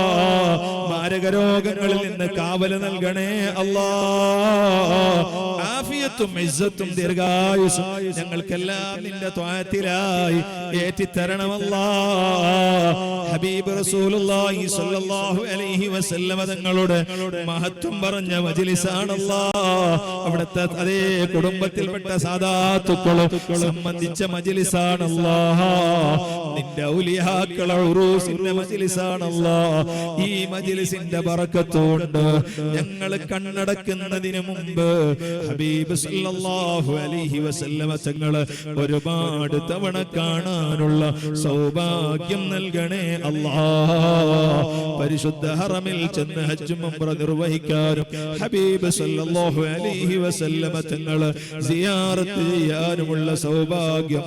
മാരക രോഗങ്ങളിൽ നിന്ന് കാവല് നൽകണേ അല്ലാഹ്. ആഫിയത്തും ഇസ്സത്തും ദീർഘായുസ്സും ഞങ്ങൾക്കെല്ലാം നിന്റെ ത്വഅത്തിലായി ഏറ്റിത്തരണം അല്ലാഹ്. ഹബീബ് റസൂലുള്ളാഹി സ്വല്ലല്ലാഹു അലൈഹി വസല്ലമ തങ്ങളുടെ മഹത്വം പറഞ്ഞ മജ്ലിസാണ് അല്ലാഹ്. അവിടുത്തെ അതേ കുടുംബത്തിൽപ്പെട്ട സാദാത്തുക്കളും സംബന്ധിച്ച മജ്ലിസാണ് അല്ലാഹ്. നിന്റെ ഔലിയാക്കളെ ഉറൂസിന്റെ മജ്ലിസാണ് അല്ലാഹ്. ഈ മജ്ലിസിന്റെ ബറക്കത്തുകൊണ്ട് ഞങ്ങൾ കണ്ണടക്കുന്നതിന് മുമ്പ് ഹബീബ് സല്ലല്ലാഹു അലൈഹി വസല്ലമ തങ്ങളെ ഒരുപാട് തവണ കാണാനുള്ള സൗഭാഗ്യം നൽകണേ അല്ലാഹ്. പരിശുദ്ധ ഹറമിൽ ചെന്ന് ഹജ്ജും ഉംറ നിർവഹിക്കാനും ഹബീബ് സല്ലല്ലാഹു അലൈഹി വസല്ലമ തങ്ങളെ സിയാറത്ത് ചെയ്യാനുമുള്ള സൗഭാഗ്യം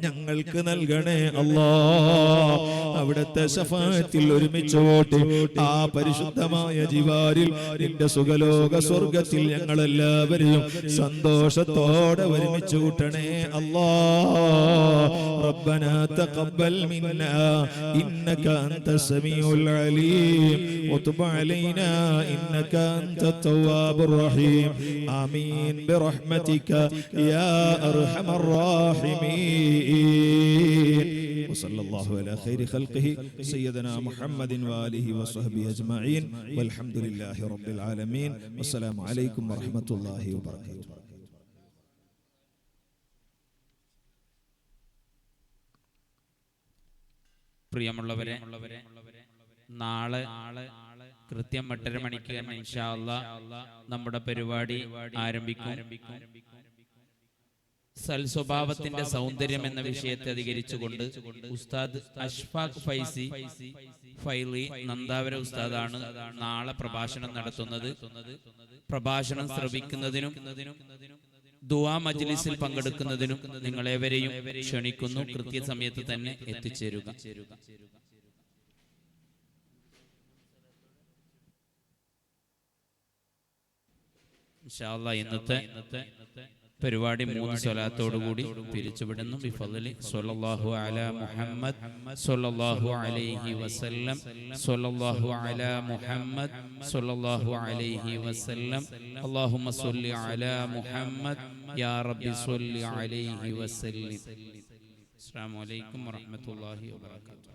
ഞങ്ങൾക്ക് നൽകണേ അല്ലാഹ്. അവിടുത്തെ ശഫാഅത്തിൽ ഒരുമിച്ച് ഓട്ടി ആ പരിശുദ്ധമായ ജിവാരിൽ നിന്റെ സുഖലോക സ്വർഗ്ഗത്തിൽ ഞങ്ങളെല്ലാവരെയും സന്തോഷത്തോടെ ഒരുമിച്ച് കൂട്ടണേ അല്ലാഹ്. റബ്ബനാ തഖബ്ബൽ മിന്നാ ഇന്നക അൻതസ് സമീഉൽ അലീം വതുബ് അലൈനാ ഇന്നക അൻതത് തവ്വാബുർ റഹീം. ആമീൻ ബിറഹ്മതിക യാ അർഹമർ റഹീമീൻ. وصلى الله على خير خلقه سيدنا محمد وآله وصحبه أجمعين والحمد لله رب العالمين والسلام عليكم ورحمة الله وبركاته. പ്രിയമുള്ളവരെ, നാളെ കൃത്യം 8:30 മണിക്ക് ഇൻഷാ അല്ലാഹ് നമ്മുടെ പരിപാടി ആരംഭിക്കും. സൽസ്വഭാവത്തിന്റെ സൗന്ദര്യം എന്ന വിഷയത്തെ അധികരിച്ചുകൊണ്ട് ഉസ്താദ് അഷ്ഫാഖ് ഫൈലി നന്ദാവര ഉസ്താദാണ് നാളെ പ്രഭാഷണം നടത്തുന്നത്. പ്രഭാഷണം ശ്രവിക്കുന്നതിനും ദുആ മജ്ലിസിൽ പങ്കെടുക്കുന്നതിനും നിങ്ങളേവരെയും ക്ഷണിക്കുന്നു. കൃത്യസമയത്ത് തന്നെ എത്തിച്ചേരുക. ഇൻഷാ അല്ലാഹ് ഇന്നത്തെ പരിപാടി 3 സ്വലാത്തോടു കൂടി പിരിച്ചുവിടുന്നു. ബിഫളലി സ്വല്ലല്ലാഹു അലാ മുഹമ്മദ് സ്വല്ലല്ലാഹു അലൈഹി വസല്ലം സ്വല്ലല്ലാഹു അലാ മുഹമ്മദ് സ്വല്ലല്ലാഹു അലൈഹി വസല്ലം അല്ലാഹുമ്മ സ്വല്ലി അലാ മുഹമ്മദ് യാ റബ്ബി സ്വല്ലി അലൈഹി വസല്ലം. അസ്സലാമു അലൈക്കും വറഹ്മത്തുള്ളാഹി വബറകാതുഹു.